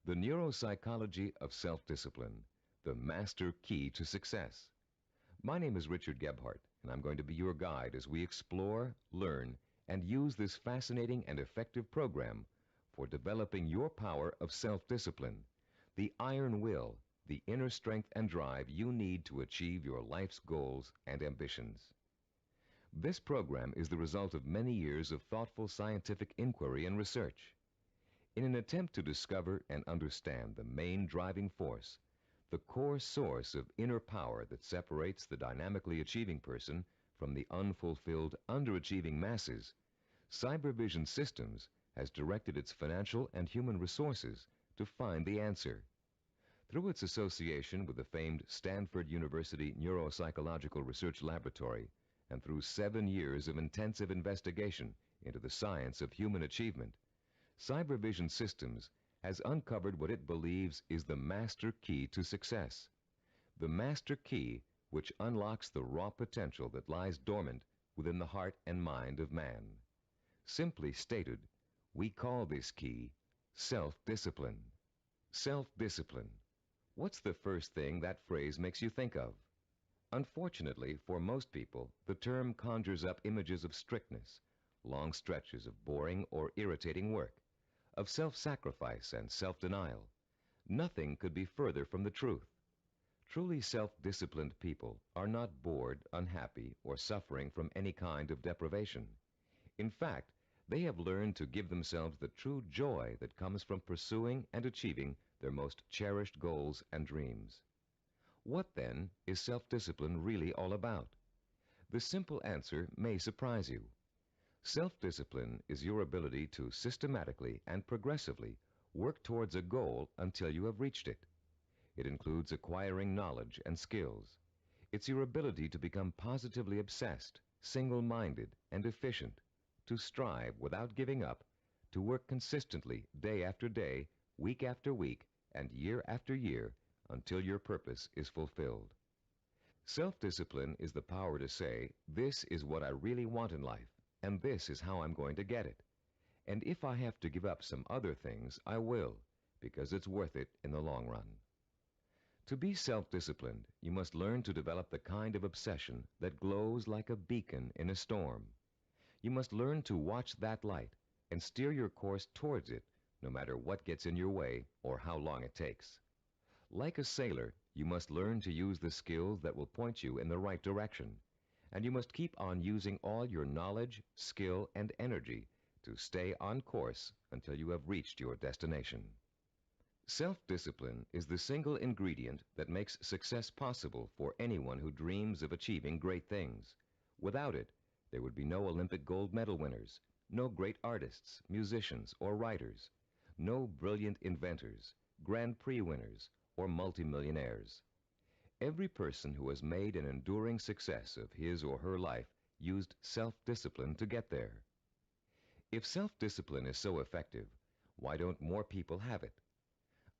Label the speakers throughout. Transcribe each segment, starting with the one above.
Speaker 1: The Neuropsychology of Self-Discipline, the Master Key to Success. My name is Richard Gebhardt, and I'm going to be your guide as we explore, learn, and use this fascinating and effective program for developing your power of self-discipline, the iron will, the inner strength and drive you need to achieve your life's goals and ambitions. This program is the result of many years of thoughtful scientific inquiry and research. In an attempt to discover and understand the main driving force, the core source of inner power that separates the dynamically achieving person from the unfulfilled, underachieving masses, Cybervision Systems has directed its financial and human resources to find the answer. Through its association with the famed Stanford University Neuropsychological Research Laboratory, and through 7 years of intensive investigation into the science of human achievement, Cybervision Systems has uncovered what it believes is the master key to success. The master key which unlocks the raw potential that lies dormant within the heart and mind of man. Simply stated, we call this key self-discipline. Self-discipline. What's the first thing that phrase makes you think of? Unfortunately, for most people, the term conjures up images of strictness, long stretches of boring or irritating work, of self-sacrifice and self-denial. Nothing could be further from the truth. Truly self-disciplined people are not bored, unhappy, or suffering from any kind of deprivation. In fact, they have learned to give themselves the true joy that comes from pursuing and achieving their most cherished goals and dreams. What, then, is self-discipline really all about? The simple answer may surprise you. Self-discipline is your ability to systematically and progressively work towards a goal until you have reached it. It includes acquiring knowledge and skills. It's your ability to become positively obsessed, single-minded, and efficient, to strive without giving up, to work consistently day after day, week after week, and year after year until your purpose is fulfilled. Self-discipline is the power to say, this is what I really want in life, and this is how I'm going to get it. And if I have to give up some other things, I will, because it's worth it in the long run. To be self-disciplined, you must learn to develop the kind of obsession that glows like a beacon in a storm. You must learn to watch that light and steer your course towards it, no matter what gets in your way or how long it takes. Like a sailor, you must learn to use the skills that will point you in the right direction, and you must keep on using all your knowledge, skill, and energy to stay on course until you have reached your destination. Self-discipline is the single ingredient that makes success possible for anyone who dreams of achieving great things. Without it, there would be no Olympic gold medal winners, no great artists, musicians, or writers, no brilliant inventors, Grand Prix winners, or multimillionaires. Every person who has made an enduring success of his or her life used self-discipline to get there. If self-discipline is so effective, why don't more people have it?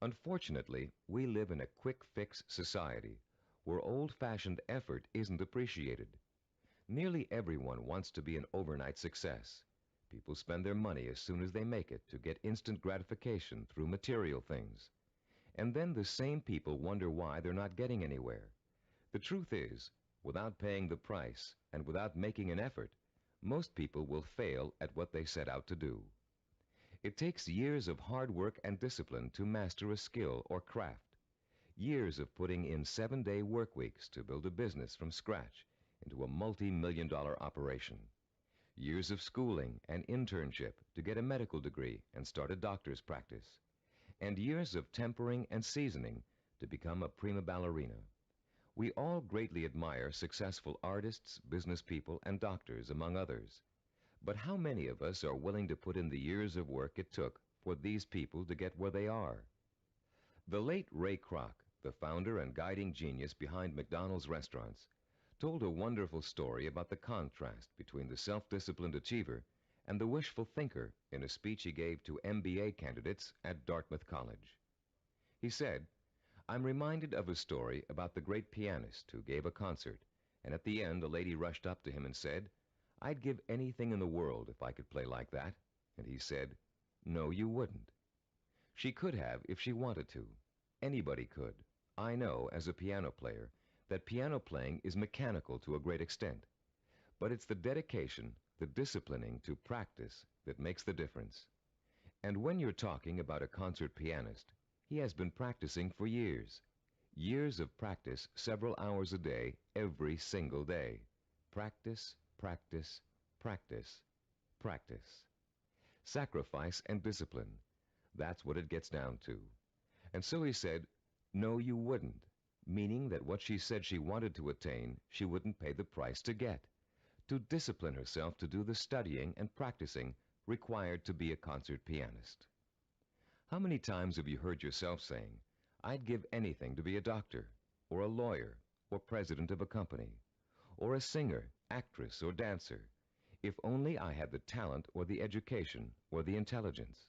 Speaker 1: Unfortunately, we live in a quick-fix society where old-fashioned effort isn't appreciated. Nearly everyone wants to be an overnight success. People spend their money as soon as they make it to get instant gratification through material things. And then the same people wonder why they're not getting anywhere. The truth is, without paying the price and without making an effort, most people will fail at what they set out to do. It takes years of hard work and discipline to master a skill or craft, years of putting in 7-day work weeks to build a business from scratch into a multi-million-dollar operation, years of schooling and internship to get a medical degree and start a doctor's practice, and years of tempering and seasoning to become a prima ballerina. We all greatly admire successful artists, business people, and doctors, among others. But how many of us are willing to put in the years of work it took for these people to get where they are? The late Ray Kroc, the founder and guiding genius behind McDonald's restaurants, told a wonderful story about the contrast between the self-disciplined achiever and the wishful thinker in a speech he gave to MBA candidates at Dartmouth College. He said, "I'm reminded of a story about the great pianist who gave a concert, and at the end a lady rushed up to him and said, 'I'd give anything in the world if I could play like that.' And he said, 'No, you wouldn't.' She could have if she wanted to. Anybody could. I know, as a piano player, that piano playing is mechanical to a great extent. But it's the dedication, the disciplining to practice that makes the difference. And when you're talking about a concert pianist, he has been practicing for years. Years of practice, several hours a day, every single day. Practice, practice, practice, practice. Sacrifice and discipline. That's what it gets down to. And so he said, no, you wouldn't, meaning that what she said she wanted to attain, she wouldn't pay the price to get. To discipline herself to do the studying and practicing required to be a concert pianist. How many times have you heard yourself saying, I'd give anything to be a doctor, or a lawyer, or president of a company, or a singer, actress, or dancer, if only I had the talent or the education or the intelligence?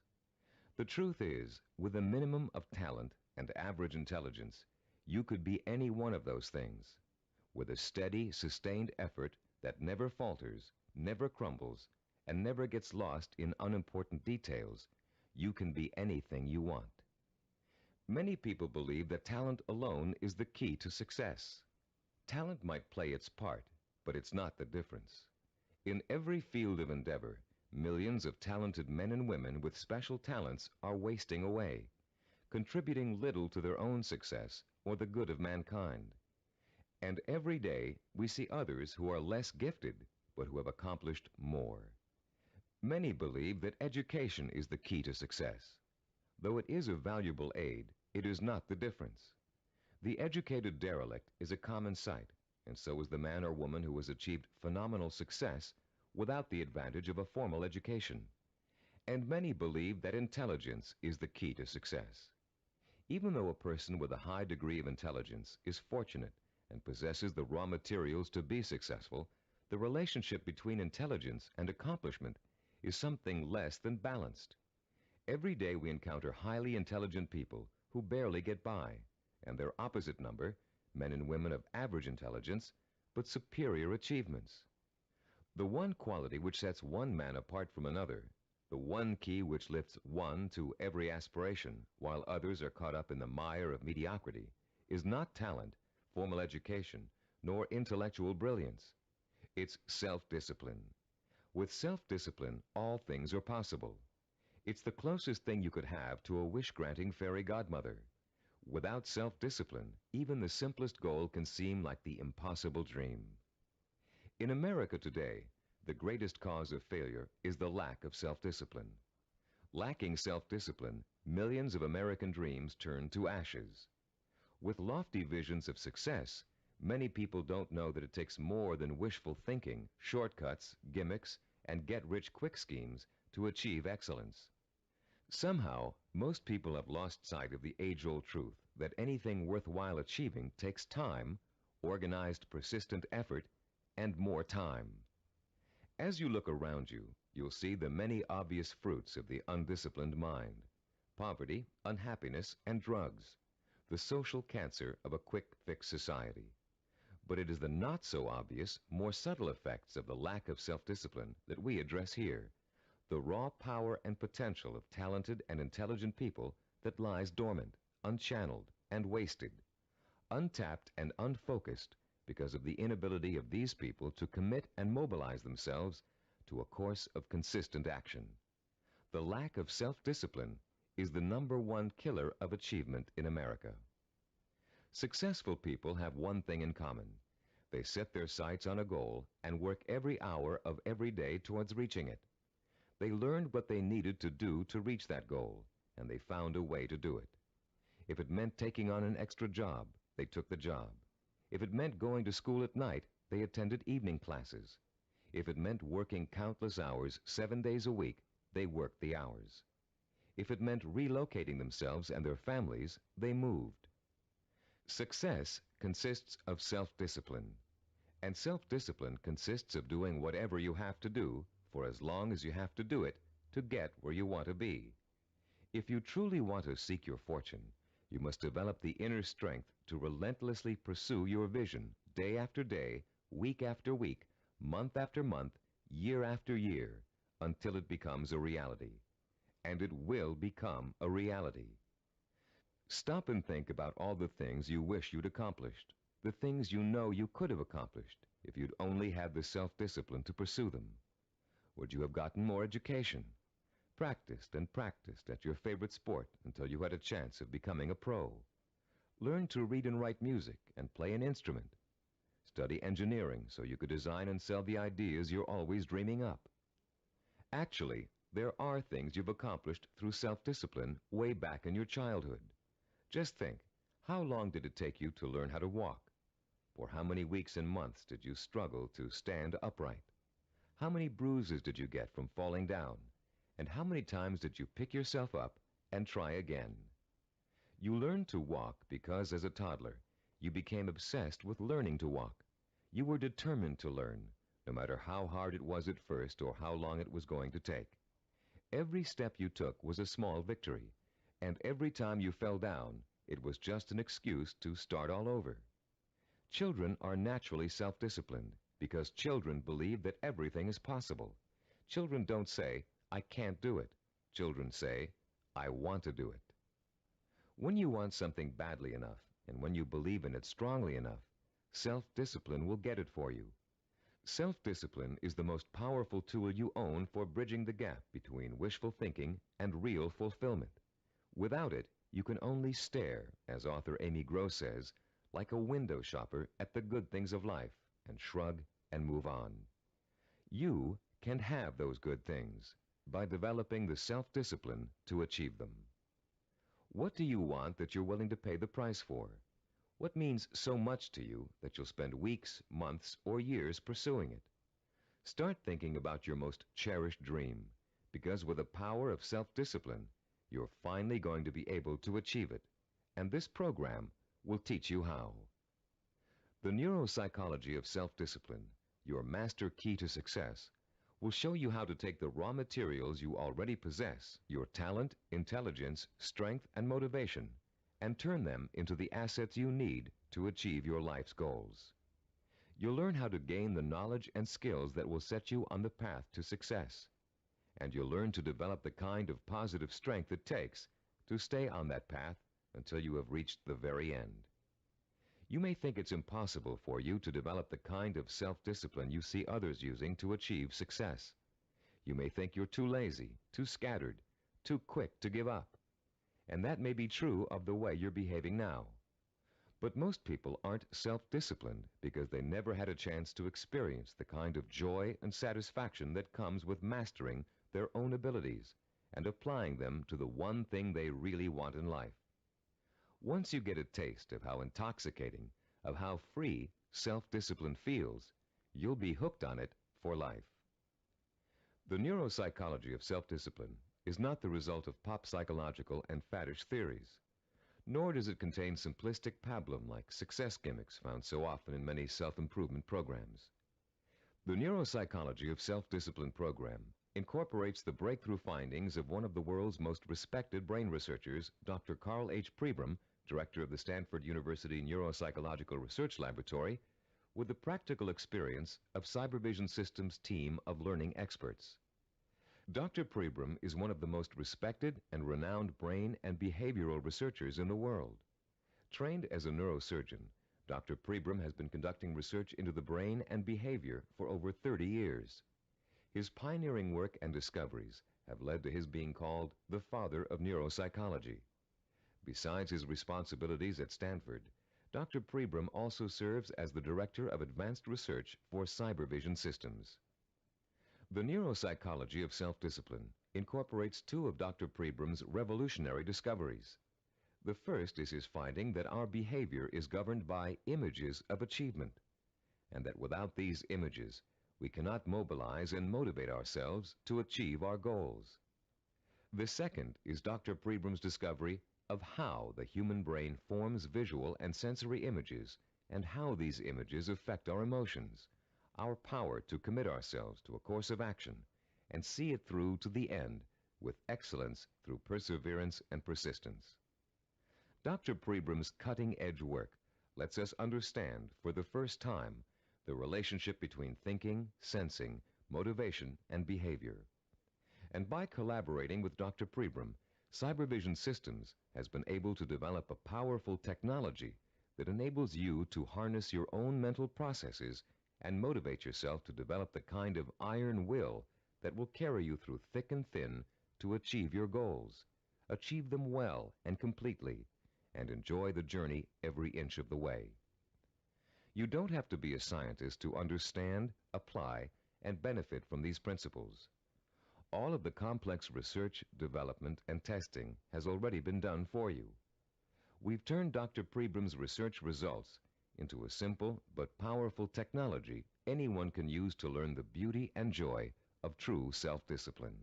Speaker 1: The truth is, with a minimum of talent and average intelligence, you could be any one of those things. With a steady, sustained effort that never falters, never crumbles, and never gets lost in unimportant details, you can be anything you want. Many people believe that talent alone is the key to success. Talent might play its part, but it's not the difference. In every field of endeavor, millions of talented men and women with special talents are wasting away, contributing little to their own success or the good of mankind. And every day we see others who are less gifted, but who have accomplished more. Many believe that education is the key to success. Though it is a valuable aid, it is not the difference. The educated derelict is a common sight, and so is the man or woman who has achieved phenomenal success without the advantage of a formal education. And many believe that intelligence is the key to success. Even though a person with a high degree of intelligence is fortunate and possesses the raw materials to be successful, the relationship between intelligence and accomplishment is something less than balanced. Every day we encounter highly intelligent people who barely get by, and their opposite number, men and women of average intelligence, but superior achievements. The one quality which sets one man apart from another, the one key which lifts one to every aspiration while others are caught up in the mire of mediocrity, is not talent, formal education, nor intellectual brilliance. It's self-discipline. With self-discipline, all things are possible. It's the closest thing you could have to a wish-granting fairy godmother. Without self-discipline, even the simplest goal can seem like the impossible dream. In America today, the greatest cause of failure is the lack of self-discipline. Lacking self-discipline, millions of American dreams turn to ashes. With lofty visions of success, many people don't know that it takes more than wishful thinking, shortcuts, gimmicks, and get-rich-quick schemes to achieve excellence. Somehow, most people have lost sight of the age-old truth that anything worthwhile achieving takes time, organized, persistent effort, and more time. As you look around you, you'll see the many obvious fruits of the undisciplined mind: poverty, unhappiness, and drugs, the social cancer of a quick-fix society. But it is the not-so-obvious, more subtle effects of the lack of self-discipline that we address here, the raw power and potential of talented and intelligent people that lies dormant, unchanneled, and wasted, untapped and unfocused because of the inability of these people to commit and mobilize themselves to a course of consistent action. The lack of self-discipline is the #1 killer of achievement in America. Successful people have one thing in common. They set their sights on a goal and work every hour of every day towards reaching it. They learned what they needed to do to reach that goal, and they found a way to do it. If it meant taking on an extra job, they took the job. If it meant going to school at night, they attended evening classes. If it meant working countless hours 7 days a week, they worked the hours. If it meant relocating themselves and their families, they moved. Success consists of self-discipline, and self-discipline consists of doing whatever you have to do for as long as you have to do it to get where you want to be. If you truly want to seek your fortune, you must develop the inner strength to relentlessly pursue your vision day after day, week after week, month after month, year after year, until it becomes a reality. and it will become a reality. Stop and think about all the things you wish you'd accomplished, the things you know you could have accomplished if you'd only had the self-discipline to pursue them. Would you have gotten more education? Practiced and practiced at your favorite sport until you had a chance of becoming a pro? Learned to read and write music and play an instrument? Study engineering so you could design and sell the ideas you're always dreaming up? Actually, there are things you've accomplished through self-discipline way back in your childhood. Just think, how long did it take you to learn how to walk? Or how many weeks and months did you struggle to stand upright? How many bruises did you get from falling down? And how many times did you pick yourself up and try again? You learned to walk because as a toddler, you became obsessed with learning to walk. You were determined to learn, no matter how hard it was at first or how long it was going to take. Every step you took was a small victory, and every time you fell down, it was just an excuse to start all over. Children are naturally self-disciplined because children believe that everything is possible. Children don't say, "I can't do it." Children say, "I want to do it." When you want something badly enough, and when you believe in it strongly enough, self-discipline will get it for you. Self-discipline is the most powerful tool you own for bridging the gap between wishful thinking and real fulfillment. Without it, you can only stare, as author Amy Gross says, like a window shopper at the good things of life and shrug and move on. You can have those good things by developing the self-discipline to achieve them. What do you want that you're willing to pay the price for? What means so much to you that you'll spend weeks, months, or years pursuing it? Start thinking about your most cherished dream, because with the power of self-discipline, you're finally going to be able to achieve it, and this program will teach you how. The neuropsychology of self-discipline, your master key to success, will show you how to take the raw materials you already possess, your talent, intelligence, strength, and motivation, and turn them into the assets you need to achieve your life's goals. You'll learn how to gain the knowledge and skills that will set you on the path to success. And you'll learn to develop the kind of positive strength it takes to stay on that path until you have reached the very end. You may think it's impossible for you to develop the kind of self-discipline you see others using to achieve success. You may think you're too lazy, too scattered, too quick to give up. And that may be true of the way you're behaving now. But most people aren't self-disciplined because they never had a chance to experience the kind of joy and satisfaction that comes with mastering their own abilities and applying them to the one thing they really want in life. Once you get a taste of how intoxicating, of how free self-discipline feels, you'll be hooked on it for life. The neuropsychology of self-discipline is not the result of pop psychological and faddish theories, nor does it contain simplistic pablum-like success gimmicks found so often in many self-improvement programs. The neuropsychology of self-discipline program incorporates the breakthrough findings of one of the world's most respected brain researchers, Dr. Carl H. Pribram, director of the Stanford University Neuropsychological Research Laboratory, with the practical experience of Cybervision Systems' team of learning experts. Dr. Pribram is one of the most respected and renowned brain and behavioral researchers in the world. Trained as a neurosurgeon, Dr. Pribram has been conducting research into the brain and behavior for over 30 years. His pioneering work and discoveries have led to his being called the father of neuropsychology. Besides his responsibilities at Stanford, Dr. Pribram also serves as the Director of Advanced Research for Cybervision Systems. The neuropsychology of self-discipline incorporates two of Dr. Pribram's revolutionary discoveries. The first is his finding that our behavior is governed by images of achievement, and that without these images, we cannot mobilize and motivate ourselves to achieve our goals. The second is Dr. Pribram's discovery of how the human brain forms visual and sensory images and how these images affect our emotions, our power to commit ourselves to a course of action and see it through to the end with excellence through perseverance and persistence. Dr. Pribram's cutting-edge work lets us understand for the first time the relationship between thinking, sensing, motivation, and behavior. And by collaborating with Dr. Prebram, Cybervision Systems has been able to develop a powerful technology that enables you to harness your own mental processes and motivate yourself to develop the kind of iron will that will carry you through thick and thin to achieve your goals, achieve them well and completely, and enjoy the journey every inch of the way. You don't have to be a scientist to understand, apply, and benefit from these principles. All of the complex research, development, and testing has already been done for you. We've turned Dr. Prebram's research results into a simple but powerful technology anyone can use to learn the beauty and joy of true self-discipline.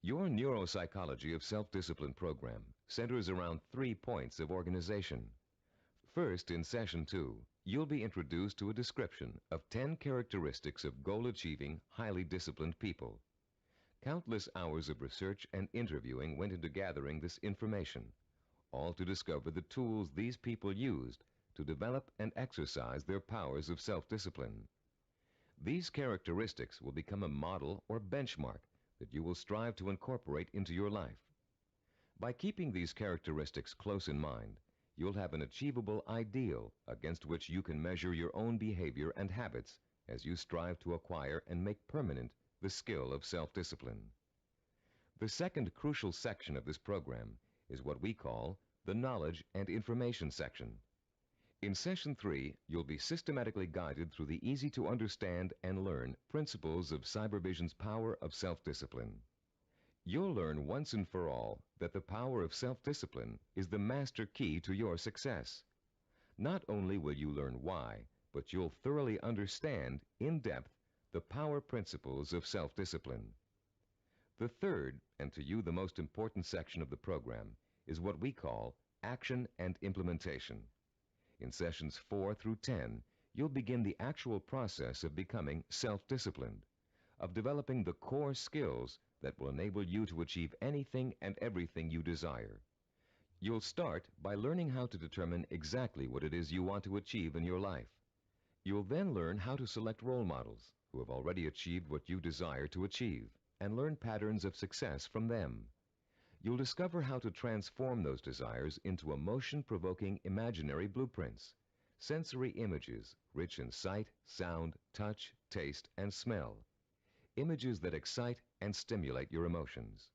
Speaker 1: Your neuropsychology of self-discipline program centers around 3 points of organization. First, in Session 2, you'll be introduced to a description of 10 characteristics of goal-achieving, highly disciplined people. Countless hours of research and interviewing went into gathering this information, all to discover the tools these people used to develop and exercise their powers of self-discipline. These characteristics will become a model or benchmark that you will strive to incorporate into your life. By keeping these characteristics close in mind, you'll have an achievable ideal against which you can measure your own behavior and habits as you strive to acquire and make permanent the skill of self-discipline. The second crucial section of this program is what we call the Knowledge and Information section. In Session 3, you'll be systematically guided through the easy-to-understand and learn principles of Cybervision's power of self-discipline. You'll learn once and for all that the power of self-discipline is the master key to your success. Not only will you learn why, but you'll thoroughly understand, in depth, the power principles of self-discipline. The third, and to you the most important section of the program, is what we call Action and Implementation. In Sessions 4 through 10, you'll begin the actual process of becoming self-disciplined, of developing the core skills that will enable you to achieve anything and everything you desire. You'll start by learning how to determine exactly what it is you want to achieve in your life. You'll then learn how to select role models who have already achieved what you desire to achieve and learn patterns of success from them. You'll discover how to transform those desires into emotion-provoking imaginary blueprints, sensory images rich in sight, sound, touch, taste, and smell, images that excite and stimulate your emotions.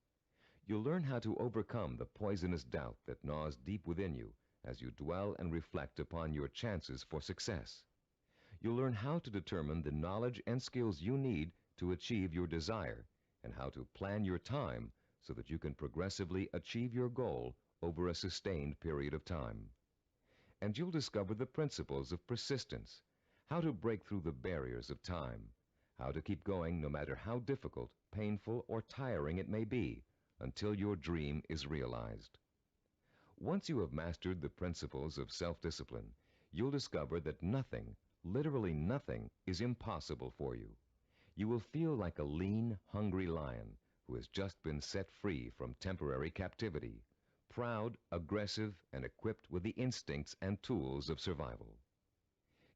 Speaker 1: You'll learn how to overcome the poisonous doubt that gnaws deep within you as you dwell and reflect upon your chances for success. You'll learn how to determine the knowledge and skills you need to achieve your desire and how to plan your time so that you can progressively achieve your goal over a sustained period of time. And you'll discover the principles of persistence, how to break through the barriers of time, how to keep going no matter how difficult, painful, or tiring it may be until your dream is realized. Once you have mastered the principles of self-discipline, you'll discover that nothing, literally nothing, is impossible for you. You will feel like a lean, hungry lion who has just been set free from temporary captivity, proud, aggressive, and equipped with the instincts and tools of survival.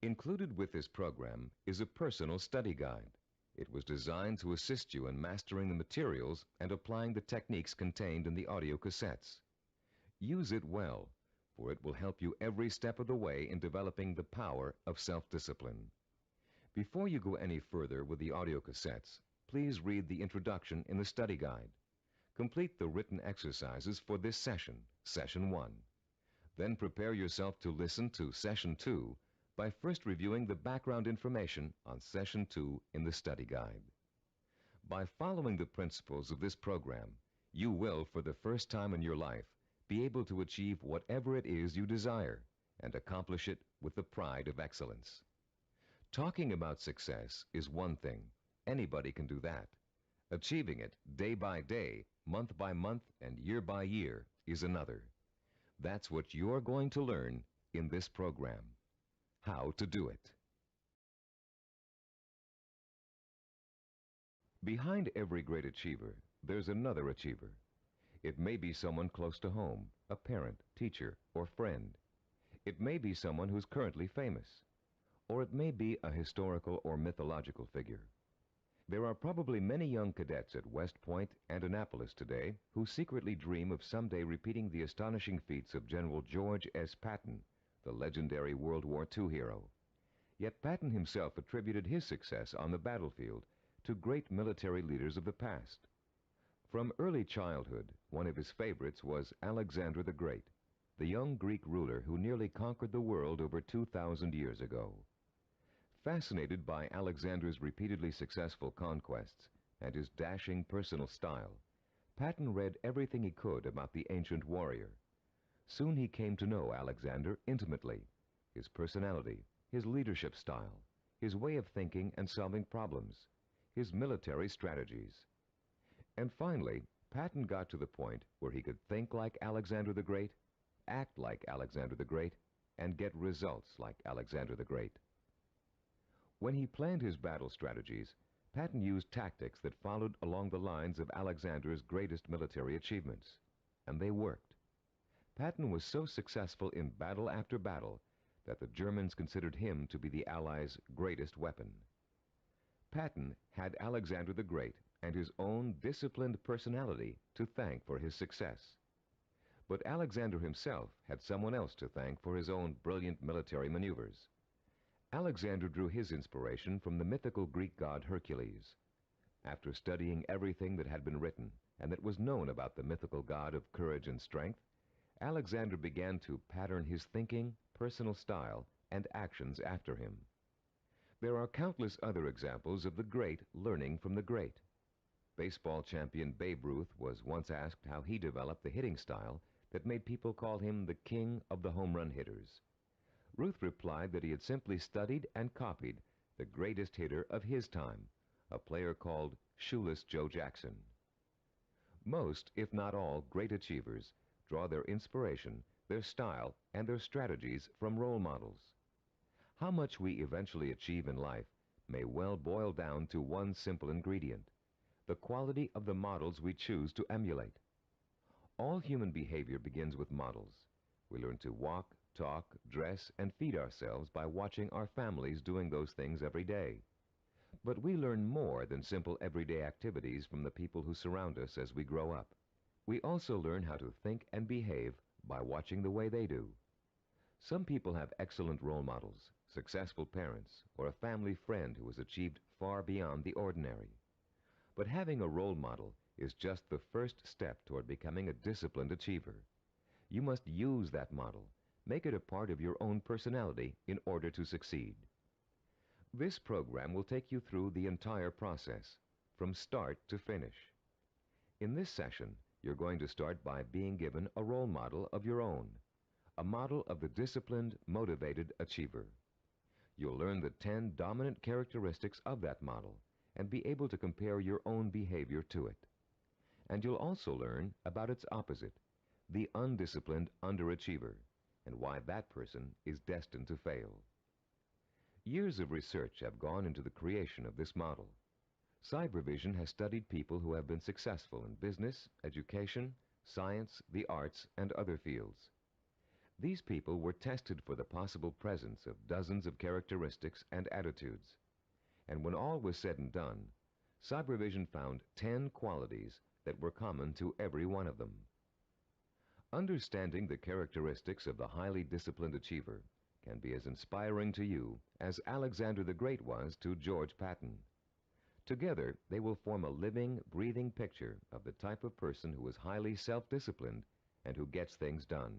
Speaker 1: Included with this program is a personal study guide. It was designed to assist you in mastering the materials and applying the techniques contained in the audio cassettes. Use it well, for it will help you every step of the way in developing the power of self-discipline. Before you go any further with the audio cassettes, please read the introduction in the study guide. Complete the written exercises for this session, Session 1. Then prepare yourself to listen to Session 2 by first reviewing the background information on Session 2 in the study guide. By following the principles of this program, you will, for the first time in your life, be able to achieve whatever it is you desire and accomplish it with the pride of excellence. Talking about success is one thing. Anybody can do that. Achieving it day by day, month by month, and year by year is another. That's what you're going to learn in this program. How to do it. Behind every great achiever, there's another achiever. It may be someone close to home, a parent, teacher, or friend. It may be someone who's currently famous. Or it may be a historical or mythological figure. There are probably many young cadets at West Point and Annapolis today who secretly dream of someday repeating the astonishing feats of General George S. Patton, the legendary World War II hero. Yet Patton himself attributed his success on the battlefield to great military leaders of the past. From early childhood, one of his favorites was Alexander the Great, the young Greek ruler who nearly conquered the world over 2,000 years ago. Fascinated by Alexander's repeatedly successful conquests and his dashing personal style, Patton read everything he could about the ancient warrior. Soon he came to know Alexander intimately, his personality, his leadership style, his way of thinking and solving problems, his military strategies. And finally, Patton got to the point where he could think like Alexander the Great, act like Alexander the Great, and get results like Alexander the Great. When he planned his battle strategies, Patton used tactics that followed along the lines of Alexander's greatest military achievements, and they worked. Patton was so successful in battle after battle that the Germans considered him to be the Allies' greatest weapon. Patton had Alexander the Great and his own disciplined personality to thank for his success. But Alexander himself had someone else to thank for his own brilliant military maneuvers. Alexander drew his inspiration from the mythical Greek god Hercules. After studying everything that had been written and that was known about the mythical god of courage and strength, Alexander began to pattern his thinking, personal style, and actions after him. There are countless other examples of the great learning from the great. Baseball champion Babe Ruth was once asked how he developed the hitting style that made people call him the king of the home run hitters. Ruth replied that he had simply studied and copied the greatest hitter of his time, a player called Shoeless Joe Jackson. Most, if not all, great achievers draw their inspiration, their style, and their strategies from role models. How much we eventually achieve in life may well boil down to one simple ingredient: the quality of the models we choose to emulate. All human behavior begins with models. We learn to walk, talk, dress, and feed ourselves by watching our families doing those things every day. But we learn more than simple everyday activities from the people who surround us as we grow up. We also learn how to think and behave by watching the way they do. Some people have excellent role models, successful parents, or a family friend who has achieved far beyond the ordinary. But having a role model is just the first step toward becoming a disciplined achiever. You must use that model, make it a part of your own personality in order to succeed. This program will take you through the entire process, from start to finish. In this session, you're going to start by being given a role model of your own, a model of the disciplined, motivated achiever. You'll learn the 10 dominant characteristics of that model and be able to compare your own behavior to it. And you'll also learn about its opposite, the undisciplined underachiever, and why that person is destined to fail. Years of research have gone into the creation of this model. Cybervision has studied people who have been successful in business, education, science, the arts, and other fields. These people were tested for the possible presence of dozens of characteristics and attitudes. And when all was said and done, Cybervision found 10 qualities that were common to every one of them. Understanding the characteristics of the highly disciplined achiever can be as inspiring to you as Alexander the Great was to George Patton. Together, they will form a living, breathing picture of the type of person who is highly self-disciplined and who gets things done.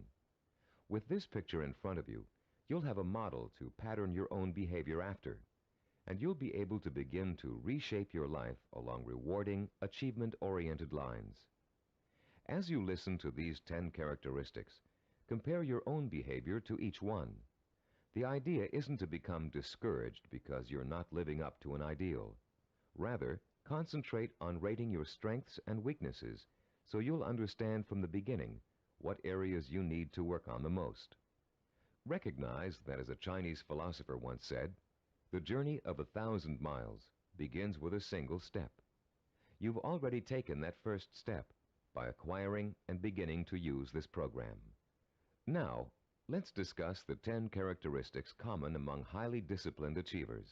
Speaker 1: With this picture in front of you, you'll have a model to pattern your own behavior after, and you'll be able to begin to reshape your life along rewarding, achievement-oriented lines. As you listen to these 10 characteristics, compare your own behavior to each one. The idea isn't to become discouraged because you're not living up to an ideal. Rather, concentrate on rating your strengths and weaknesses so you'll understand from the beginning what areas you need to work on the most. Recognize that, as a Chinese philosopher once said, the journey of 1,000 miles begins with a single step. You've already taken that first step by acquiring and beginning to use this program. Now, let's discuss the 10 characteristics common among highly disciplined achievers.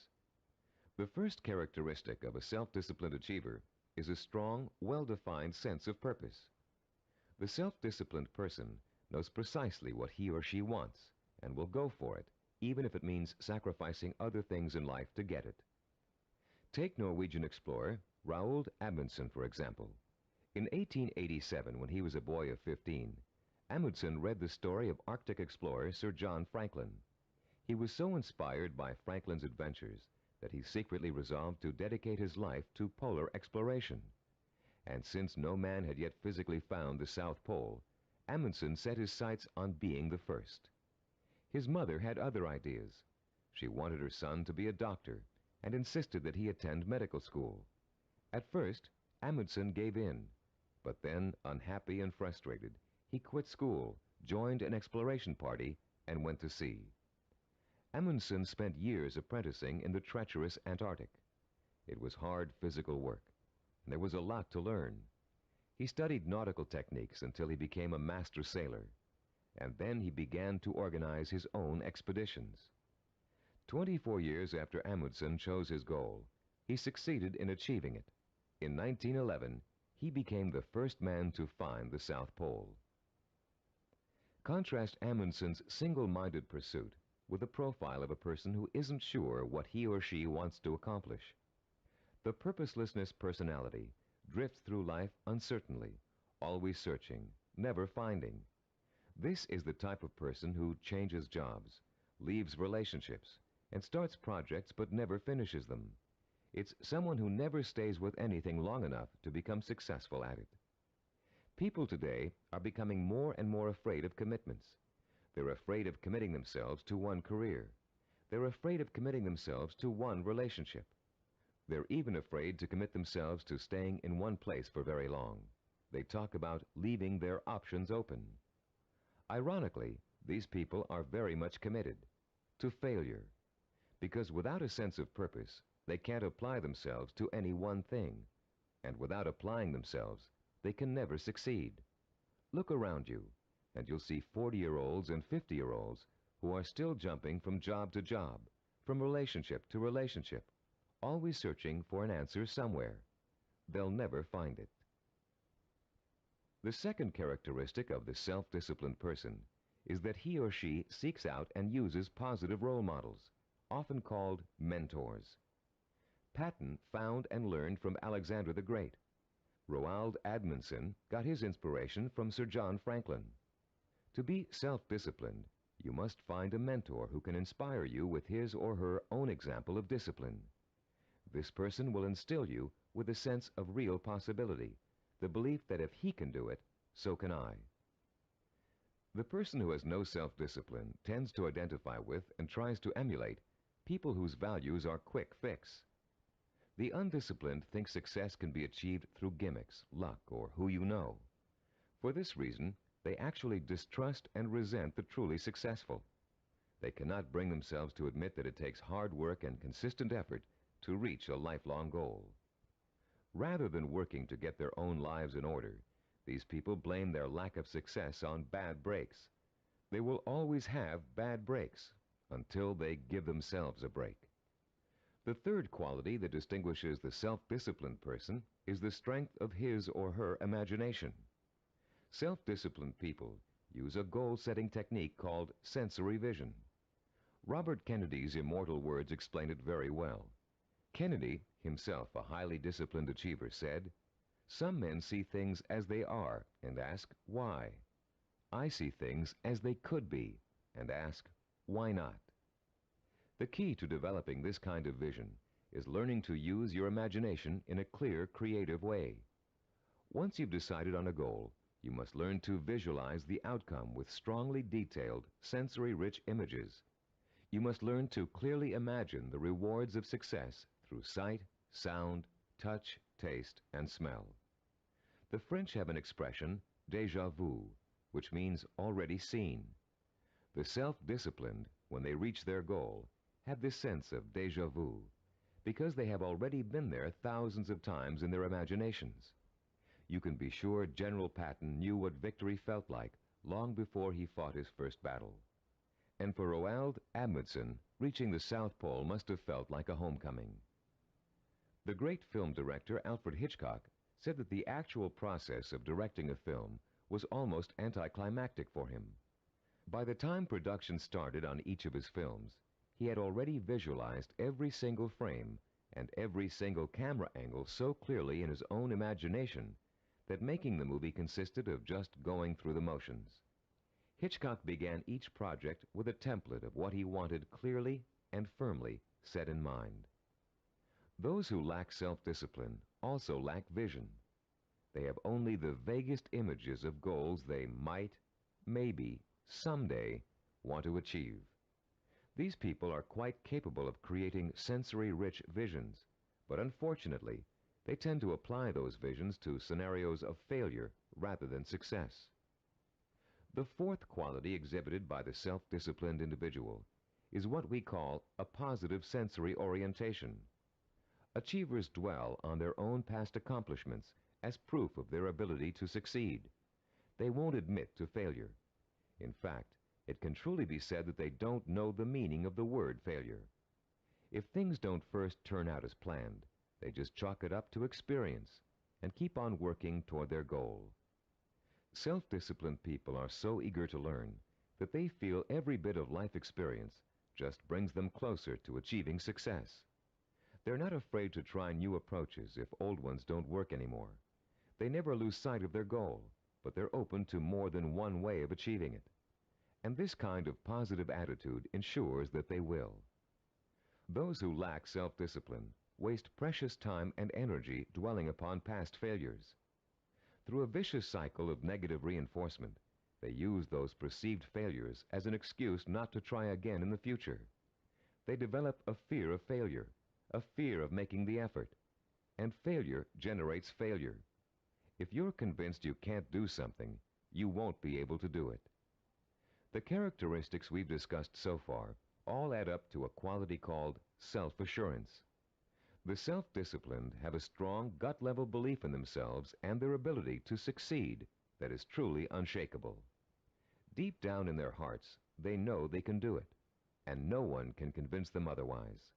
Speaker 1: The first characteristic of a self-disciplined achiever is a strong, well-defined sense of purpose. The self-disciplined person knows precisely what he or she wants and will go for it, even if it means sacrificing other things in life to get it. Take Norwegian explorer Roald Amundsen, for example. In 1887, when he was a boy of 15, Amundsen read the story of Arctic explorer Sir John Franklin. He was so inspired by Franklin's adventures that he secretly resolved to dedicate his life to polar exploration. And since no man had yet physically found the South Pole, Amundsen set his sights on being the first. His mother had other ideas. She wanted her son to be a doctor and insisted that he attend medical school. At first, Amundsen gave in, but then, unhappy and frustrated, he quit school, joined an exploration party, and went to sea. Amundsen spent years apprenticing in the treacherous Antarctic. It was hard physical work, and there was a lot to learn. He studied nautical techniques until he became a master sailor, and then he began to organize his own expeditions. 24 years after Amundsen chose his goal, he succeeded in achieving it. In 1911, he became the first man to find the South Pole. Contrast Amundsen's single-minded pursuit with the profile of a person who isn't sure what he or she wants to accomplish. The purposelessness personality drifts through life uncertainly, always searching, never finding. This is the type of person who changes jobs, leaves relationships, and starts projects but never finishes them. It's someone who never stays with anything long enough to become successful at it. People today are becoming more and more afraid of commitments. They're afraid of committing themselves to one career. They're afraid of committing themselves to one relationship. They're even afraid to commit themselves to staying in one place for very long. They talk about leaving their options open. Ironically, these people are very much committed to failure, because without a sense of purpose, they can't apply themselves to any one thing, and without applying themselves, they can never succeed. Look around you, and you'll see 40-year-olds and 50-year-olds who are still jumping from job to job, from relationship to relationship, always searching for an answer somewhere. They'll never find it. The second characteristic of the self-disciplined person is that he or she seeks out and uses positive role models, often called mentors. Patton found and learned from Alexander the Great. Roald Amundsen got his inspiration from Sir John Franklin. To be self-disciplined, you must find a mentor who can inspire you with his or her own example of discipline. This person will instill you with a sense of real possibility, the belief that if he can do it, so can I. The person who has no self-discipline tends to identify with and tries to emulate people whose values are quick fix. The undisciplined think success can be achieved through gimmicks, luck, or who you know. For this reason, they actually distrust and resent the truly successful. They cannot bring themselves to admit that it takes hard work and consistent effort to reach a lifelong goal. Rather than working to get their own lives in order, these people blame their lack of success on bad breaks. They will always have bad breaks until they give themselves a break. The third quality that distinguishes the self-disciplined person is the strength of his or her imagination. Self-disciplined people use a goal-setting technique called sensory vision. Robert Kennedy's immortal words explain it very well. Kennedy, himself a highly disciplined achiever, said, "Some men see things as they are and ask, why? I see things as they could be and ask, why not?" The key to developing this kind of vision is learning to use your imagination in a clear, creative way. Once you've decided on a goal, you must learn to visualize the outcome with strongly detailed, sensory-rich images. You must learn to clearly imagine the rewards of success through sight, sound, touch, taste, and smell. The French have an expression, déjà vu, which means already seen. The self-disciplined, when they reach their goal, have this sense of déjà vu, because they have already been there thousands of times in their imaginations. You can be sure General Patton knew what victory felt like long before he fought his first battle. And for Roald Amundsen, reaching the South Pole must have felt like a homecoming. The great film director Alfred Hitchcock said that the actual process of directing a film was almost anticlimactic for him. By the time production started on each of his films, he had already visualized every single frame and every single camera angle so clearly in his own imagination that making the movie consisted of just going through the motions. Hitchcock began each project with a template of what he wanted clearly and firmly set in mind. Those who lack self-discipline also lack vision. They have only the vaguest images of goals they might, maybe, someday want to achieve. These people are quite capable of creating sensory-rich visions, but unfortunately, they tend to apply those visions to scenarios of failure rather than success. The fourth quality exhibited by the self-disciplined individual is what we call a positive sensory orientation. Achievers dwell on their own past accomplishments as proof of their ability to succeed. They won't admit to failure. In fact, it can truly be said that they don't know the meaning of the word failure. If things don't first turn out as planned, they just chalk it up to experience and keep on working toward their goal. Self-disciplined people are so eager to learn that they feel every bit of life experience just brings them closer to achieving success. They're not afraid to try new approaches if old ones don't work anymore. They never lose sight of their goal, but they're open to more than one way of achieving it. And this kind of positive attitude ensures that they will. Those who lack self-discipline waste precious time and energy dwelling upon past failures. Through a vicious cycle of negative reinforcement, they use those perceived failures as an excuse not to try again in the future. They develop a fear of failure, a fear of making the effort, and failure generates failure. If you're convinced you can't do something, you won't be able to do it. The characteristics we've discussed so far all add up to a quality called self-assurance. The self-disciplined have a strong gut-level belief in themselves and their ability to succeed that is truly unshakable. Deep down in their hearts, they know they can do it, and no one can convince them otherwise.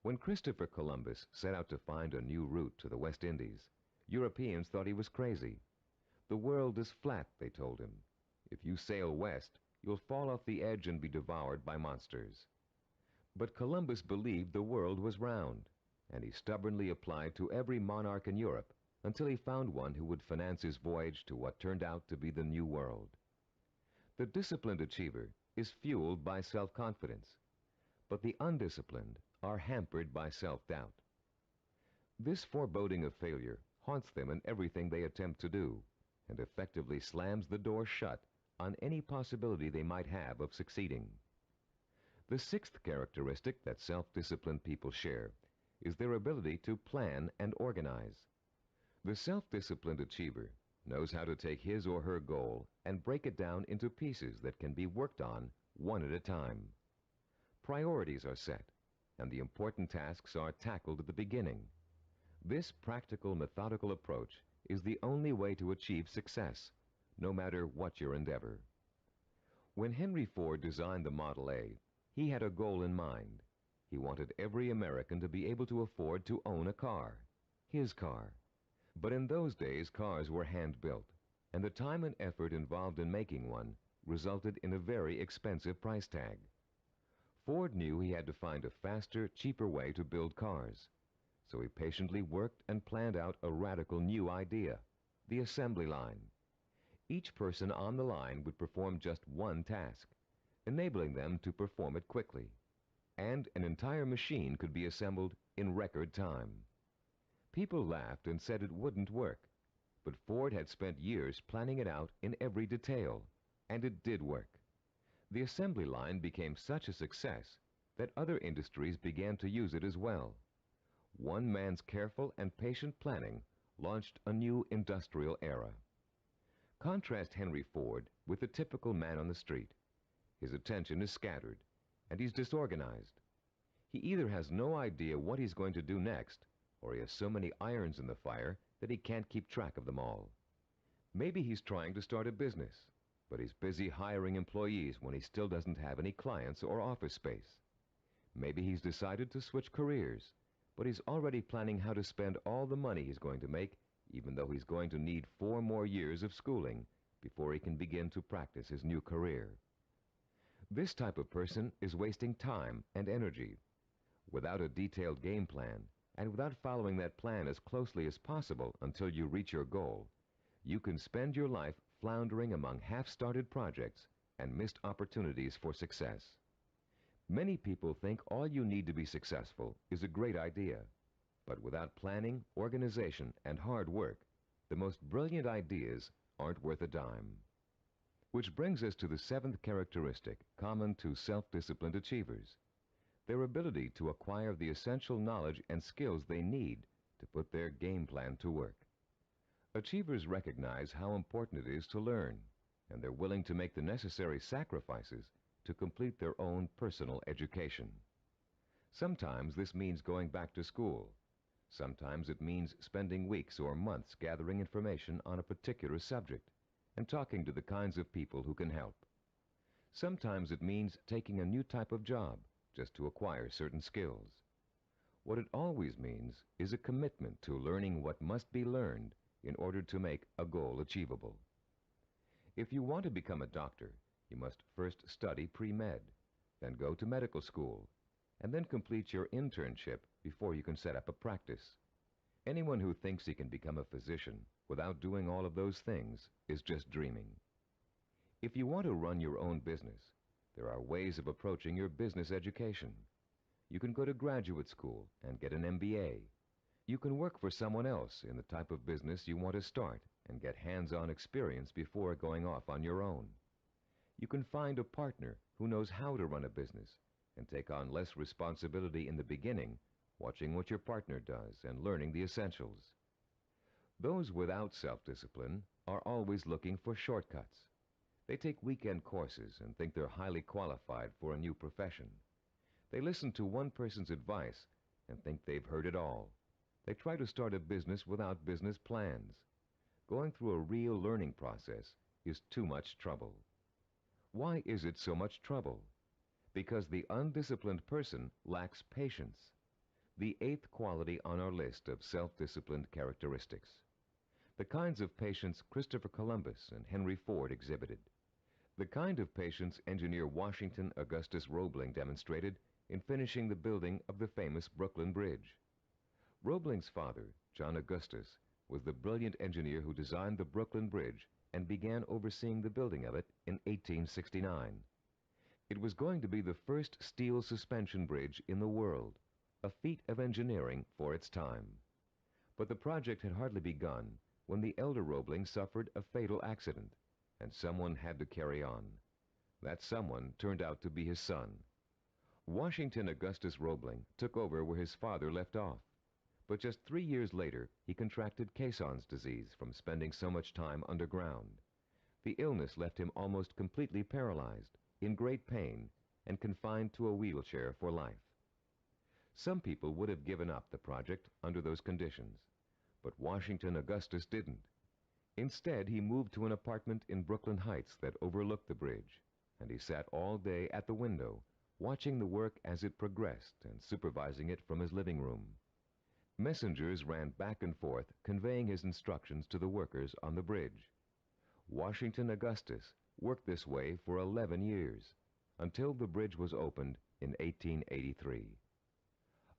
Speaker 1: When Christopher Columbus set out to find a new route to the West Indies, Europeans thought he was crazy. The world is flat, they told him. If you sail west, you'll fall off the edge and be devoured by monsters. But Columbus believed the world was round, and he stubbornly applied to every monarch in Europe until he found one who would finance his voyage to what turned out to be the New World. The disciplined achiever is fueled by self-confidence, but the undisciplined are hampered by self-doubt. This foreboding of failure haunts them in everything they attempt to do and effectively slams the door shut on any possibility they might have of succeeding. The sixth characteristic that self-disciplined people share is their ability to plan and organize. The self-disciplined achiever knows how to take his or her goal and break it down into pieces that can be worked on one at a time. Priorities are set, and the important tasks are tackled at the beginning. This practical, methodical approach is the only way to achieve success, no matter what your endeavor. When Henry Ford designed the Model A, he had a goal in mind. He wanted every American to be able to afford to own a car, his car. But in those days, cars were hand-built, and the time and effort involved in making one resulted in a very expensive price tag. Ford knew he had to find a faster, cheaper way to build cars. So he patiently worked and planned out a radical new idea, the assembly line. Each person on the line would perform just one task, enabling them to perform it quickly. And an entire machine could be assembled in record time. People laughed and said it wouldn't work, but Ford had spent years planning it out in every detail, and it did work. The assembly line became such a success that other industries began to use it as well. One man's careful and patient planning launched a new industrial era. Contrast Henry Ford with the typical man on the street. His attention is scattered, and he's disorganized. He either has no idea what he's going to do next, or he has so many irons in the fire that he can't keep track of them all. Maybe he's trying to start a business, but he's busy hiring employees when he still doesn't have any clients or office space. Maybe he's decided to switch careers, but he's already planning how to spend all the money he's going to make, even though he's going to need 4 more years of schooling before he can begin to practice his new career. This type of person is wasting time and energy. Without a detailed game plan, and without following that plan as closely as possible until you reach your goal, you can spend your life floundering among half-started projects and missed opportunities for success. Many people think all you need to be successful is a great idea, but without planning, organization, and hard work, the most brilliant ideas aren't worth a dime. Which brings us to the 7th characteristic common to self-disciplined achievers: their ability to acquire the essential knowledge and skills they need to put their game plan to work. Achievers recognize how important it is to learn, and they're willing to make the necessary sacrifices to complete their own personal education. Sometimes this means going back to school. Sometimes it means spending weeks or months gathering information on a particular subject and talking to the kinds of people who can help. Sometimes it means taking a new type of job just to acquire certain skills. What it always means is a commitment to learning what must be learned in order to make a goal achievable. If you want to become a doctor, you must first study pre-med, then go to medical school, and then complete your internship before you can set up a practice. Anyone who thinks he can become a physician without doing all of those things is just dreaming. If you want to run your own business, there are ways of approaching your business education. You can go to graduate school and get an MBA. You can work for someone else in the type of business you want to start and get hands-on experience before going off on your own. You can find a partner who knows how to run a business and take on less responsibility in the beginning, watching what your partner does and learning the essentials. Those without self-discipline are always looking for shortcuts. They take weekend courses and think they're highly qualified for a new profession. They listen to one person's advice and think they've heard it all. They try to start a business without business plans. Going through a real learning process is too much trouble. Why is it so much trouble? Because the undisciplined person lacks patience, the 8th quality on our list of self-disciplined characteristics. The kinds of patience Christopher Columbus and Henry Ford exhibited. The kind of patience engineer Washington Augustus Roebling demonstrated in finishing the building of the famous Brooklyn Bridge. Roebling's father, John Augustus, was the brilliant engineer who designed the Brooklyn Bridge and began overseeing the building of it in 1869. It was going to be the first steel suspension bridge in the world, a feat of engineering for its time. But the project had hardly begun when the elder Roebling suffered a fatal accident, and someone had to carry on. That someone turned out to be his son. Washington Augustus Roebling took over where his father left off, but just 3 years later he contracted Caisson's disease from spending so much time underground. The illness left him almost completely paralyzed, in great pain, and confined to a wheelchair for life. Some people would have given up the project under those conditions, but Washington Augustus didn't. Instead, he moved to an apartment in Brooklyn Heights that overlooked the bridge, and he sat all day at the window, watching the work as it progressed and supervising it from his living room. Messengers ran back and forth, conveying his instructions to the workers on the bridge. Washington Augustus worked this way for 11 years, until the bridge was opened in 1883.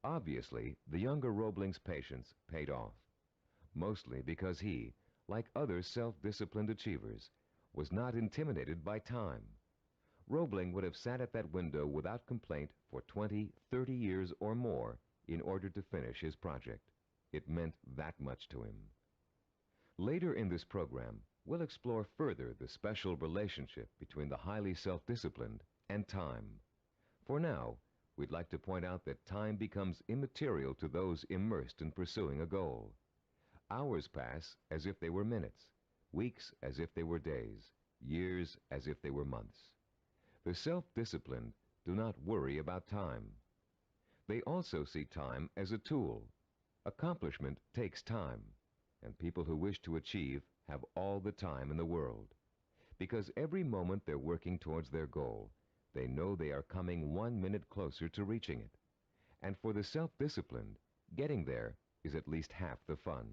Speaker 1: Obviously, the younger Roebling's patience paid off, mostly because he, like other self-disciplined achievers, was not intimidated by time. Roebling would have sat at that window without complaint for 20, 30 years or more in order to finish his project. It meant that much to him. Later in this program, we'll explore further the special relationship between the highly self-disciplined and time. For now, we'd like to point out that time becomes immaterial to those immersed in pursuing a goal. Hours pass as if they were minutes, weeks as if they were days, years as if they were months. The self-disciplined do not worry about time. They also see time as a tool. Accomplishment takes time, and people who wish to achieve have all the time in the world. Because every moment they're working towards their goal, they know they are coming 1 minute closer to reaching it. And for the self-disciplined, Getting there is at least half the fun.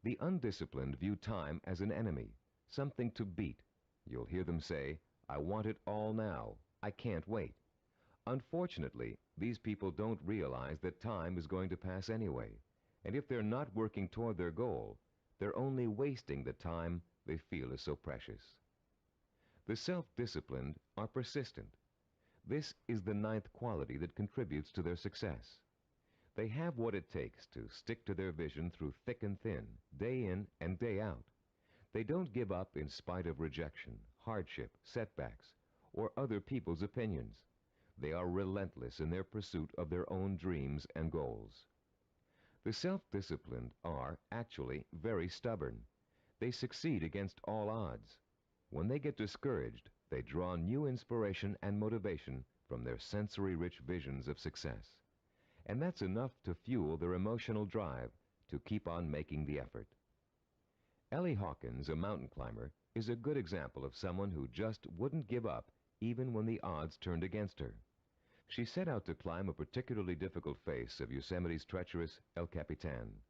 Speaker 1: The undisciplined view time as an enemy, something to beat. You'll hear them say, "I want it all now. I can't wait." Unfortunately, these people don't realize that time is going to pass anyway, and if they're not working toward their goal, they're only wasting the time they feel is so precious. The self-disciplined are persistent. This is the ninth quality that contributes to their success. They have what it takes to stick to their vision through thick and thin, day in and day out. They don't give up in spite of rejection, hardship, setbacks, or other people's opinions. They are relentless in their pursuit of their own dreams and goals. The self-disciplined are actually very stubborn. They succeed against all odds. When they get discouraged, they draw new inspiration and motivation from their sensory-rich visions of success. And that's enough to fuel their emotional drive to keep on making the effort. Ellie Hawkins, a mountain climber, is a good example of someone who just wouldn't give up even when the odds turned against her. She set out to climb a particularly difficult face of Yosemite's treacherous El Capitan.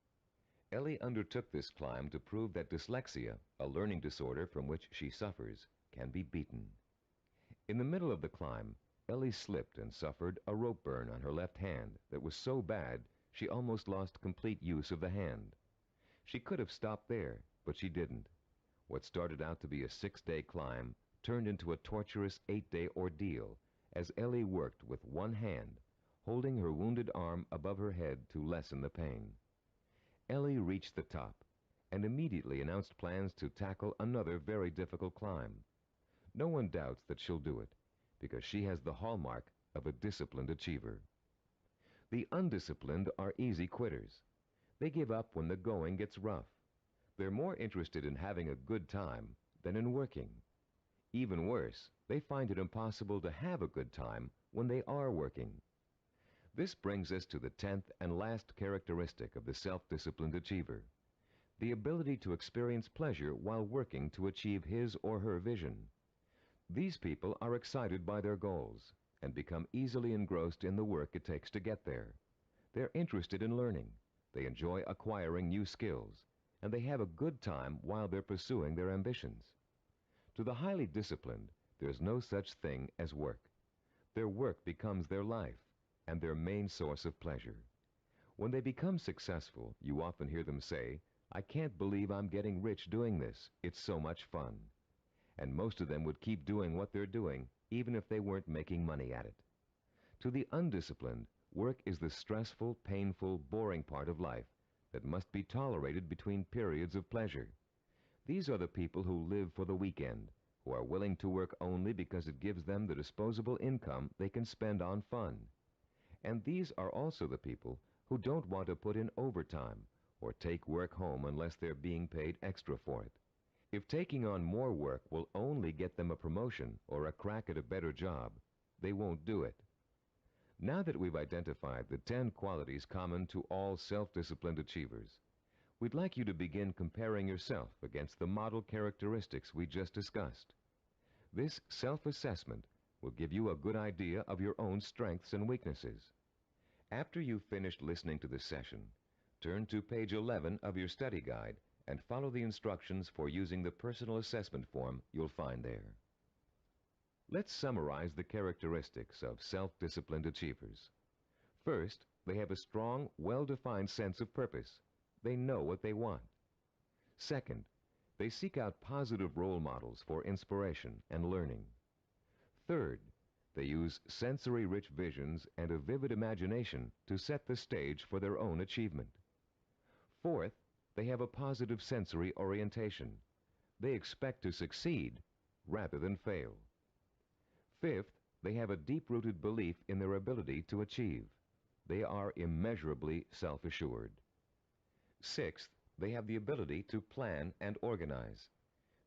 Speaker 1: Ellie undertook this climb to prove that dyslexia, a learning disorder from which she suffers, can be beaten. In the middle of the climb, Ellie slipped and suffered a rope burn on her left hand that was so bad she almost lost complete use of the hand. She could have stopped there, but she didn't. What started out to be a 6-day climb turned into a torturous 8-day ordeal as Ellie worked with one hand, holding her wounded arm above her head to lessen the pain. Ellie reached the top and immediately announced plans to tackle another very difficult climb. No one doubts that she'll do it, because she has the hallmark of a disciplined achiever. The undisciplined are easy quitters. They give up when the going gets rough. They're more interested in having a good time than in working. Even worse, they find it impossible to have a good time when they are working. This brings us to the 10th and last characteristic of the self-disciplined achiever: the ability to experience pleasure while working to achieve his or her vision. These people are excited by their goals and become easily engrossed in the work it takes to get there. They're interested in learning, they enjoy acquiring new skills, and they have a good time while they're pursuing their ambitions. To the highly disciplined, there's no such thing as work. Their work becomes their life and their main source of pleasure. When they become successful, you often hear them say, "I can't believe I'm getting rich doing this. It's so much fun." And most of them would keep doing what they're doing, even if they weren't making money at it. To the undisciplined, work is the stressful, painful, boring part of life that must be tolerated between periods of pleasure. These are the people who live for the weekend, who are willing to work only because it gives them the disposable income they can spend on fun. And these are also the people who don't want to put in overtime or take work home unless they're being paid extra for it. If taking on more work will only get them a promotion or a crack at a better job, they won't do it. Now that we've identified the 10 qualities common to all self-disciplined achievers, we'd like you to begin comparing yourself against the model characteristics we just discussed. This self-assessment will give you a good idea of your own strengths and weaknesses. After you've finished listening to this session, turn to page 11 of your study guide and follow the instructions for using the personal assessment form you'll find there. Let's summarize the characteristics of self-disciplined achievers. First, they have a strong, well-defined sense of purpose. They know what they want. Second, they seek out positive role models for inspiration and learning. Third, they use sensory-rich visions and a vivid imagination to set the stage for their own achievement. Fourth, they have a positive sensory orientation. They expect to succeed rather than fail. Fifth, they have a deep-rooted belief in their ability to achieve. They are immeasurably self-assured. Sixth, they have the ability to plan and organize.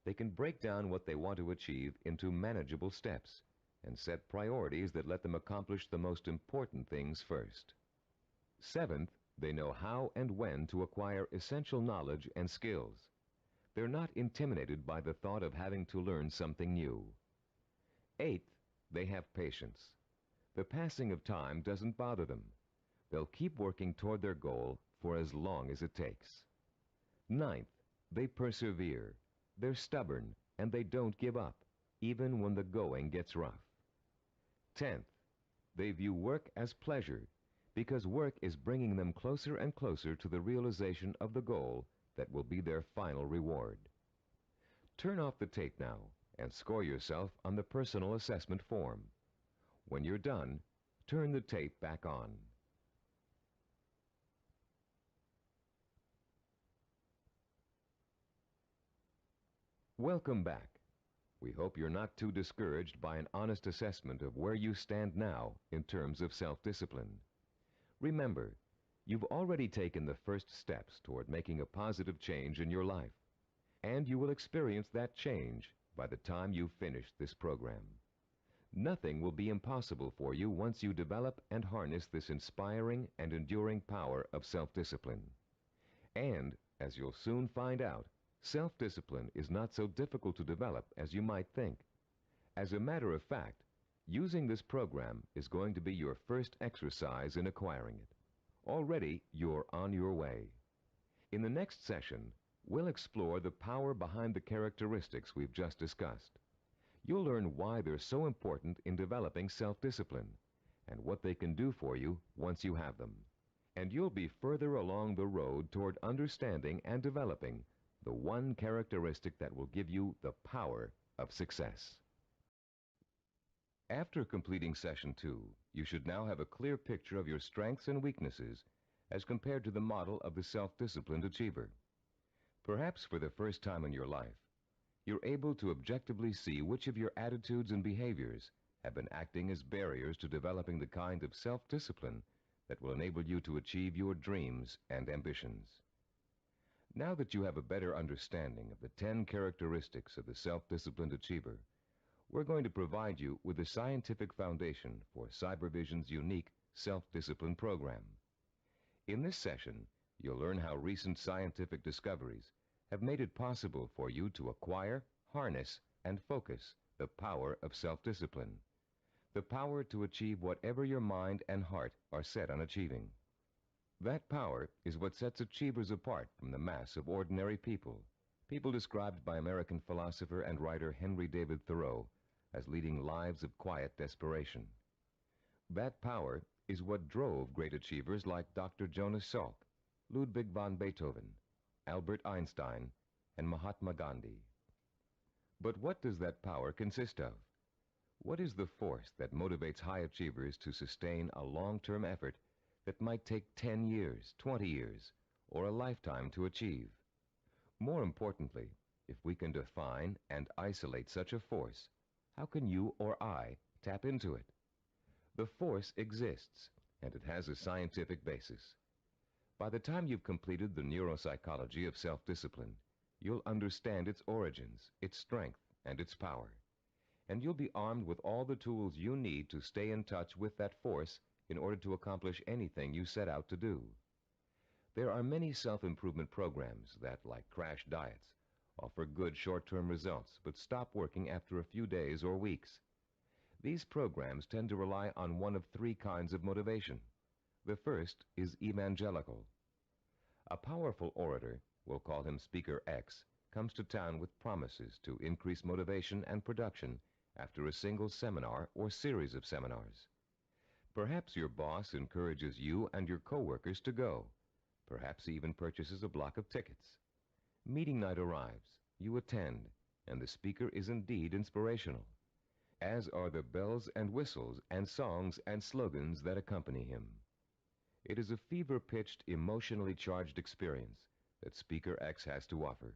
Speaker 1: They can break down what they want to achieve into manageable steps and set priorities that let them accomplish the most important things first. Seventh, they know how and when to acquire essential knowledge and skills. They're not intimidated by the thought of having to learn something new. Eighth, they have patience. The passing of time doesn't bother them. They'll keep working toward their goal for as long as it takes. Ninth, they persevere. They're stubborn and they don't give up, even when the going gets rough. 10th, they view work as pleasure because work is bringing them closer and closer to the realization of the goal that will be their final reward. Turn off the tape now and score yourself on the personal assessment form. When you're done, turn the tape back on. Welcome back. We hope you're not too discouraged by an honest assessment of where you stand now in terms of self-discipline. Remember, you've already taken the first steps toward making a positive change in your life, and you will experience that change by the time you've finished this program. Nothing will be impossible for you once you develop and harness this inspiring and enduring power of self-discipline. And, as you'll soon find out, self-discipline is not so difficult to develop as you might think. As a matter of fact, using this program is going to be your first exercise in acquiring it. Already, you're on your way. In the next session, we'll explore the power behind the characteristics we've just discussed. You'll learn why they're so important in developing self-discipline and what they can do for you once you have them. And you'll be further along the road toward understanding and developing the one characteristic that will give you the power of success. After completing Session 2, you should now have a clear picture of your strengths and weaknesses as compared to the model of the self-disciplined achiever. Perhaps for the first time in your life, you're able to objectively see which of your attitudes and behaviors have been acting as barriers to developing the kind of self-discipline that will enable you to achieve your dreams and ambitions. Now that you have a better understanding of the 10 characteristics of the self-disciplined achiever, we're going to provide you with the scientific foundation for Cybervision's unique self-discipline program. In this session, you'll learn how recent scientific discoveries have made it possible for you to acquire, harness, and focus the power of self-discipline, the power to achieve whatever your mind and heart are set on achieving. That power is what sets achievers apart from the mass of ordinary people, people described by American philosopher and writer Henry David Thoreau as leading lives of quiet desperation. That power is what drove great achievers like Dr. Jonas Salk, Ludwig von Beethoven, Albert Einstein, and Mahatma Gandhi. But what does that power consist of? What is the force that motivates high achievers to sustain a long-term effort that might take 10 years, 20 years, or a lifetime to achieve? More importantly, if we can define and isolate such a force, how can you or I tap into it? The force exists, and it has a scientific basis. By the time you've completed the neuropsychology of self-discipline, you'll understand its origins, its strength, and its power. And you'll be armed with all the tools you need to stay in touch with that force in order to accomplish anything you set out to do. There are many self-improvement programs that, like crash diets, offer good short-term results but stop working after a few days or weeks. These programs tend to rely on one of 3 kinds of motivation. The first is evangelical. A powerful orator, we'll call him Speaker X, comes to town with promises to increase motivation and production after a single seminar or series of seminars. Perhaps your boss encourages you and your coworkers to go. Perhaps he even purchases a block of tickets. Meeting night arrives, you attend, and the speaker is indeed inspirational, as are the bells and whistles and songs and slogans that accompany him. It is a fever-pitched, emotionally charged experience that Speaker X has to offer.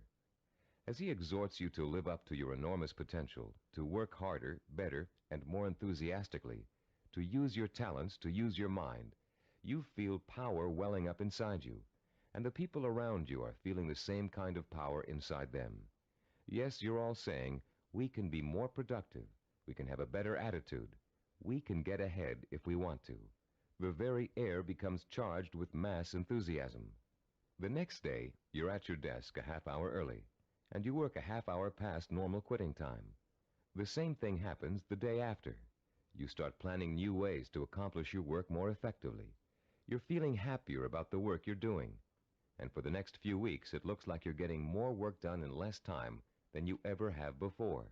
Speaker 1: As he exhorts you to live up to your enormous potential, to work harder, better, and more enthusiastically, to use your talents, to use your mind, you feel power welling up inside you, and the people around you are feeling the same kind of power inside them. Yes, you're all saying, we can be more productive, we can have a better attitude, we can get ahead if we want to. The very air becomes charged with mass enthusiasm. The next day, you're at your desk a half hour early, and you work a half hour past normal quitting time. The same thing happens the day after. You start planning new ways to accomplish your work more effectively. You're feeling happier about the work you're doing. And for the next few weeks, it looks like you're getting more work done in less time than you ever have before.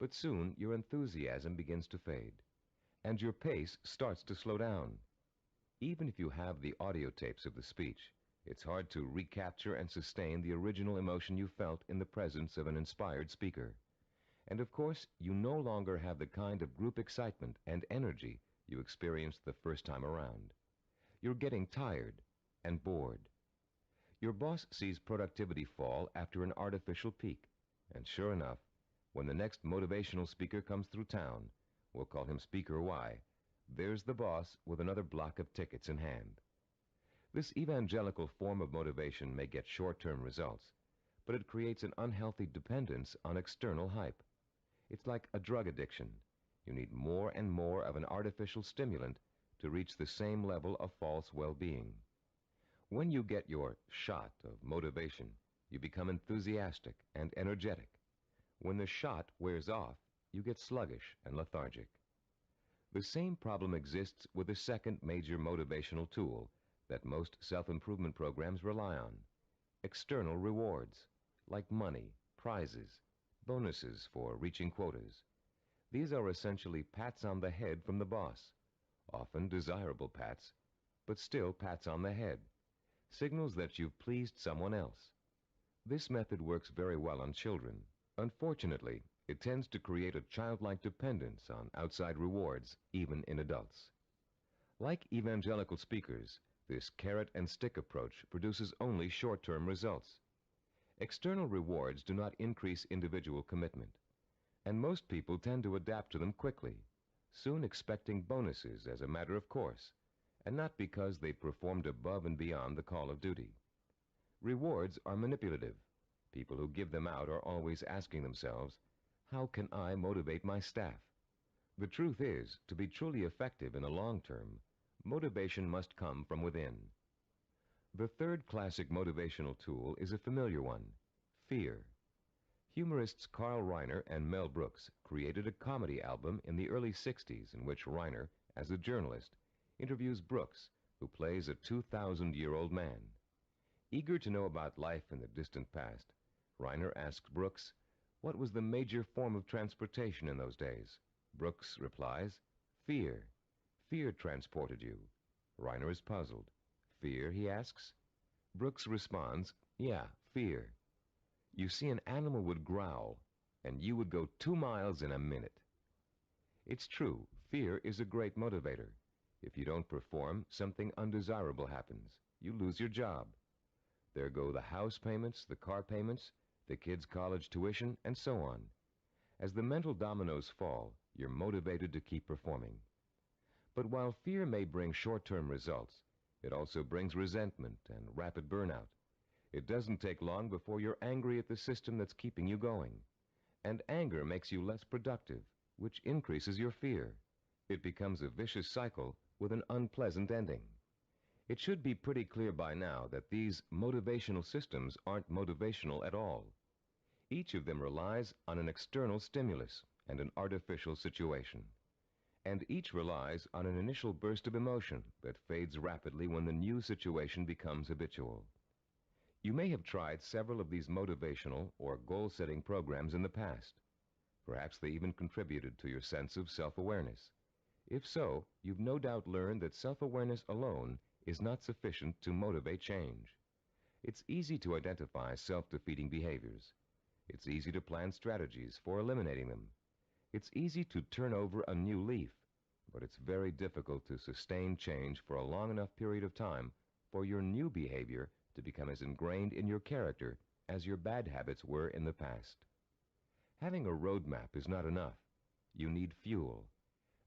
Speaker 1: But soon, your enthusiasm begins to fade, and your pace starts to slow down. Even if you have the audio tapes of the speech, it's hard to recapture and sustain the original emotion you felt in the presence of an inspired speaker. And of course, you no longer have the kind of group excitement and energy you experienced the first time around. You're getting tired and bored. Your boss sees productivity fall after an artificial peak. And sure enough, when the next motivational speaker comes through town, we'll call him Speaker Y, there's the boss with another block of tickets in hand. This evangelical form of motivation may get short-term results, but it creates an unhealthy dependence on external hype. It's like a drug addiction. You need more and more of an artificial stimulant to reach the same level of false well-being. When you get your shot of motivation, you become enthusiastic and energetic. When the shot wears off, you get sluggish and lethargic. The same problem exists with the second major motivational tool that most self-improvement programs rely on: external rewards, like money, prizes, bonuses for reaching quotas. These are essentially pats on the head from the boss, often desirable pats, but still pats on the head, signals that you've pleased someone else. This method works very well on children. Unfortunately, it tends to create a childlike dependence on outside rewards, even in adults. Like evangelical speakers, this carrot and stick approach produces only short-term results. External rewards do not increase individual commitment, and most people tend to adapt to them quickly, soon expecting bonuses as a matter of course, and not because they've performed above and beyond the call of duty. Rewards are manipulative. People who give them out are always asking themselves, how can I motivate my staff? The truth is, to be truly effective in the long term, motivation must come from within. The third classic motivational tool is a familiar one: fear. Humorists Carl Reiner and Mel Brooks created a comedy album in the early 60s in which Reiner, as a journalist, interviews Brooks, who plays a 2,000-year-old man. Eager to know about life in the distant past, Reiner asks Brooks, what was the major form of transportation in those days? Brooks replies, fear. Fear transported you. Reiner is puzzled. Fear, he asks? Brooks responds, yeah, fear. You see, an animal would growl, and you would go 2 miles in a minute. It's true, fear is a great motivator. If you don't perform, something undesirable happens. You lose your job. There go the house payments, the car payments, the kids' college tuition, and so on. As the mental dominoes fall, you're motivated to keep performing. But while fear may bring short-term results, it also brings resentment and rapid burnout. It doesn't take long before you're angry at the system that's keeping you going. And anger makes you less productive, which increases your fear. It becomes a vicious cycle with an unpleasant ending. It should be pretty clear by now that these motivational systems aren't motivational at all. Each of them relies on an external stimulus and an artificial situation. And each relies on an initial burst of emotion that fades rapidly when the new situation becomes habitual. You may have tried several of these motivational or goal-setting programs in the past. Perhaps they even contributed to your sense of self-awareness. If so, you've no doubt learned that self-awareness alone is not sufficient to motivate change. It's easy to identify self-defeating behaviors. It's easy to plan strategies for eliminating them. It's easy to turn over a new leaf, but it's very difficult to sustain change for a long enough period of time for your new behavior to become as ingrained in your character as your bad habits were in the past. Having a roadmap is not enough. You need fuel.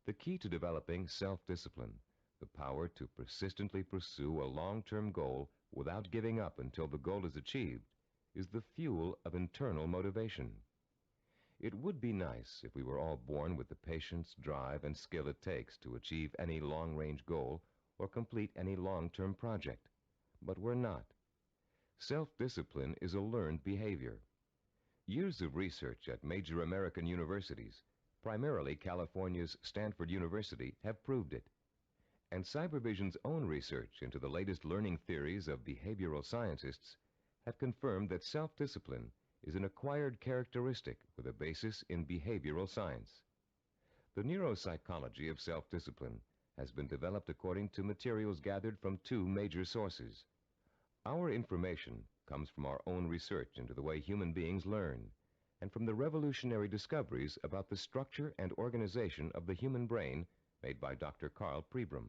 Speaker 1: The key to developing self-discipline, the power to persistently pursue a long-term goal without giving up until the goal is achieved, is the fuel of internal motivation. It would be nice if we were all born with the patience, drive, and skill it takes to achieve any long-range goal or complete any long-term project. But we're not. Self-discipline is a learned behavior. Years of research at major American universities, primarily California's Stanford University, have proved it. And Cybervision's own research into the latest learning theories of behavioral scientists have confirmed that self-discipline is an acquired characteristic with a basis in behavioral science. The neuropsychology of self-discipline has been developed according to materials gathered from two major sources. Our information comes from our own research into the way human beings learn, and from the revolutionary discoveries about the structure and organization of the human brain made by Dr. Carl Pribram.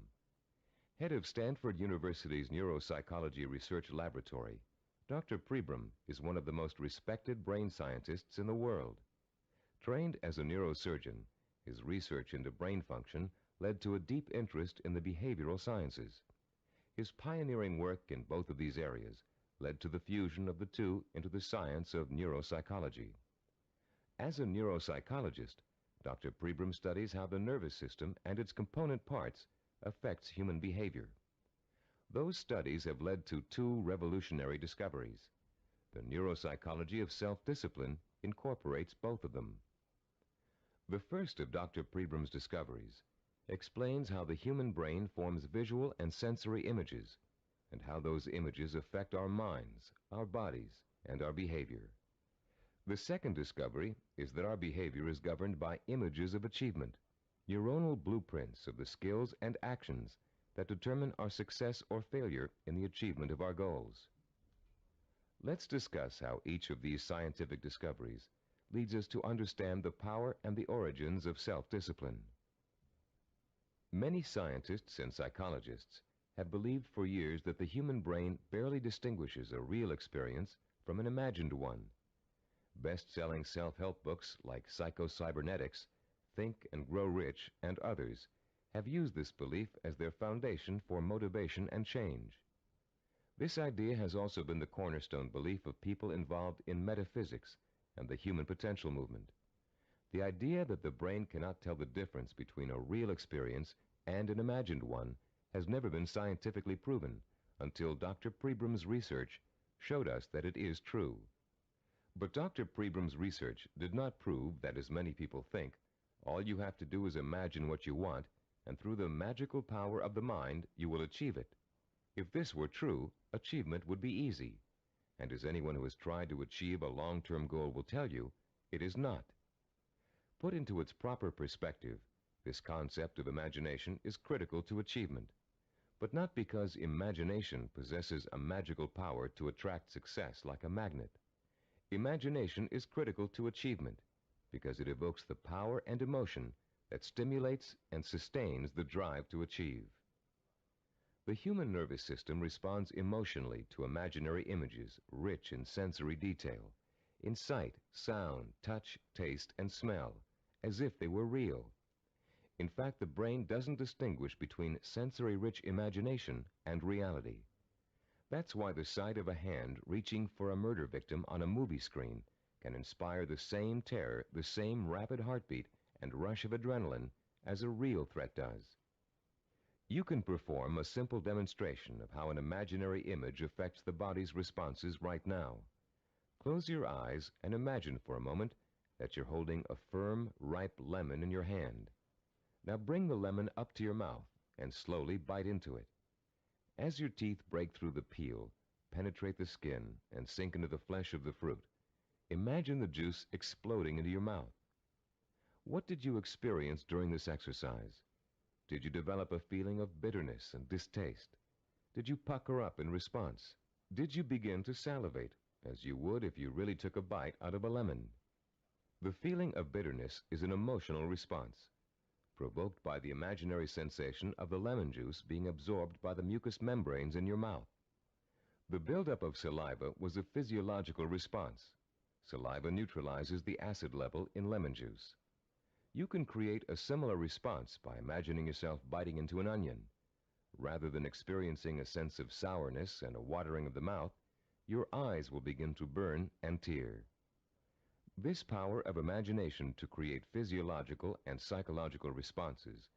Speaker 1: Head of Stanford University's Neuropsychology Research Laboratory, Dr. Pribram is one of the most respected brain scientists in the world. Trained as a neurosurgeon, his research into brain function led to a deep interest in the behavioral sciences. His pioneering work in both of these areas led to the fusion of the two into the science of neuropsychology. As a neuropsychologist, Dr. Pribram studies how the nervous system and its component parts affects human behavior. Those studies have led to two revolutionary discoveries. The neuropsychology of self-discipline incorporates both of them. The first of Dr. Pribram's discoveries explains how the human brain forms visual and sensory images, and how those images affect our minds, our bodies, and our behavior. The second discovery is that our behavior is governed by images of achievement, neuronal blueprints of the skills and actions that determine our success or failure in the achievement of our goals. Let's discuss how each of these scientific discoveries leads us to understand the power and the origins of self-discipline. Many scientists and psychologists have believed for years that the human brain barely distinguishes a real experience from an imagined one. Best-selling self-help books like Psycho-Cybernetics, Think and Grow Rich, and others have used this belief as their foundation for motivation and change. This idea has also been the cornerstone belief of people involved in metaphysics and the human potential movement. The idea that the brain cannot tell the difference between a real experience and an imagined one has never been scientifically proven until Dr. Pribram's research showed us that it is true. But Dr. Pribram's research did not prove that, as many people think, all you have to do is imagine what you want, and through the magical power of the mind, you will achieve it. If this were true, achievement would be easy. And as anyone who has tried to achieve a long-term goal will tell you, it is not. Put into its proper perspective, this concept of imagination is critical to achievement, but not because imagination possesses a magical power to attract success like a magnet. Imagination is critical to achievement because it evokes the power and emotion that stimulates and sustains the drive to achieve. The human nervous system responds emotionally to imaginary images rich in sensory detail, in sight, sound, touch, taste, and smell, as if they were real. In fact, the brain doesn't distinguish between sensory-rich imagination and reality. That's why the sight of a hand reaching for a murder victim on a movie screen can inspire the same terror, the same rapid heartbeat, and rush of adrenaline as a real threat does. You can perform a simple demonstration of how an imaginary image affects the body's responses right now. Close your eyes and imagine for a moment that you're holding a firm, ripe lemon in your hand. Now bring the lemon up to your mouth and slowly bite into it. As your teeth break through the peel, penetrate the skin, and sink into the flesh of the fruit, imagine the juice exploding into your mouth. What did you experience during this exercise? Did you develop a feeling of bitterness and distaste? Did you pucker up in response? Did you begin to salivate, as you would if you really took a bite out of a lemon? The feeling of bitterness is an emotional response, provoked by the imaginary sensation of the lemon juice being absorbed by the mucous membranes in your mouth. The buildup of saliva was a physiological response. Saliva neutralizes the acid level in lemon juice. You can create a similar response by imagining yourself biting into an onion. Rather than experiencing a sense of sourness and a watering of the mouth, your eyes will begin to burn and tear. This power of imagination to create physiological and psychological responses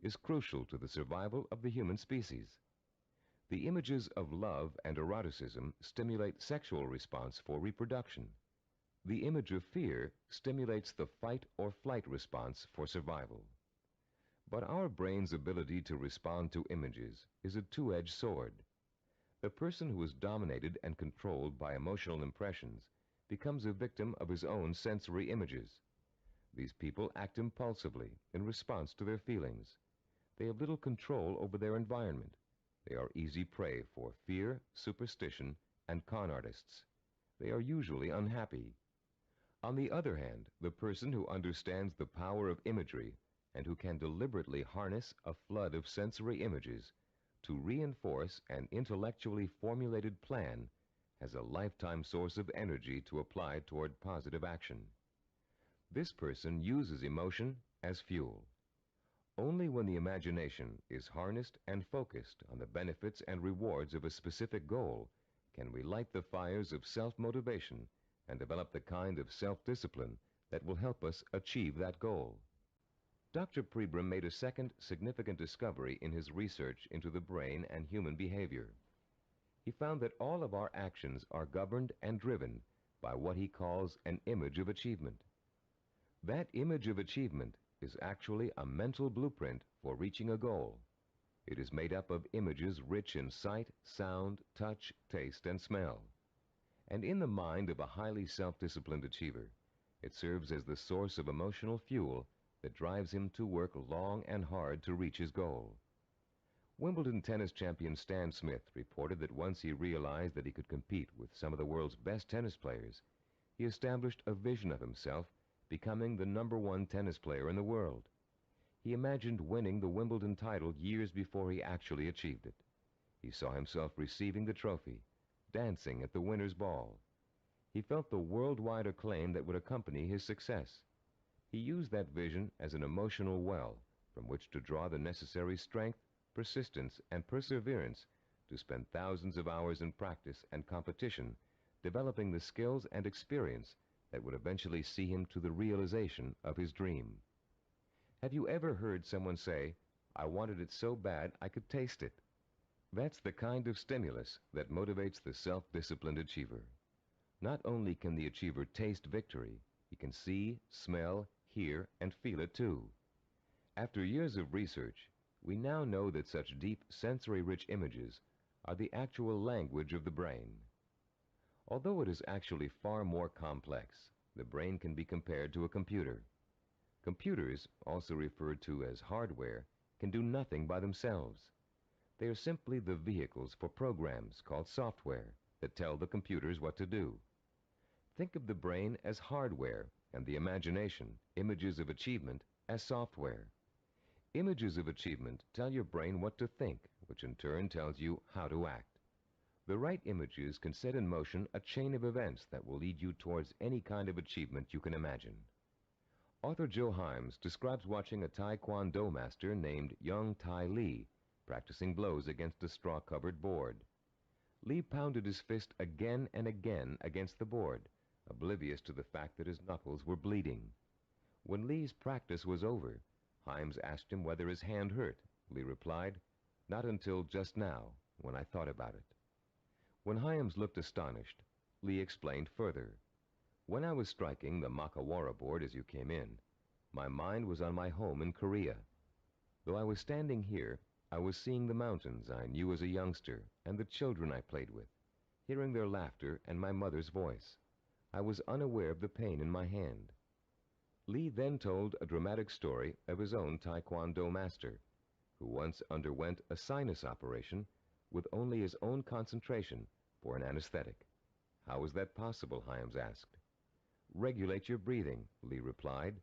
Speaker 1: is crucial to the survival of the human species. The images of love and eroticism stimulate sexual response for reproduction. The image of fear stimulates the fight or flight response for survival. But our brain's ability to respond to images is a two-edged sword. The person who is dominated and controlled by emotional impressions becomes a victim of his own sensory images. These people act impulsively in response to their feelings. They have little control over their environment. They are easy prey for fear, superstition, and con artists. They are usually unhappy. On the other hand, the person who understands the power of imagery and who can deliberately harness a flood of sensory images to reinforce an intellectually formulated plan has a lifetime source of energy to apply toward positive action. This person uses emotion as fuel. Only when the imagination is harnessed and focused on the benefits and rewards of a specific goal can we light the fires of self-motivation and develop the kind of self-discipline that will help us achieve that goal. Dr. Pribram made a second significant discovery in his research into the brain and human behavior. He found that all of our actions are governed and driven by what he calls an image of achievement. That image of achievement is actually a mental blueprint for reaching a goal. It is made up of images rich in sight, sound, touch, taste, and smell. And in the mind of a highly self-disciplined achiever, it serves as the source of emotional fuel that drives him to work long and hard to reach his goal. Wimbledon tennis champion Stan Smith reported that once he realized that he could compete with some of the world's best tennis players, he established a vision of himself becoming the #1 tennis player in the world. He imagined winning the Wimbledon title years before he actually achieved it. He saw himself receiving the trophy, dancing at the winner's ball. He felt the worldwide acclaim that would accompany his success. He used that vision as an emotional well from which to draw the necessary strength, persistence, and perseverance to spend thousands of hours in practice and competition, developing the skills and experience that would eventually see him to the realization of his dream. Have you ever heard someone say, "I wanted it so bad I could taste it"? That's the kind of stimulus that motivates the self-disciplined achiever. Not only can the achiever taste victory, he can see, smell, hear, and feel it too. After years of research, we now know that such deep, sensory-rich images are the actual language of the brain. Although it is actually far more complex, the brain can be compared to a computer. Computers, also referred to as hardware, can do nothing by themselves. They are simply the vehicles for programs called software that tell the computers what to do. Think of the brain as hardware and the imagination, images of achievement, as software. Images of achievement tell your brain what to think, which in turn tells you how to act. The right images can set in motion a chain of events that will lead you towards any kind of achievement you can imagine. Author Joe Himes describes watching a Taekwondo master named Young Tai Lee practicing blows against a straw-covered board. Lee pounded his fist again and again against the board, oblivious to the fact that his knuckles were bleeding. When Lee's practice was over, Himes asked him whether his hand hurt. Lee replied, "Not until just now, when I thought about it." When Himes looked astonished, Lee explained further, "When I was striking the Makawara board as you came in, my mind was on my home in Korea. Though I was standing here, I was seeing the mountains I knew as a youngster and the children I played with, hearing their laughter and my mother's voice. I was unaware of the pain in my hand." Lee then told a dramatic story of his own Taekwondo master, who once underwent a sinus operation with only his own concentration for an anesthetic. "How was that possible?" Himes asked. "Regulate your breathing," Lee replied.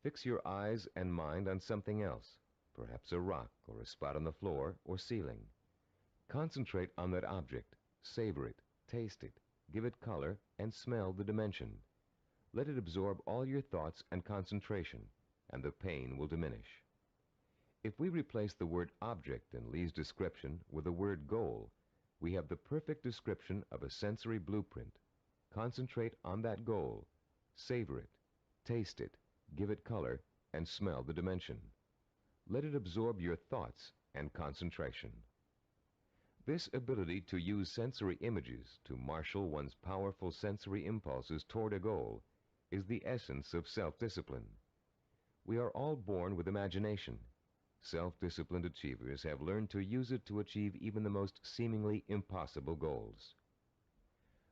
Speaker 1: "Fix your eyes and mind on something else, perhaps a rock or a spot on the floor or ceiling. Concentrate on that object, savor it, taste it, give it color, and smell the dimension. Let it absorb all your thoughts and concentration, and the pain will diminish." If we replace the word object in Lee's description with the word goal, we have the perfect description of a sensory blueprint. Concentrate on that goal, savor it, taste it, give it color, and smell the dimension. Let it absorb your thoughts and concentration. This ability to use sensory images to marshal one's powerful sensory impulses toward a goal is the essence of self-discipline. We are all born with imagination. Self-disciplined achievers have learned to use it to achieve even the most seemingly impossible goals.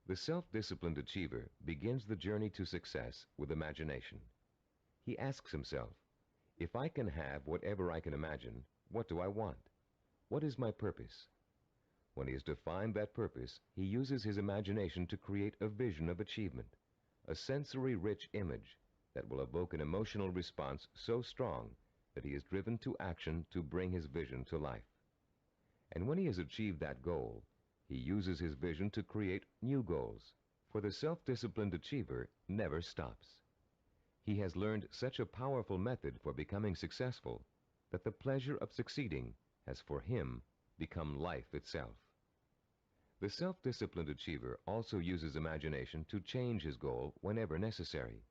Speaker 1: The self-disciplined achiever begins the journey to success with imagination. He asks himself, if I can have whatever I can imagine, what do I want? What is my purpose? When he has defined that purpose, he uses his imagination to create a vision of achievement, a sensory-rich image that will evoke an emotional response so strong that he is driven to action to bring his vision to life. And when he has achieved that goal, he uses his vision to create new goals, for the self-disciplined achiever never stops. He has learned such a powerful method for becoming successful that the pleasure of succeeding has for him become life itself. The self-disciplined achiever also uses imagination to change his goal whenever necessary.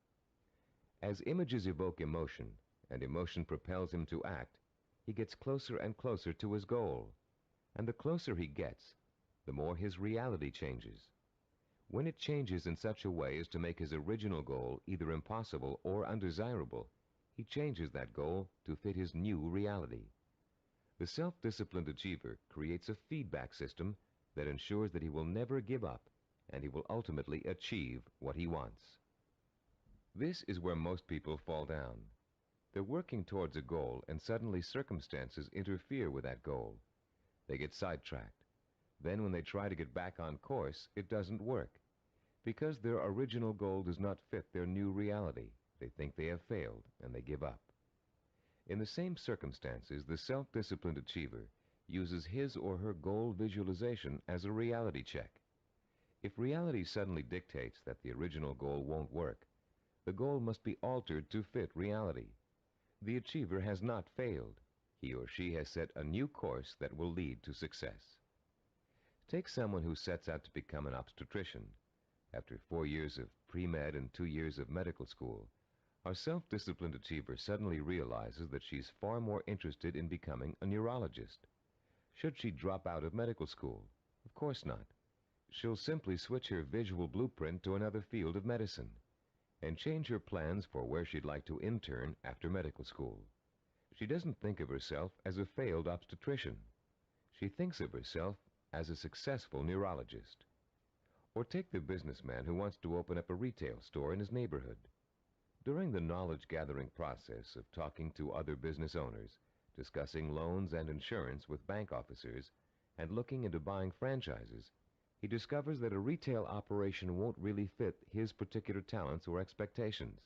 Speaker 1: As images evoke emotion, and emotion propels him to act, he gets closer and closer to his goal. And the closer he gets, the more his reality changes. When it changes in such a way as to make his original goal either impossible or undesirable, he changes that goal to fit his new reality. The self-disciplined achiever creates a feedback system that ensures that he will never give up and he will ultimately achieve what he wants. This is where most people fall down. They're working towards a goal and suddenly circumstances interfere with that goal. They get sidetracked. Then when they try to get back on course, it doesn't work. Because their original goal does not fit their new reality, they think they have failed and they give up. In the same circumstances, the self-disciplined achiever uses his or her goal visualization as a reality check. If reality suddenly dictates that the original goal won't work, the goal must be altered to fit reality. The achiever has not failed. He or she has set a new course that will lead to success. Take someone who sets out to become an obstetrician. After 4 years of pre-med and 2 years of medical school, our self-disciplined achiever suddenly realizes that she's far more interested in becoming a neurologist. Should she drop out of medical school? Of course not. She'll simply switch her visual blueprint to another field of medicine and change her plans for where she'd like to intern after medical school. She doesn't think of herself as a failed obstetrician. She thinks of herself as a successful neurologist. Or take the businessman who wants to open up a retail store in his neighborhood. During the knowledge-gathering process of talking to other business owners, discussing loans and insurance with bank officers, and looking into buying franchises, he discovers that a retail operation won't really fit his particular talents or expectations.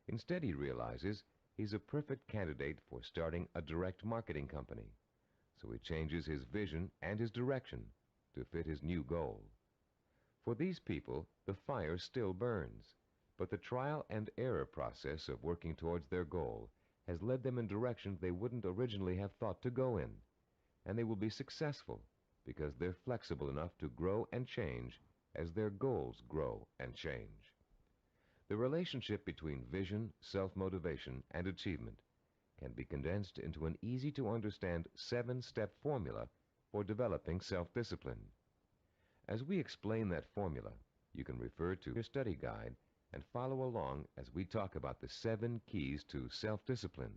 Speaker 1: Instead, he realizes he's a perfect candidate for starting a direct marketing company. So he changes his vision and his direction to fit his new goal. For these people, the fire still burns, but the trial and error process of working towards their goal has led them in directions they wouldn't originally have thought to go in, and they will be successful because they're flexible enough to grow and change as their goals grow and change. The relationship between vision, self-motivation, and achievement can be condensed into an easy-to-understand 7-step formula for developing self-discipline. As we explain that formula, you can refer to your study guide and follow along as we talk about the 7 keys to self-discipline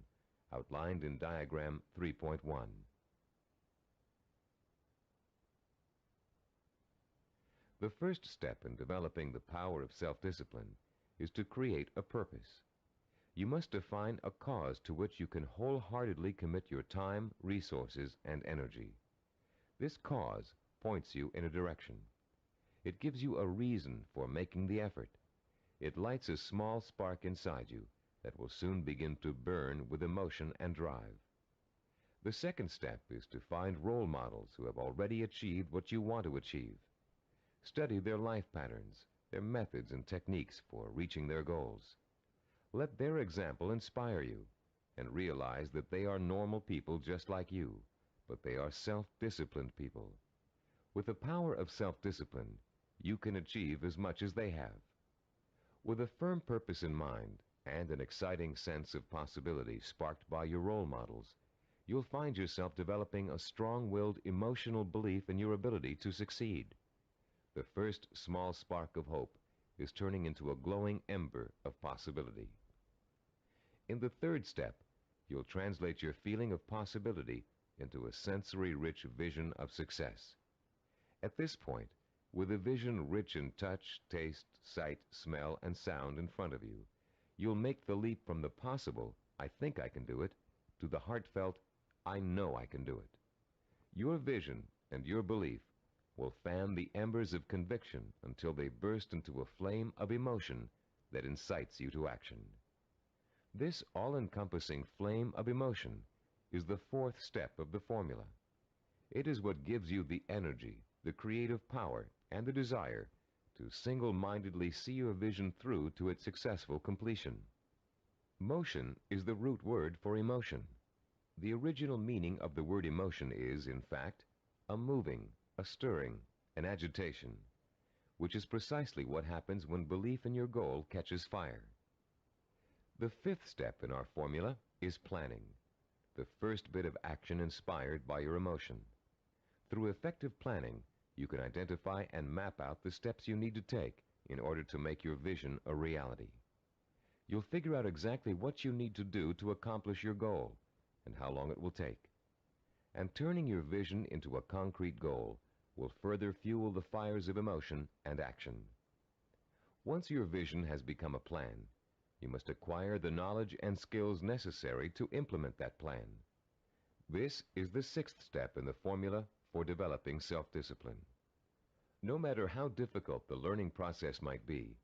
Speaker 1: outlined in diagram 3.1. The first step in developing the power of self-discipline is to create a purpose. You must define a cause to which you can wholeheartedly commit your time, resources, and energy. This cause points you in a direction. It gives you a reason for making the effort. It lights a small spark inside you that will soon begin to burn with emotion and drive. The second step is to find role models who have already achieved what you want to achieve. Study their life patterns, their methods and techniques for reaching their goals. Let their example inspire you, and realize that they are normal people just like you, but they are self-disciplined people. With the power of self-discipline, you can achieve as much as they have. With a firm purpose in mind and an exciting sense of possibility sparked by your role models, you'll find yourself developing a strong-willed emotional belief in your ability to succeed. The first small spark of hope is turning into a glowing ember of possibility. In the third step, you'll translate your feeling of possibility into a sensory-rich vision of success. At this point, with a vision rich in touch, taste, sight, smell, and sound in front of you, you'll make the leap from the possible, I think I can do it, to the heartfelt, I know I can do it. Your vision and your belief will fan the embers of conviction until they burst into a flame of emotion that incites you to action. This all-encompassing flame of emotion is the fourth step of the formula. It is what gives you the energy, the creative power, and the desire to single-mindedly see your vision through to its successful completion. Motion is the root word for emotion. The original meaning of the word emotion is, in fact, a moving, a stirring, an agitation, which is precisely what happens when belief in your goal catches fire. The fifth step in our formula is planning, the first bit of action inspired by your emotion. Through effective planning, you can identify and map out the steps you need to take in order to make your vision a reality. You'll figure out exactly what you need to do to accomplish your goal and how long it will take. And turning your vision into a concrete goal will further fuel the fires of emotion and action. Once your vision has become a plan, you must acquire the knowledge and skills necessary to implement that plan. This is the sixth step in the formula for developing self-discipline. No matter how difficult the learning process might be,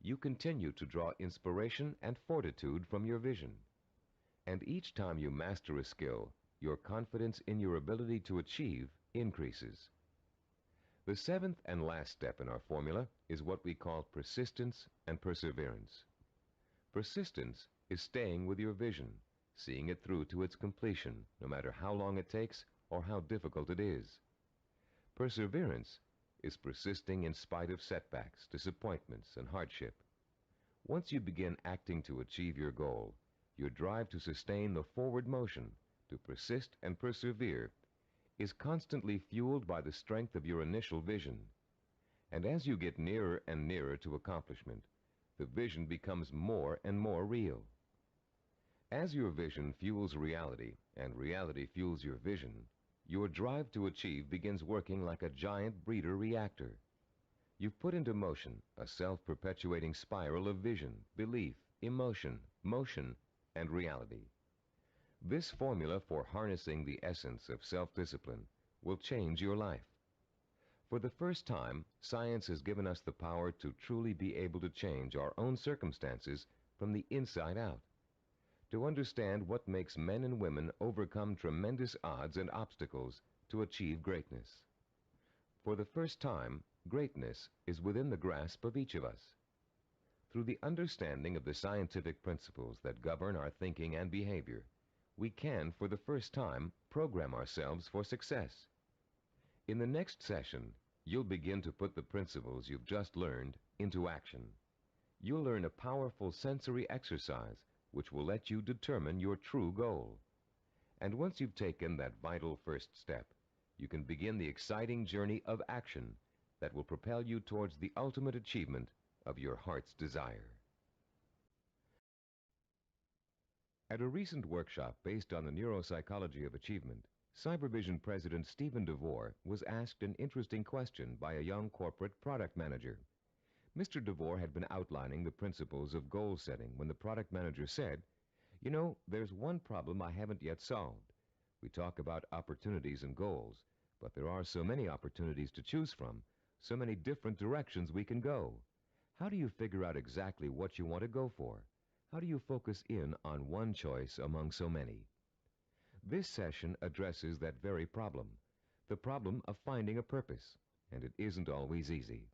Speaker 1: you continue to draw inspiration and fortitude from your vision. And each time you master a skill, your confidence in your ability to achieve increases. The seventh and last step in our formula is what we call persistence and perseverance. Persistence is staying with your vision, seeing it through to its completion, no matter how long it takes or how difficult it is. Perseverance is persisting in spite of setbacks, disappointments, and hardship. Once you begin acting to achieve your goal, your drive to sustain the forward motion, to persist and persevere, is constantly fueled by the strength of your initial vision. And as you get nearer and nearer to accomplishment, the vision becomes more and more real. As your vision fuels reality and reality fuels your vision, your drive to achieve begins working like a giant breeder reactor. You've put into motion a self-perpetuating spiral of vision, belief, emotion, motion, and reality. This formula for harnessing the essence of self-discipline will change your life. For the first time, science has given us the power to truly be able to change our own circumstances from the inside out, to understand what makes men and women overcome tremendous odds and obstacles to achieve greatness. For the first time, greatness is within the grasp of each of us. Through the understanding of the scientific principles that govern our thinking and behavior, we can, for the first time, program ourselves for success. In the next session, you'll begin to put the principles you've just learned into action. You'll learn a powerful sensory exercise which will let you determine your true goal. And once you've taken that vital first step, you can begin the exciting journey of action that will propel you towards the ultimate achievement of your heart's desire. At a recent workshop based on the neuropsychology of achievement, Cybervision President Stephen DeVore was asked an interesting question by a young corporate product manager. Mr. DeVore had been outlining the principles of goal setting when the product manager said, "You know, there's one problem I haven't yet solved. We talk about opportunities and goals, but there are so many opportunities to choose from, so many different directions we can go. How do you figure out exactly what you want to go for? How do you focus in on one choice among so many?" This session addresses that very problem, the problem of finding a purpose, and it isn't always easy.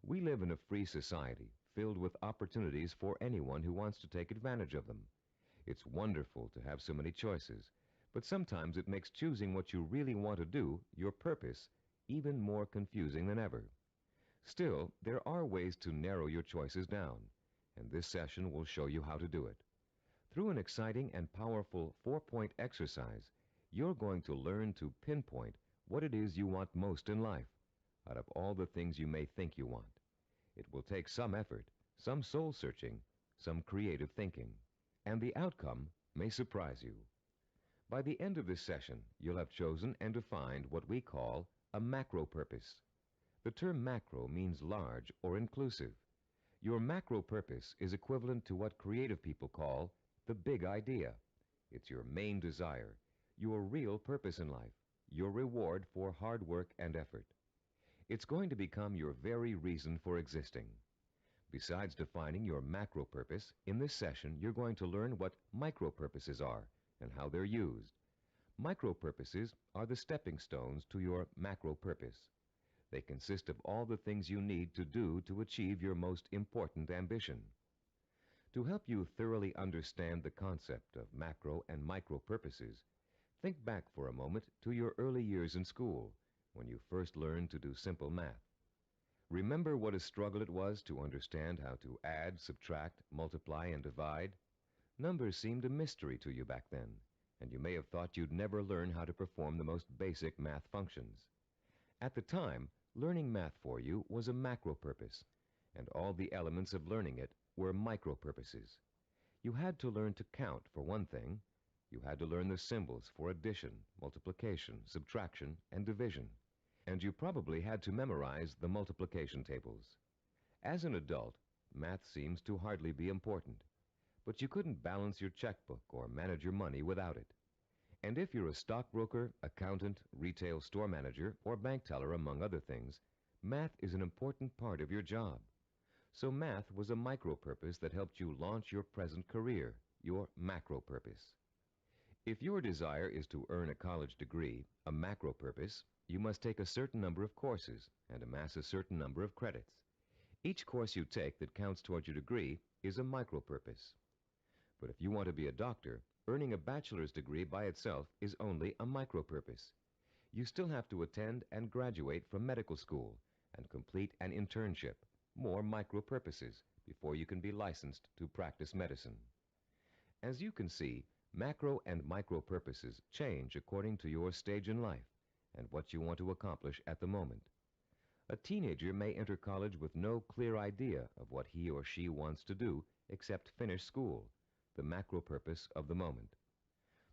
Speaker 1: We live in a free society filled with opportunities for anyone who wants to take advantage of them. It's wonderful to have so many choices, but sometimes it makes choosing what you really want to do, your purpose, even more confusing than ever. Still, there are ways to narrow your choices down, and this session will show you how to do it. Through an exciting and powerful 4-point exercise, you're going to learn to pinpoint what it is you want most in life, out of all the things you may think you want. It will take some effort, some soul-searching, some creative thinking, and the outcome may surprise you. By the end of this session, you'll have chosen and defined what we call a macro purpose. The term macro means large or inclusive. Your macro purpose is equivalent to what creative people call the big idea. It's your main desire, your real purpose in life, your reward for hard work and effort. It's going to become your very reason for existing. Besides defining your macro purpose, in this session you're going to learn what micro purposes are and how they're used. Micro purposes are the stepping stones to your macro purpose. They consist of all the things you need to do to achieve your most important ambition. To help you thoroughly understand the concept of macro and micro purposes, think back for a moment to your early years in school, when you first learned to do simple math. Remember what a struggle it was to understand how to add, subtract, multiply, and divide? Numbers seemed a mystery to you back then, and you may have thought you'd never learn how to perform the most basic math functions. At the time, learning math for you was a macro purpose, and all the elements of learning it were micro purposes. You had to learn to count, for one thing. You had to learn the symbols for addition, multiplication, subtraction, and division. And you probably had to memorize the multiplication tables. As an adult, math seems to hardly be important, but you couldn't balance your checkbook or manage your money without it. And if you're a stockbroker, accountant, retail store manager, or bank teller, among other things, math is an important part of your job. So math was a micro purpose that helped you launch your present career, your macro purpose. If your desire is to earn a college degree, a macro purpose, you must take a certain number of courses and amass a certain number of credits. Each course you take that counts toward your degree is a micro purpose. But if you want to be a doctor, earning a bachelor's degree by itself is only a micro purpose. You still have to attend and graduate from medical school and complete an internship, more micro purposes, before you can be licensed to practice medicine. As you can see, macro and micro purposes change according to your stage in life and what you want to accomplish at the moment. A teenager may enter college with no clear idea of what he or she wants to do except finish school, the macro purpose of the moment.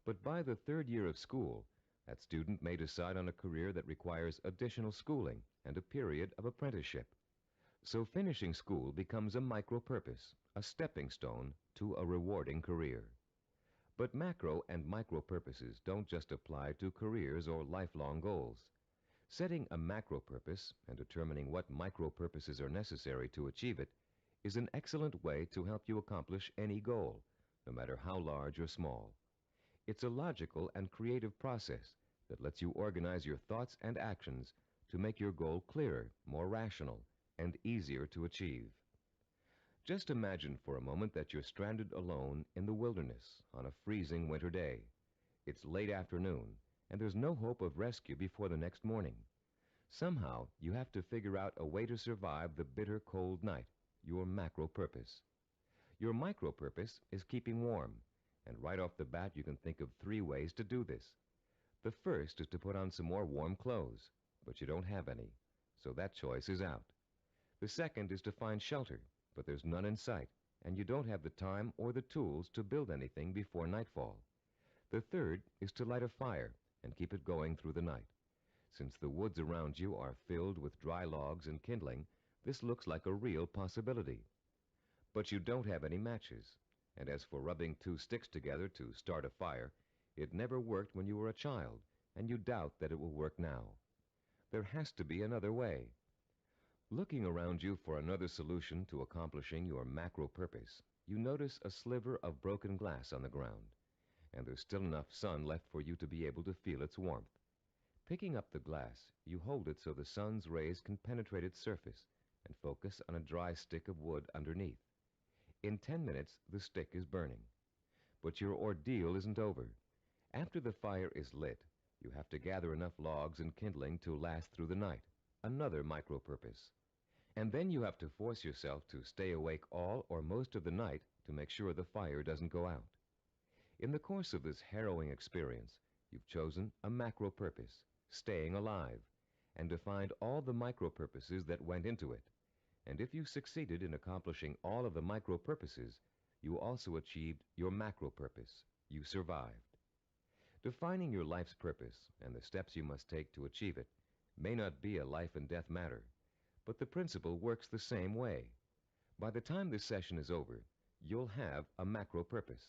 Speaker 1: But by the third year of school, that student may decide on a career that requires additional schooling and a period of apprenticeship. So finishing school becomes a micro purpose, a stepping stone to a rewarding career. But macro and micro purposes don't just apply to careers or lifelong goals. Setting a macro purpose and determining what micro purposes are necessary to achieve it is an excellent way to help you accomplish any goal, no matter how large or small. It's a logical and creative process that lets you organize your thoughts and actions to make your goal clearer, more rational, and easier to achieve. Just imagine for a moment that you're stranded alone in the wilderness on a freezing winter day. It's late afternoon, and there's no hope of rescue before the next morning. Somehow, you have to figure out a way to survive the bitter cold night, your macro purpose. Your micro purpose is keeping warm, and right off the bat you can think of 3 ways to do this. The first is to put on some more warm clothes, but you don't have any, so that choice is out. The second is to find shelter, but there's none in sight, and you don't have the time or the tools to build anything before nightfall. The third is to light a fire and keep it going through the night. Since the woods around you are filled with dry logs and kindling, this looks like a real possibility. But you don't have any matches, and as for rubbing 2 sticks together to start a fire, it never worked when you were a child, and you doubt that it will work now. There has to be another way. Looking around you for another solution to accomplishing your macro purpose, you notice a sliver of broken glass on the ground, and there's still enough sun left for you to be able to feel its warmth. Picking up the glass, you hold it so the sun's rays can penetrate its surface and focus on a dry stick of wood underneath. In 10 minutes, the stick is burning. But your ordeal isn't over. After the fire is lit, you have to gather enough logs and kindling to last through the night, another micro purpose. And then you have to force yourself to stay awake all or most of the night to make sure the fire doesn't go out. In the course of this harrowing experience, you've chosen a macro purpose, staying alive, and defined all the micro purposes that went into it. And if you succeeded in accomplishing all of the micro purposes, you also achieved your macro purpose, You survived. Defining your life's purpose and the steps you must take to achieve it may not be a life and death matter, but the principle works the same way. By the time this session is over, you'll have a macro purpose,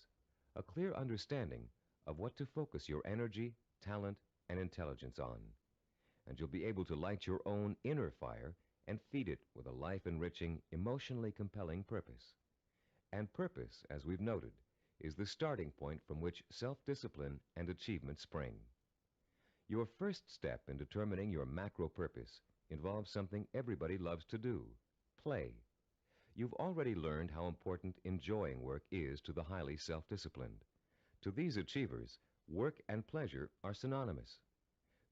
Speaker 1: a clear understanding of what to focus your energy, talent, and intelligence on. And you'll be able to light your own inner fire and feed it with a life-enriching, emotionally compelling purpose. And purpose, as we've noted, is the starting point from which self-discipline and achievement spring. Your first step in determining your macro purpose involves something everybody loves to do: play. You've already learned how important enjoying work is to the highly self-disciplined. To these achievers, work and pleasure are synonymous.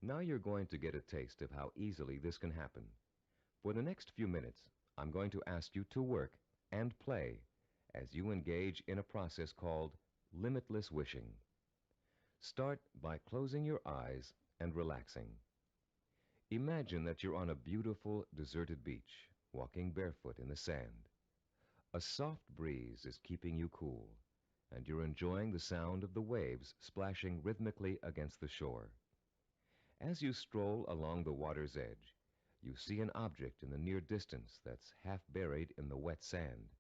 Speaker 1: Now you're going to get a taste of how easily this can happen. For the next few minutes, I'm going to ask you to work and play as you engage in a process called limitless wishing. Start by closing your eyes and relaxing. Imagine that you're on a beautiful, deserted beach, walking barefoot in the sand. A soft breeze is keeping you cool, and you're enjoying the sound of the waves splashing rhythmically against the shore. As you stroll along the water's edge, you see an object in the near distance that's half buried in the wet sand.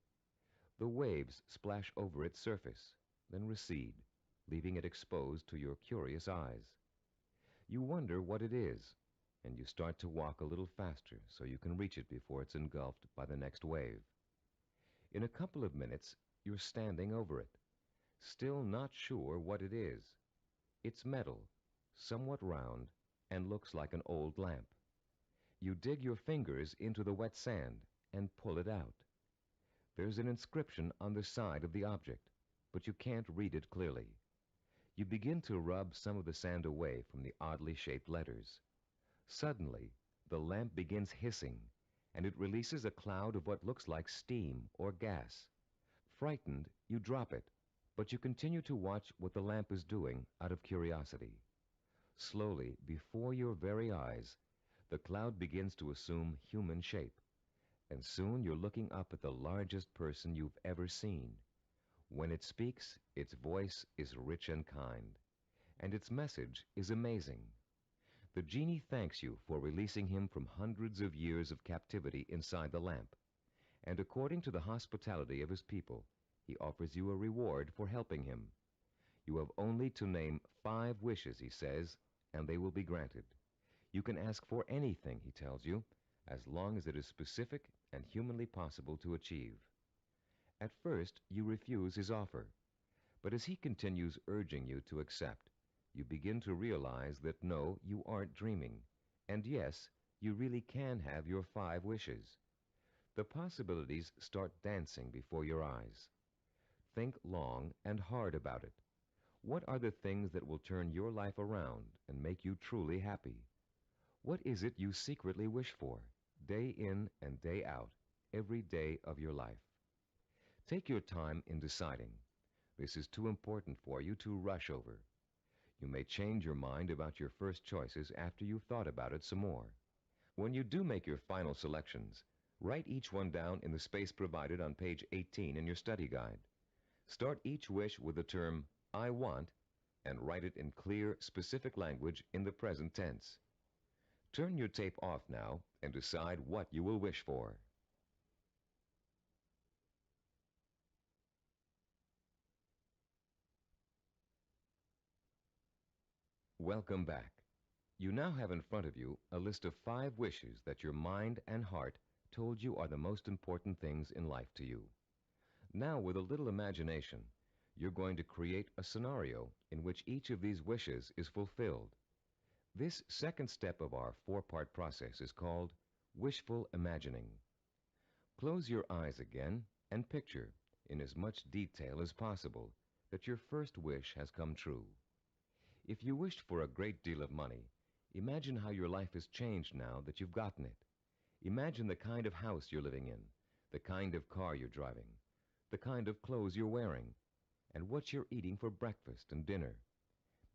Speaker 1: The waves splash over its surface, then recede, leaving it exposed to your curious eyes. You wonder what it is, and you start to walk a little faster so you can reach it before it's engulfed by the next wave. In a couple of minutes, you're standing over it, still not sure what it is. It's metal, somewhat round, and looks like an old lamp. You dig your fingers into the wet sand and pull it out. There's an inscription on the side of the object, but you can't read it clearly. You begin to rub some of the sand away from the oddly shaped letters. Suddenly, the lamp begins hissing, and it releases a cloud of what looks like steam or gas. Frightened, you drop it, but you continue to watch what the lamp is doing out of curiosity. Slowly, before your very eyes, the cloud begins to assume human shape, and soon you're looking up at the largest person you've ever seen. When it speaks, its voice is rich and kind, and its message is amazing. The genie thanks you for releasing him from hundreds of years of captivity inside the lamp, and according to the hospitality of his people, he offers you a reward for helping him. You have only to name 5 wishes, he says, and they will be granted. You can ask for anything, he tells you, as long as it is specific and humanly possible to achieve. At first, you refuse his offer, but as he continues urging you to accept, you begin to realize that no, you aren't dreaming, and yes, you really can have your 5 wishes. The possibilities start dancing before your eyes. Think long and hard about it. What are the things that will turn your life around and make you truly happy? What is it you secretly wish for, day in and day out, every day of your life? Take your time in deciding. This is too important for you to rush over. You may change your mind about your first choices after you've thought about it some more. When you do make your final selections, write each one down in the space provided on page 18 in your study guide. Start each wish with the term, I want, and write it in clear, specific language in the present tense. Turn your tape off now and decide what you will wish for. Welcome back. You now have in front of you a list of 5 wishes that your mind and heart told you are the most important things in life to you. Now, with a little imagination, you're going to create a scenario in which each of these wishes is fulfilled. This second step of our 4-part process is called wishful imagining. Close your eyes again and picture, in as much detail as possible, that your first wish has come true. If you wished for a great deal of money, imagine how your life has changed now that you've gotten it. Imagine the kind of house you're living in, the kind of car you're driving, the kind of clothes you're wearing, and what you're eating for breakfast and dinner.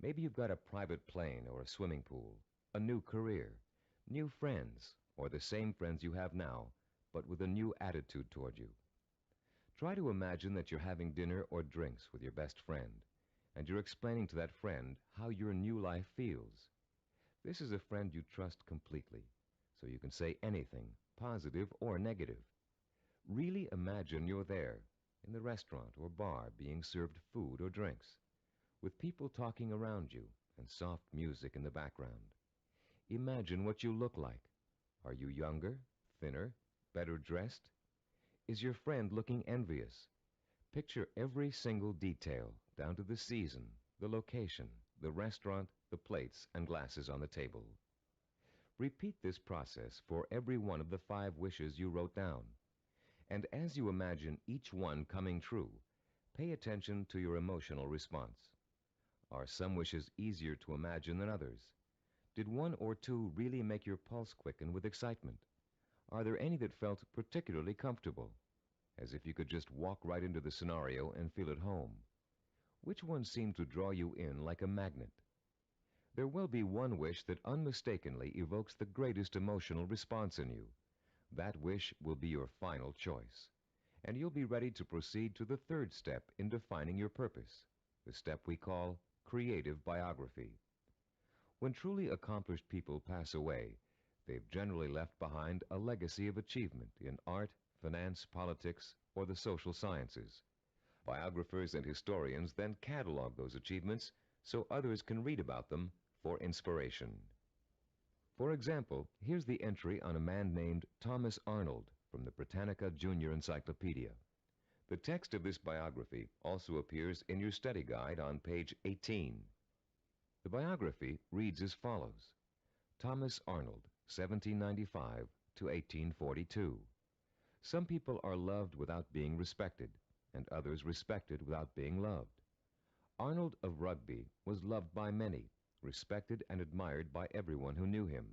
Speaker 1: Maybe you've got a private plane or a swimming pool, a new career, new friends, or the same friends you have now, but with a new attitude toward you. Try to imagine that you're having dinner or drinks with your best friend, and you're explaining to that friend how your new life feels. This is a friend you trust completely, so you can say anything, positive or negative. Really imagine you're there, in the restaurant or bar being served food or drinks, with people talking around you and soft music in the background. Imagine what you look like. Are you younger, thinner, better dressed? Is your friend looking envious? Picture every single detail, down to the season, the location, the restaurant, the plates and glasses on the table. Repeat this process for every one of the 5 wishes you wrote down. And as you imagine each one coming true, pay attention to your emotional response. Are some wishes easier to imagine than others? Did one or two really make your pulse quicken with excitement? Are there any that felt particularly comfortable, as if you could just walk right into the scenario and feel at home? Which one seemed to draw you in like a magnet? There will be one wish that unmistakably evokes the greatest emotional response in you. That wish will be your final choice, and you'll be ready to proceed to the 3rd step in defining your purpose, the step we call creative biography. When truly accomplished people pass away, they've generally left behind a legacy of achievement in art, finance, politics, or the social sciences. Biographers and historians then catalog those achievements so others can read about them for inspiration. For example, here's the entry on a man named Thomas Arnold from the Britannica Junior Encyclopedia. The text of this biography also appears in your study guide on page 18. The biography reads as follows. Thomas Arnold, 1795 to 1842. Some people are loved without being respected, and others respected without being loved. Arnold of Rugby was loved by many, respected and admired by everyone who knew him.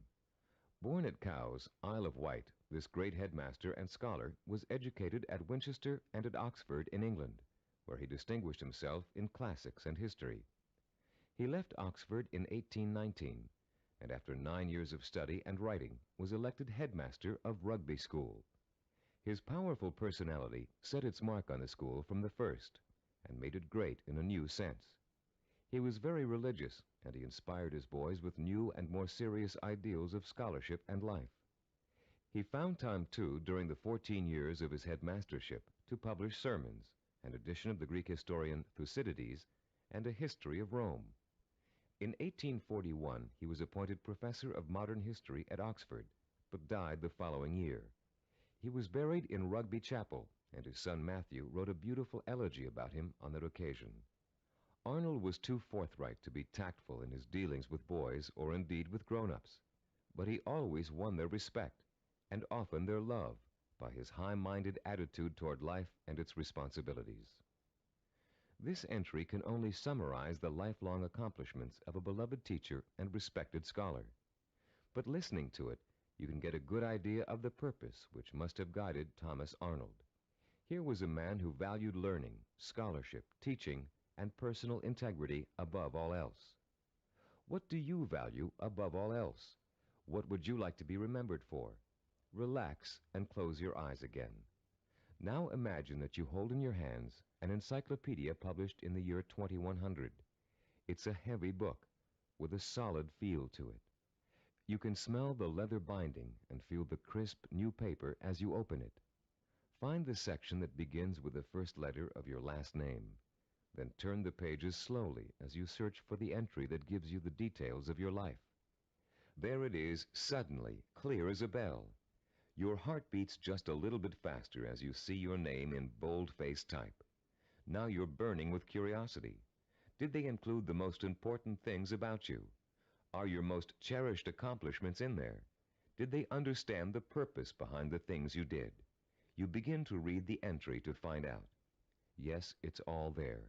Speaker 1: Born at Cowes, Isle of Wight, this great headmaster and scholar was educated at Winchester and at Oxford in England, where he distinguished himself in classics and history. He left Oxford in 1819, and after 9 years of study and writing, was elected headmaster of Rugby School. His powerful personality set its mark on the school from the first, and made it great in a new sense. He was very religious, and he inspired his boys with new and more serious ideals of scholarship and life. He found time, too, during the 14 years of his headmastership, to publish sermons, an edition of the Greek historian Thucydides, and a history of Rome. In 1841, he was appointed professor of modern history at Oxford, but died the following year. He was buried in Rugby Chapel, and his son Matthew wrote a beautiful elegy about him on that occasion. Arnold was too forthright to be tactful in his dealings with boys or indeed with grown-ups, but he always won their respect, and often their love, by his high-minded attitude toward life and its responsibilities. This entry can only summarize the lifelong accomplishments of a beloved teacher and respected scholar. But listening to it, you can get a good idea of the purpose which must have guided Thomas Arnold. Here was a man who valued learning, scholarship, teaching, and personal integrity above all else. What do you value above all else? What would you like to be remembered for? Relax and close your eyes again. Now imagine that you hold in your hands an encyclopedia published in the year 2100. It's a heavy book with a solid feel to it. You can smell the leather binding and feel the crisp new paper as you open it. Find the section that begins with the first letter of your last name. Then turn the pages slowly as you search for the entry that gives you the details of your life. There it is, suddenly, clear as a bell. Your heart beats just a little bit faster as you see your name in bold-faced type. Now you're burning with curiosity. Did they include the most important things about you? Are your most cherished accomplishments in there? Did they understand the purpose behind the things you did? You begin to read the entry to find out. Yes, it's all there.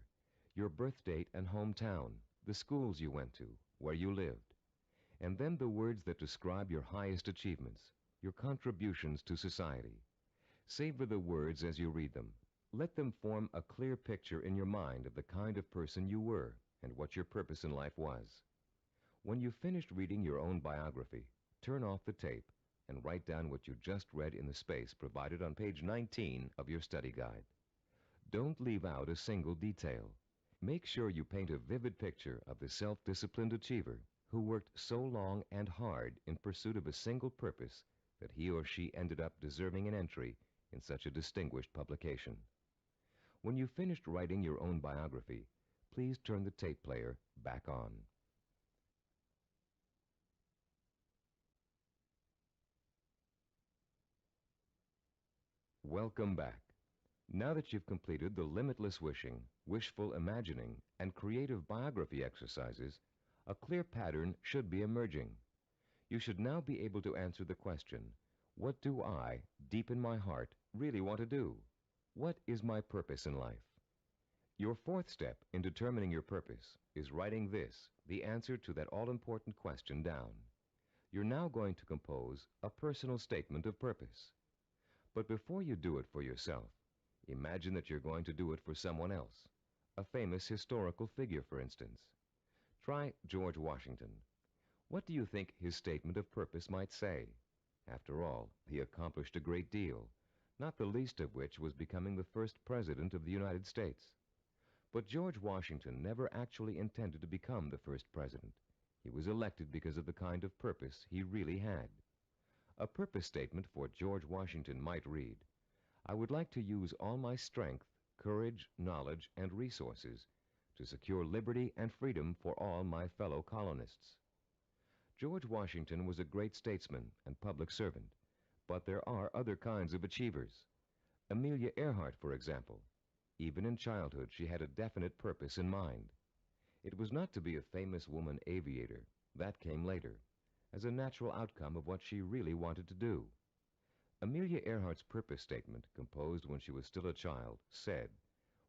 Speaker 1: Your birth date and hometown, the schools you went to, where you lived. And then the words that describe your highest achievements, your contributions to society. Savor the words as you read them. Let them form a clear picture in your mind of the kind of person you were and what your purpose in life was. When you've finished reading your own biography, turn off the tape and write down what you just read in the space provided on page 19 of your study guide. Don't leave out a single detail. Make sure you paint a vivid picture of the self-disciplined achiever who worked so long and hard in pursuit of a single purpose that he or she ended up deserving an entry in such a distinguished publication. When you've finished writing your own biography, please turn the tape player back on. Welcome back. Now that you've completed the limitless wishing, wishful imagining, and creative biography exercises, a clear pattern should be emerging. You should now be able to answer the question, what do I, deep in my heart, really want to do? What is my purpose in life? Your fourth step in determining your purpose is writing this, the answer to that all-important question, down. You're now going to compose a personal statement of purpose. But before you do it for yourself, imagine that you're going to do it for someone else, a famous historical figure, for instance. Try George Washington. What do you think his statement of purpose might say? After all, he accomplished a great deal, not the least of which was becoming the first president of the United States. But George Washington never actually intended to become the first president. He was elected because of the kind of purpose he really had. A purpose statement for George Washington might read, I would like to use all my strength, courage, knowledge, and resources to secure liberty and freedom for all my fellow colonists. George Washington was a great statesman and public servant, but there are other kinds of achievers. Amelia Earhart, for example. Even in childhood, she had a definite purpose in mind. It was not to be a famous woman aviator. That came later, as a natural outcome of what she really wanted to do. Amelia Earhart's purpose statement, composed when she was still a child, said,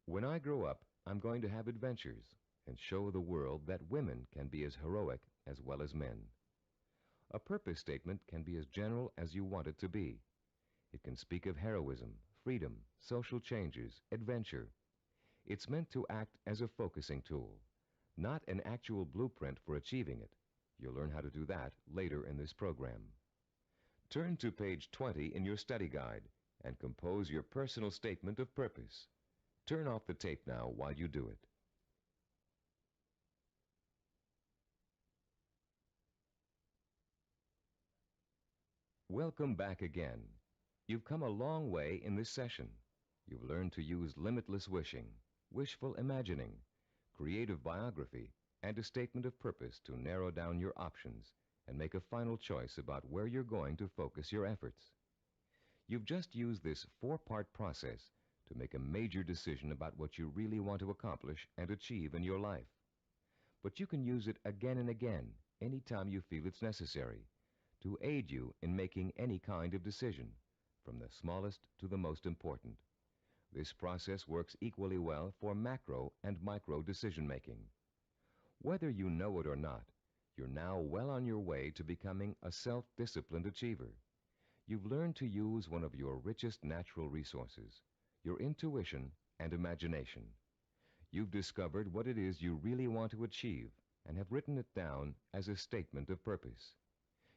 Speaker 1: when I grow up, I'm going to have adventures and show the world that women can be as heroic as well as men. A purpose statement can be as general as you want it to be. It can speak of heroism, freedom, social changes, adventure. It's meant to act as a focusing tool, not an actual blueprint for achieving it. You'll learn how to do that later in this program. Turn to page 20 in your study guide and compose your personal statement of purpose. Turn off the tape now while you do it. Welcome back again. You've come a long way in this session. You've learned to use limitless wishing, wishful imagining, creative biography, and a statement of purpose to narrow down your options and make a final choice about where you're going to focus your efforts. You've just used this four-part process to make a major decision about what you really want to accomplish and achieve in your life. But you can use it again and again, anytime you feel it's necessary, to aid you in making any kind of decision, from the smallest to the most important. This process works equally well for macro and micro decision-making. Whether you know it or not, you're now well on your way to becoming a self-disciplined achiever. You've learned to use one of your richest natural resources, your intuition and imagination. You've discovered what it is you really want to achieve and have written it down as a statement of purpose.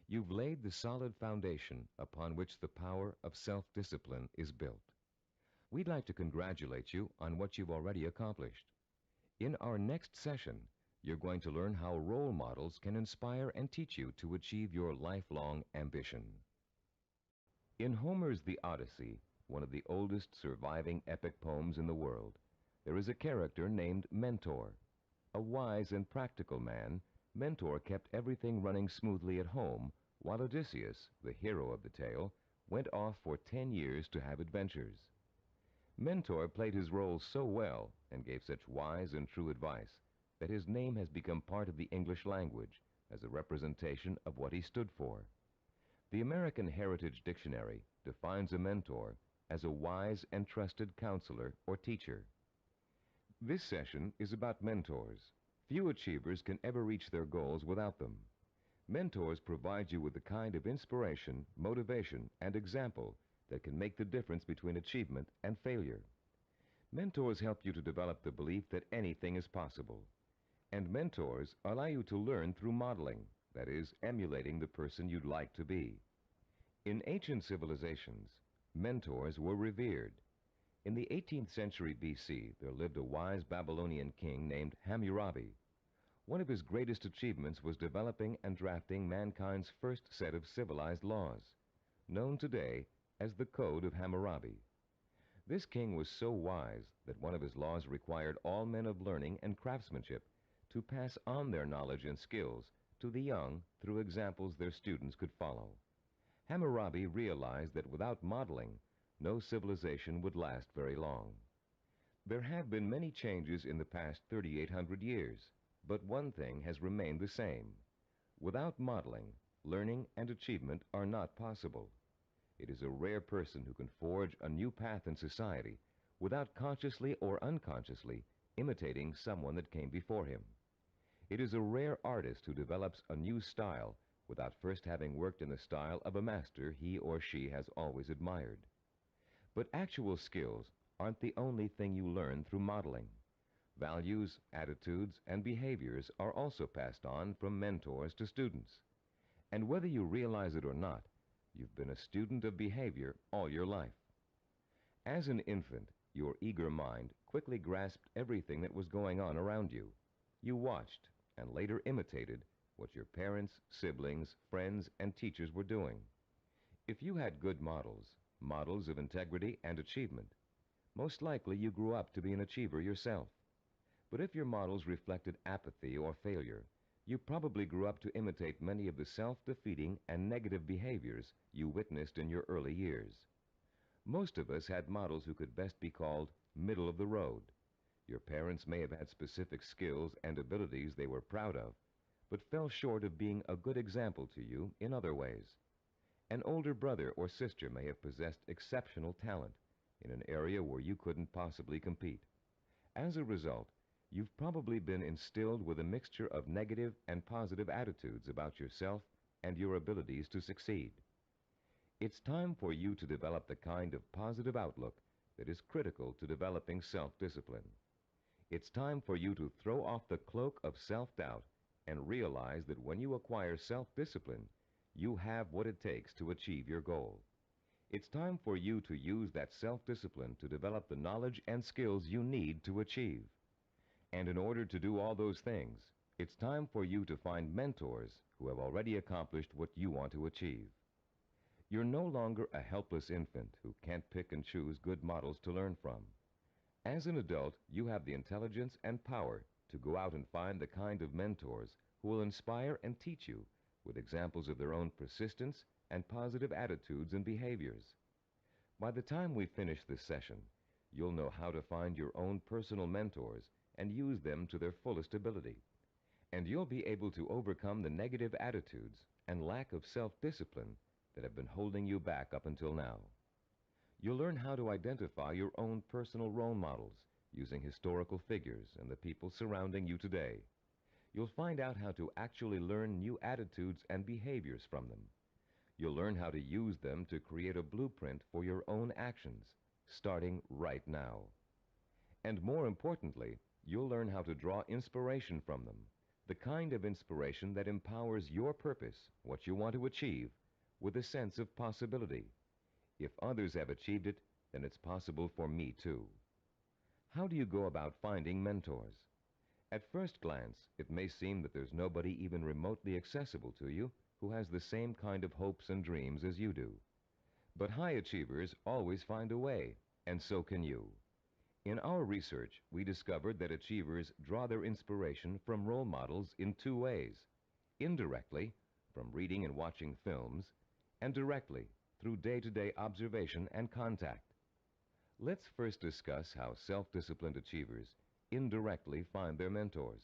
Speaker 1: You've laid the solid foundation upon which the power of self-discipline is built. We'd like to congratulate you on what you've already accomplished. In our next session, you're going to learn how role models can inspire and teach you to achieve your lifelong ambition. In Homer's The Odyssey, one of the oldest surviving epic poems in the world, there is a character named Mentor. A wise and practical man, Mentor kept everything running smoothly at home, while Odysseus, the hero of the tale, went off for 10 years to have adventures. Mentor played his role so well and gave such wise and true advice that his name has become part of the English language as a representation of what he stood for. The American Heritage Dictionary defines a mentor as a wise and trusted counselor or teacher. This session is about mentors. Few achievers can ever reach their goals without them. Mentors provide you with the kind of inspiration, motivation, and example that can make the difference between achievement and failure. Mentors help you to develop the belief that anything is possible. And mentors allow you to learn through modeling, that is, emulating the person you'd like to be. In ancient civilizations, mentors were revered. In the 18th century BC, there lived a wise Babylonian king named Hammurabi. One of his greatest achievements was developing and drafting mankind's first set of civilized laws, known today as the Code of Hammurabi. This king was so wise that one of his laws required all men of learning and craftsmanship to pass on their knowledge and skills to the young through examples their students could follow. Hammurabi realized that without modeling, no civilization would last very long. There have been many changes in the past 3,800 years, but one thing has remained the same. Without modeling, learning and achievement are not possible. It is a rare person who can forge a new path in society without consciously or unconsciously imitating someone that came before him. It is a rare artist who develops a new style without first having worked in the style of a master he or she has always admired. But actual skills aren't the only thing you learn through modeling. Values, attitudes, and behaviors are also passed on from mentors to students. And whether you realize it or not, you've been a student of behavior all your life. As an infant, your eager mind quickly grasped everything that was going on around you. You watched and later imitated what your parents, siblings, friends, and teachers were doing. If you had good models, models of integrity and achievement, most likely you grew up to be an achiever yourself. But if your models reflected apathy or failure, you probably grew up to imitate many of the self-defeating and negative behaviors you witnessed in your early years. Most of us had models who could best be called middle of the road. Your parents may have had specific skills and abilities they were proud of, but fell short of being a good example to you in other ways. An older brother or sister may have possessed exceptional talent in an area where you couldn't possibly compete. As a result, you've probably been instilled with a mixture of negative and positive attitudes about yourself and your abilities to succeed. It's time for you to develop the kind of positive outlook that is critical to developing self-discipline. It's time for you to throw off the cloak of self-doubt and realize that when you acquire self-discipline, you have what it takes to achieve your goal. It's time for you to use that self-discipline to develop the knowledge and skills you need to achieve. And in order to do all those things, it's time for you to find mentors who have already accomplished what you want to achieve. You're no longer a helpless infant who can't pick and choose good models to learn from. As an adult, you have the intelligence and power to go out and find the kind of mentors who will inspire and teach you with examples of their own persistence and positive attitudes and behaviors. By the time we finish this session, you'll know how to find your own personal mentors and use them to their fullest ability. And you'll be able to overcome the negative attitudes and lack of self-discipline that have been holding you back up until now. You'll learn how to identify your own personal role models using historical figures and the people surrounding you today. You'll find out how to actually learn new attitudes and behaviors from them. You'll learn how to use them to create a blueprint for your own actions, starting right now. And more importantly, you'll learn how to draw inspiration from them, the kind of inspiration that empowers your purpose, what you want to achieve, with a sense of possibility. If others have achieved it, then it's possible for me too. How do you go about finding mentors? At first glance, it may seem that there's nobody even remotely accessible to you who has the same kind of hopes and dreams as you do. But high achievers always find a way, and so can you. In our research, we discovered that achievers draw their inspiration from role models in two ways: indirectly, from reading and watching films, and directly, through day-to-day observation and contact. Let's first discuss how self-disciplined achievers indirectly find their mentors.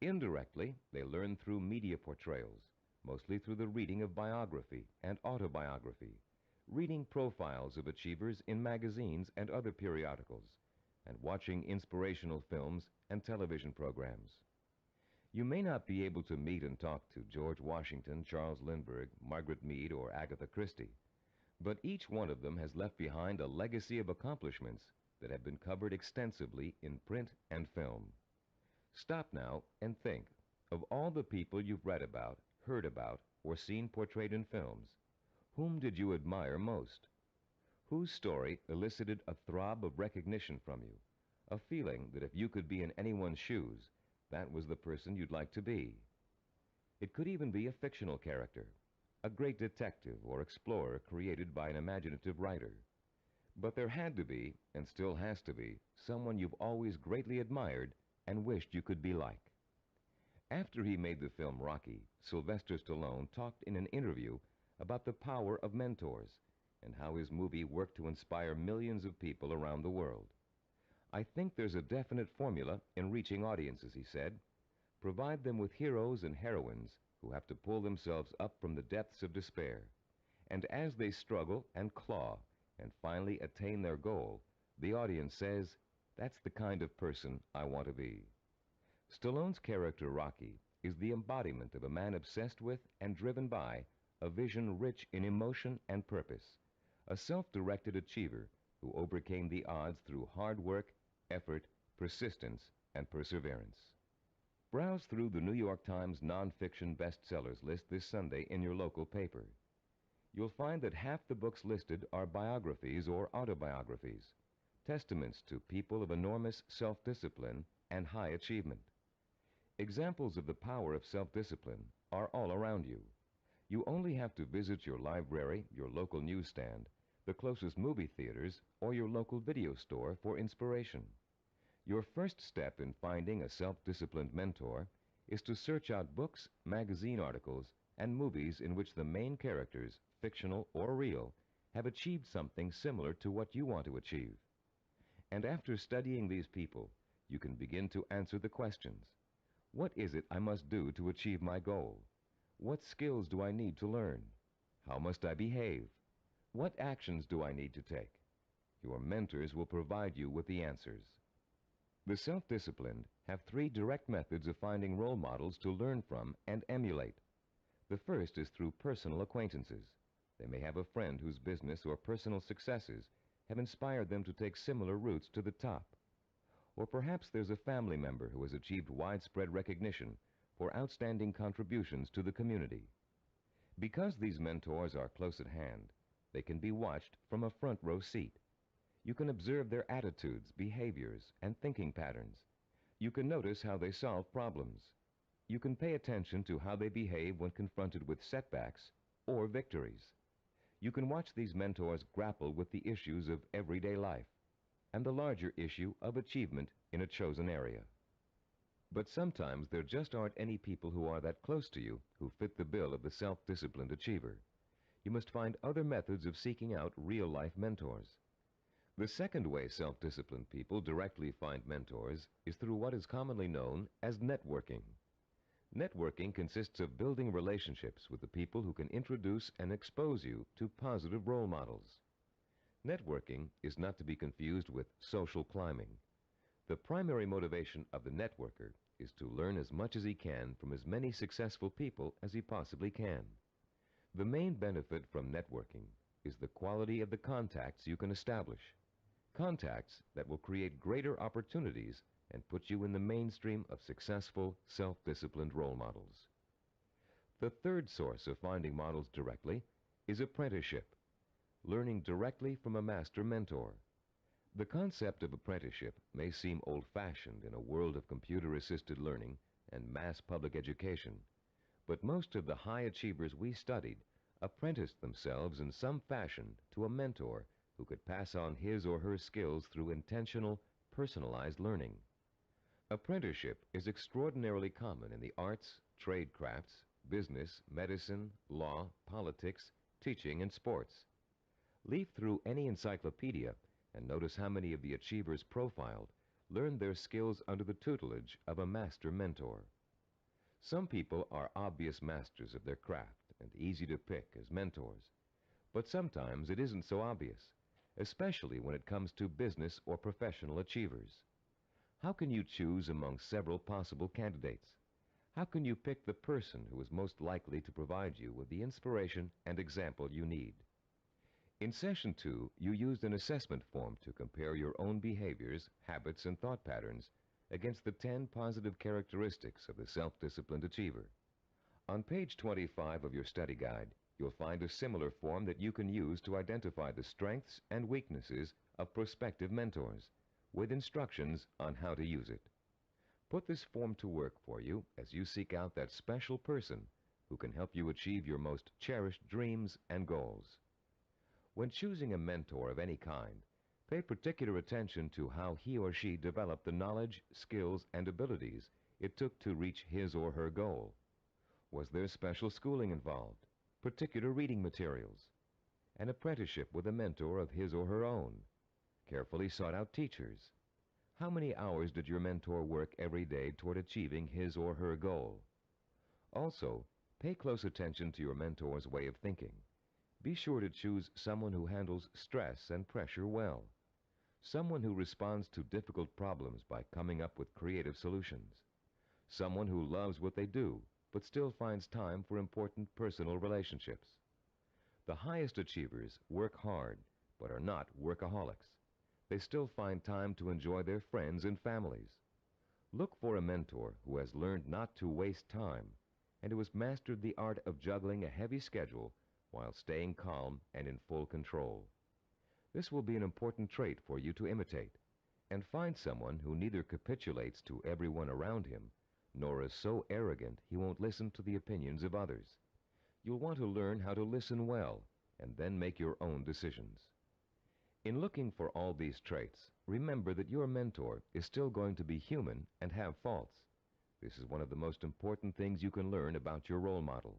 Speaker 1: Indirectly, they learn through media portrayals, mostly through the reading of biography and autobiography, reading profiles of achievers in magazines and other periodicals, and watching inspirational films and television programs. You may not be able to meet and talk to George Washington, Charles Lindbergh, Margaret Mead, or Agatha Christie, but each one of them has left behind a legacy of accomplishments that have been covered extensively in print and film. Stop now and think of all the people you've read about, heard about, or seen portrayed in films. Whom did you admire most? Whose story elicited a throb of recognition from you, a feeling that if you could be in anyone's shoes, that was the person you'd like to be? It could even be a fictional character, a great detective or explorer created by an imaginative writer. But there had to be, and still has to be, someone you've always greatly admired and wished you could be like. After he made the film Rocky, Sylvester Stallone talked in an interview about the power of mentors and how his movie worked to inspire millions of people around the world. "I think there's a definite formula in reaching audiences," he said. "Provide them with heroes and heroines who have to pull themselves up from the depths of despair. And as they struggle and claw and finally attain their goal, the audience says, 'That's the kind of person I want to be.'" Stallone's character Rocky is the embodiment of a man obsessed with and driven by a vision rich in emotion and purpose, a self-directed achiever who overcame the odds through hard work, effort, persistence, and perseverance. Browse through the New York Times nonfiction bestsellers list this Sunday in your local paper. You'll find that half the books listed are biographies or autobiographies, testaments to people of enormous self-discipline and high achievement. Examples of the power of self-discipline are all around you. You only have to visit your library, your local newsstand, the closest movie theaters, or your local video store for inspiration. Your first step in finding a self-disciplined mentor is to search out books, magazine articles, and movies in which the main characters, fictional or real, have achieved something similar to what you want to achieve. And after studying these people, you can begin to answer the questions. What is it I must do to achieve my goal? What skills do I need to learn? How must I behave? What actions do I need to take? Your mentors will provide you with the answers. The self-disciplined have 3 direct methods of finding role models to learn from and emulate. The first is through personal acquaintances. They may have a friend whose business or personal successes have inspired them to take similar routes to the top. Or perhaps there's a family member who has achieved widespread recognition for outstanding contributions to the community. Because these mentors are close at hand, they can be watched from a front row seat. You can observe their attitudes, behaviors, and thinking patterns. You can notice how they solve problems. You can pay attention to how they behave when confronted with setbacks or victories. You can watch these mentors grapple with the issues of everyday life and the larger issue of achievement in a chosen area. But sometimes there just aren't any people who are that close to you who fit the bill of the self-disciplined achiever. You must find other methods of seeking out real-life mentors. The second way self-disciplined people directly find mentors is through what is commonly known as networking. Networking consists of building relationships with the people who can introduce and expose you to positive role models. Networking is not to be confused with social climbing. The primary motivation of the networker is to learn as much as he can from as many successful people as he possibly can. The main benefit from networking is the quality of the contacts you can establish. Contacts that will create greater opportunities and put you in the mainstream of successful, self-disciplined role models. The third source of finding models directly is apprenticeship, learning directly from a master mentor. The concept of apprenticeship may seem old-fashioned in a world of computer-assisted learning and mass public education, but most of the high achievers we studied apprenticed themselves in some fashion to a mentor who could pass on his or her skills through intentional, personalized learning. Apprenticeship is extraordinarily common in the arts, trade crafts, business, medicine, law, politics, teaching, and sports. Leaf through any encyclopedia and notice how many of the achievers profiled learned their skills under the tutelage of a master mentor. Some people are obvious masters of their craft and easy to pick as mentors, but sometimes it isn't so obvious, especially when it comes to business or professional achievers. How can you choose among several possible candidates? How can you pick the person who is most likely to provide you with the inspiration and example you need? In Session 2, you used an assessment form to compare your own behaviors, habits, and thought patterns against the 10 positive characteristics of the self-disciplined achiever. On page 25 of your study guide, You'll find a similar form that you can use to identify the strengths and weaknesses of prospective mentors, with instructions on how to use it. Put this form to work for you as you seek out that special person who can help you achieve your most cherished dreams and goals. When choosing a mentor of any kind, pay particular attention to how he or she developed the knowledge, skills, and abilities it took to reach his or her goal. Was there special schooling involved, particular reading materials, an apprenticeship with a mentor of his or her own, carefully sought-out teachers? How many hours did your mentor work every day toward achieving his or her goal? Also, pay close attention to your mentor's way of thinking. Be sure to choose someone who handles stress and pressure well, someone who responds to difficult problems by coming up with creative solutions, someone who loves what they do but still finds time for important personal relationships. The highest achievers work hard but are not workaholics. They still find time to enjoy their friends and families. Look for a mentor who has learned not to waste time and who has mastered the art of juggling a heavy schedule while staying calm and in full control. This will be an important trait for you to imitate, and find someone who neither capitulates to everyone around him, nor is so arrogant he won't listen to the opinions of others. You'll want to learn how to listen well, and then make your own decisions. In looking for all these traits, remember that your mentor is still going to be human and have faults. This is one of the most important things you can learn about your role model.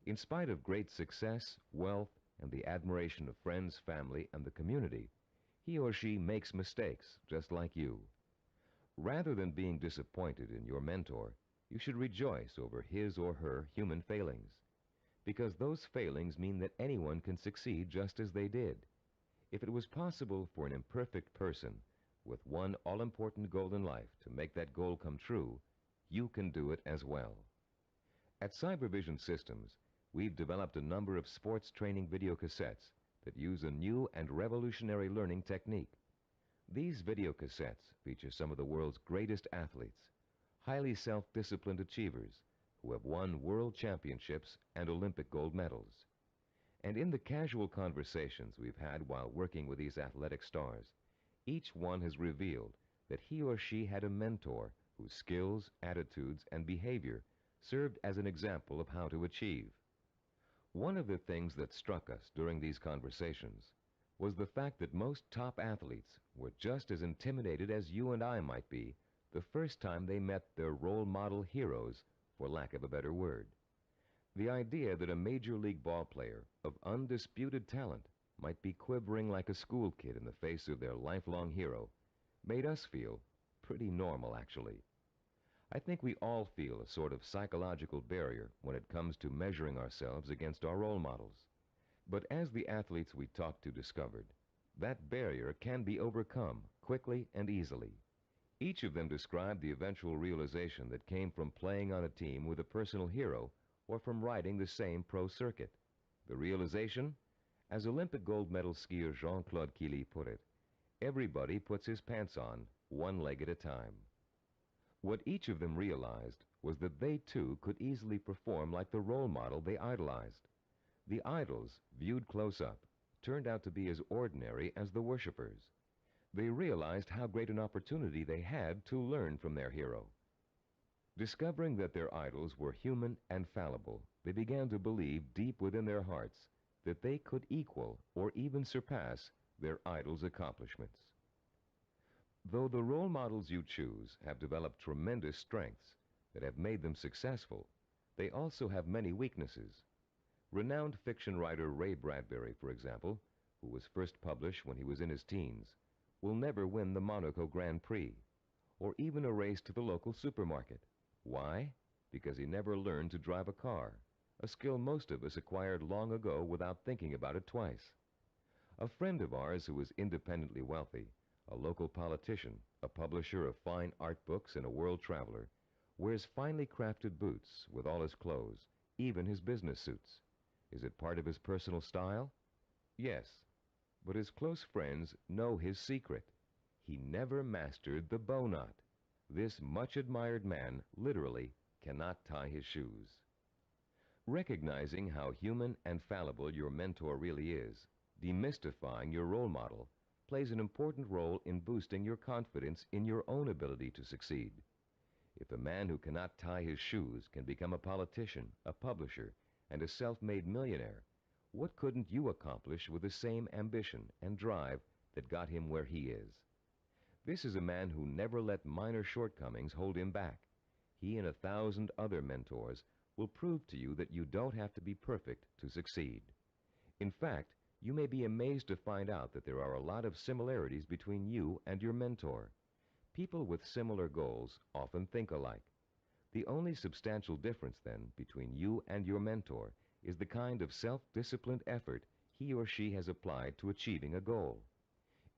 Speaker 1: In spite of great success, wealth, and the admiration of friends, family, and the community, he or she makes mistakes just like you. Rather than being disappointed in your mentor, you should rejoice over his or her human failings, because those failings mean that anyone can succeed just as they did. If it was possible for an imperfect person with one all-important goal in life to make that goal come true, you can do it as well. At Cybervision Systems, we've developed a number of sports training video cassettes that use a new and revolutionary learning technique. These video cassettes feature some of the world's greatest athletes, highly self-disciplined achievers who have won world championships and Olympic gold medals. And in the casual conversations we've had while working with these athletic stars, each one has revealed that he or she had a mentor whose skills, attitudes, and behavior served as an example of how to achieve. One of the things that struck us during these conversations was the fact that most top athletes were just as intimidated as you and I might be the first time they met their role model heroes, for lack of a better word. The idea that a major league ball player of undisputed talent might be quivering like a school kid in the face of their lifelong hero made us feel pretty normal, actually. I think we all feel a sort of psychological barrier when it comes to measuring ourselves against our role models. But as the athletes we talked to discovered, that barrier can be overcome quickly and easily. Each of them described the eventual realization that came from playing on a team with a personal hero or from riding the same pro circuit. The realization? As Olympic gold medal skier Jean-Claude Killy put it, everybody puts his pants on one leg at a time. What each of them realized was that they too could easily perform like the role model they idolized. The idols, viewed close up, turned out to be as ordinary as the worshippers. They realized how great an opportunity they had to learn from their hero. Discovering that their idols were human and fallible, they began to believe deep within their hearts that they could equal or even surpass their idols' accomplishments. Though the role models you choose have developed tremendous strengths that have made them successful, they also have many weaknesses. Renowned fiction writer Ray Bradbury, for example, who was first published when he was in his teens, will never win the Monaco Grand Prix, or even a race to the local supermarket. Why? Because he never learned to drive a car, a skill most of us acquired long ago without thinking about it twice. A friend of ours who was independently wealthy, a local politician, a publisher of fine art books, and a world traveler, wears finely crafted boots with all his clothes, even his business suits. Is it part of his personal style? Yes, but his close friends know his secret. He never mastered the bow knot. This much admired man literally cannot tie his shoes. Recognizing how human and fallible your mentor really is, demystifying your role model, plays an important role in boosting your confidence in your own ability to succeed. If a man who cannot tie his shoes can become a politician, a publisher, and a self-made millionaire, what couldn't you accomplish with the same ambition and drive that got him where he is? This is a man who never let minor shortcomings hold him back. He and 1,000 other mentors will prove to you that you don't have to be perfect to succeed. In fact, you may be amazed to find out that there are a lot of similarities between you and your mentor. People with similar goals often think alike. The only substantial difference, then, between you and your mentor is the kind of self-disciplined effort he or she has applied to achieving a goal.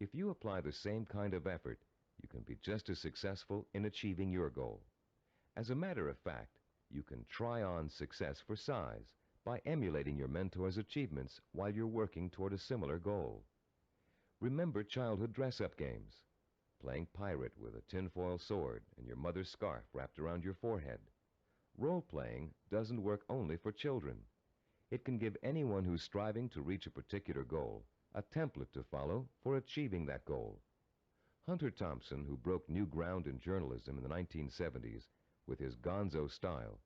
Speaker 1: If you apply the same kind of effort, you can be just as successful in achieving your goal. As a matter of fact, you can try on success for size by emulating your mentor's achievements while you're working toward a similar goal. Remember childhood dress-up games, playing pirate with a tinfoil sword and your mother's scarf wrapped around your forehead. Role-playing doesn't work only for children. It can give anyone who's striving to reach a particular goal a template to follow for achieving that goal. Hunter Thompson, who broke new ground in journalism in the 1970s with his gonzo style,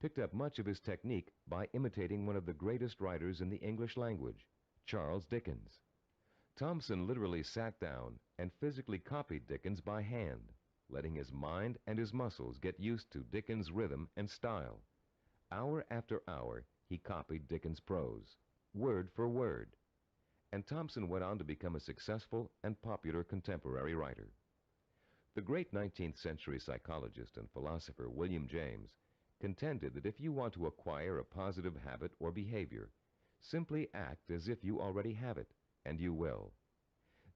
Speaker 1: picked up much of his technique by imitating one of the greatest writers in the English language, Charles Dickens. Thompson literally sat down and physically copied Dickens by hand, letting his mind and his muscles get used to Dickens' rhythm and style. Hour after hour, he copied Dickens' prose, word for word. And Thompson went on to become a successful and popular contemporary writer. The great 19th century psychologist and philosopher William James contended that if you want to acquire a positive habit or behavior, simply act as if you already have it, and you will.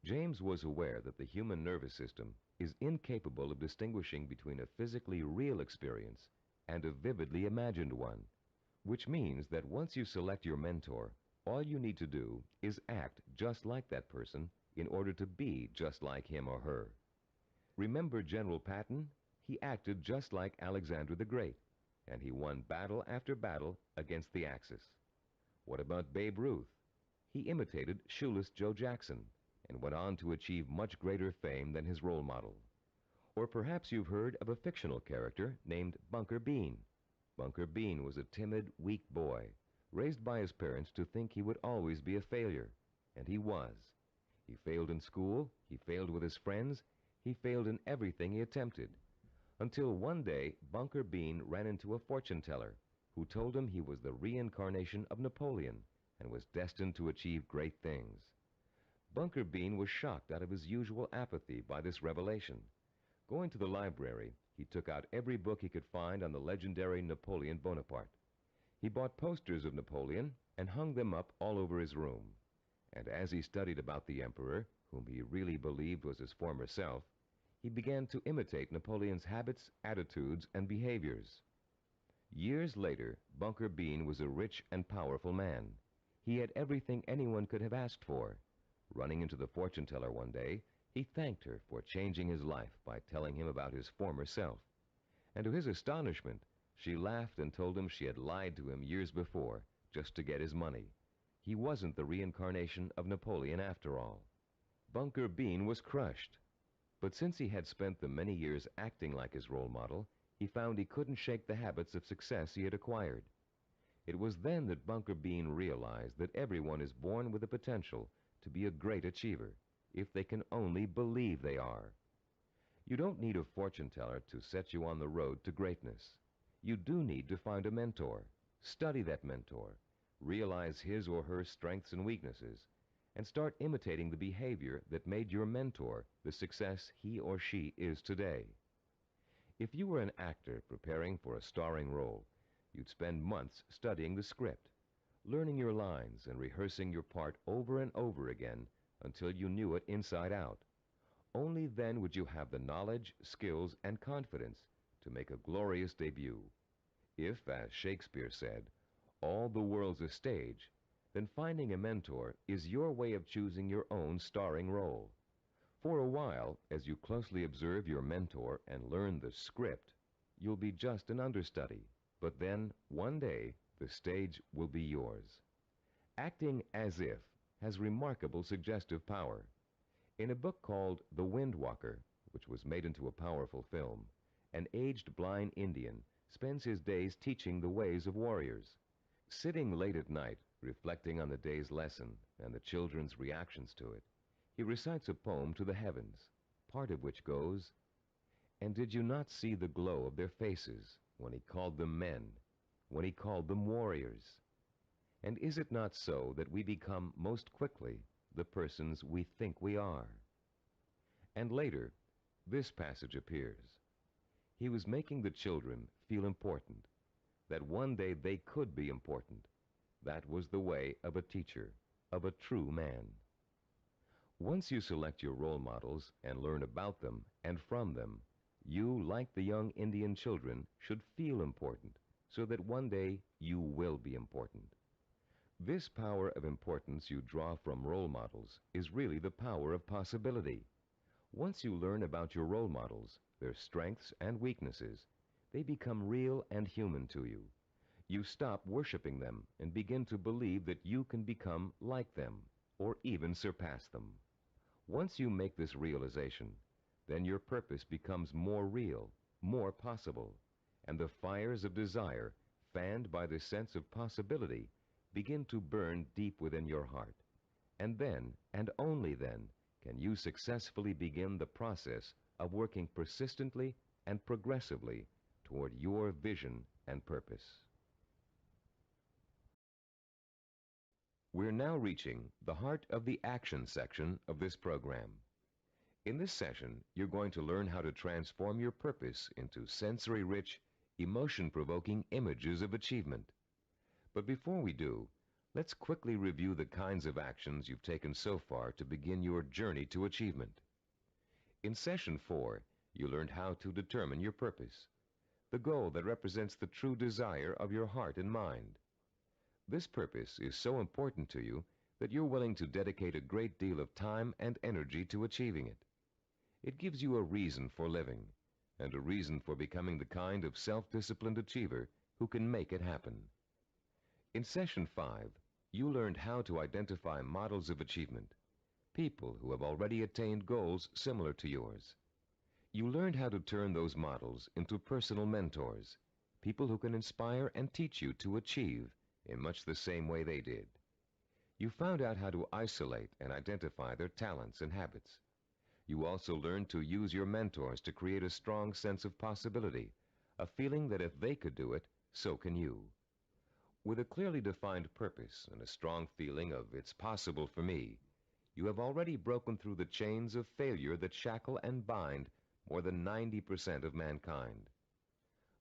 Speaker 1: James was aware that the human nervous system is incapable of distinguishing between a physically real experience and a vividly imagined one, which means that once you select your mentor, all you need to do is act just like that person in order to be just like him or her. Remember General Patton? He acted just like Alexander the Great, and he won battle after battle against the Axis. What about Babe Ruth? He imitated shoeless Joe Jackson and went on to achieve much greater fame than his role model. Or perhaps you've heard of a fictional character named Bunker Bean. Bunker Bean was a timid, weak boy, raised by his parents to think he would always be a failure, and he was. He failed in school, he failed with his friends, he failed in everything he attempted, until one day Bunker Bean ran into a fortune teller who told him he was the reincarnation of Napoleon and was destined to achieve great things. Bunker Bean was shocked out of his usual apathy by this revelation. Going to the library, he took out every book he could find on the legendary Napoleon Bonaparte. He bought posters of Napoleon and hung them up all over his room. And as he studied about the emperor, whom he really believed was his former self, he began to imitate Napoleon's habits, attitudes, and behaviors. Years later, Bunker Bean was a rich and powerful man. He had everything anyone could have asked for. Running into the fortune teller one day, he thanked her for changing his life by telling him about his former self. And to his astonishment, she laughed and told him she had lied to him years before, just to get his money. He wasn't the reincarnation of Napoleon after all. Bunker Bean was crushed. But since he had spent the many years acting like his role model, he found he couldn't shake the habits of success he had acquired. It was then that Bunker Bean realized that everyone is born with the potential to be a great achiever, if they can only believe they are. You don't need a fortune teller to set you on the road to greatness. You do need to find a mentor, study that mentor, realize his or her strengths and weaknesses, and start imitating the behavior that made your mentor the success he or she is today. If you were an actor preparing for a starring role, you'd spend months studying the script, learning your lines and rehearsing your part over and over again until you knew it inside out. Only then would you have the knowledge, skills, and confidence to make a glorious debut. If, as Shakespeare said, all the world's a stage, then finding a mentor is your way of choosing your own starring role. For a while, as you closely observe your mentor and learn the script, you'll be just an understudy. But then, one day, The stage will be yours. Acting as if has remarkable suggestive power. In a book called The Wind Walker, which was made into a powerful film, an aged blind Indian spends his days teaching the ways of warriors. Sitting late at night, reflecting on the day's lesson and the children's reactions to it, he recites a poem to the heavens, part of which goes, "And did you not see the glow of their faces when he called them men, when he called them warriors? And is it not so that we become most quickly the persons we think we are?" And later, this passage appears. He was making the children feel important, that one day they could be important. That was the way of a teacher, of a true man. Once you select your role models and learn about them and from them, you, like the young Indian children, should feel important, so that one day you will be important. This power of importance you draw from role models is really the power of possibility. Once you learn about your role models, their strengths and weaknesses, they become real and human to you. You stop worshiping them and begin to believe that you can become like them, or even surpass them. Once you make this realization, then your purpose becomes more real, more possible, and the fires of desire, fanned by the sense of possibility, begin to burn deep within your heart. And then, and only then, can you successfully begin the process of working persistently and progressively toward your vision and purpose. We're now reaching the heart of the action section of this program. In this session, you're going to learn how to transform your purpose into sensory-rich, emotion-provoking images of achievement. But before we do, let's quickly review the kinds of actions you've taken so far to begin your journey to achievement. In Session 4, you learned how to determine your purpose, the goal that represents the true desire of your heart and mind. This purpose is so important to you that you're willing to dedicate a great deal of time and energy to achieving it. It gives you a reason for living, and a reason for becoming the kind of self-disciplined achiever who can make it happen. In Session 5, you learned how to identify models of achievement, people who have already attained goals similar to yours. You learned how to turn those models into personal mentors, people who can inspire and teach you to achieve in much the same way they did. You found out how to isolate and identify their talents and habits. You also learned to use your mentors to create a strong sense of possibility, a feeling that if they could do it, so can you. With a clearly defined purpose and a strong feeling of "it's possible for me," you have already broken through the chains of failure that shackle and bind more than 90% of mankind.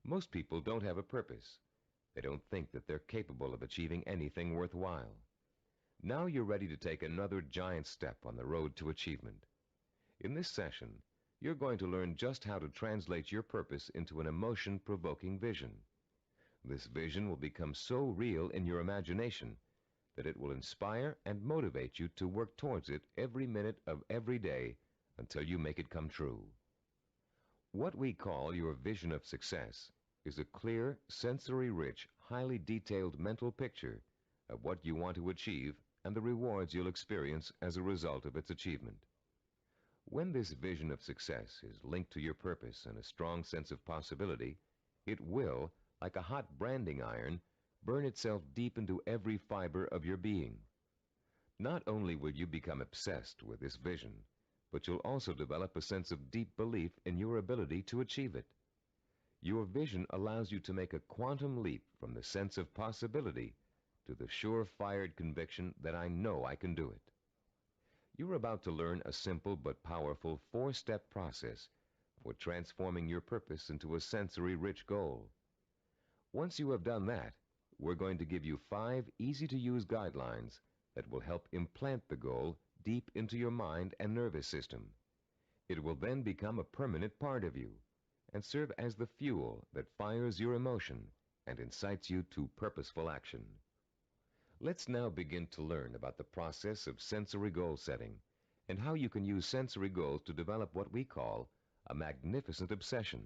Speaker 1: Most people don't have a purpose. They don't think that they're capable of achieving anything worthwhile. Now you're ready to take another giant step on the road to achievement. In this session, you're going to learn just how to translate your purpose into an emotion-provoking vision. This vision will become so real in your imagination that it will inspire and motivate you to work towards it every minute of every day until you make it come true. What we call your vision of success is a clear, sensory-rich, highly detailed mental picture of what you want to achieve and the rewards you'll experience as a result of its achievement. When this vision of success is linked to your purpose and a strong sense of possibility, it will, like a hot branding iron, burn itself deep into every fiber of your being. Not only will you become obsessed with this vision, but you'll also develop a sense of deep belief in your ability to achieve it. Your vision allows you to make a quantum leap from the sense of possibility to the sure-fired conviction that I know I can do it. You're about to learn a simple but powerful 4-step process for transforming your purpose into a sensory-rich goal. Once you have done that, we're going to give you 5 easy-to-use guidelines that will help implant the goal deep into your mind and nervous system. It will then become a permanent part of you and serve as the fuel that fires your emotion and incites you to purposeful action. Let's now begin to learn about the process of sensory goal setting and how you can use sensory goals to develop what we call a magnificent obsession,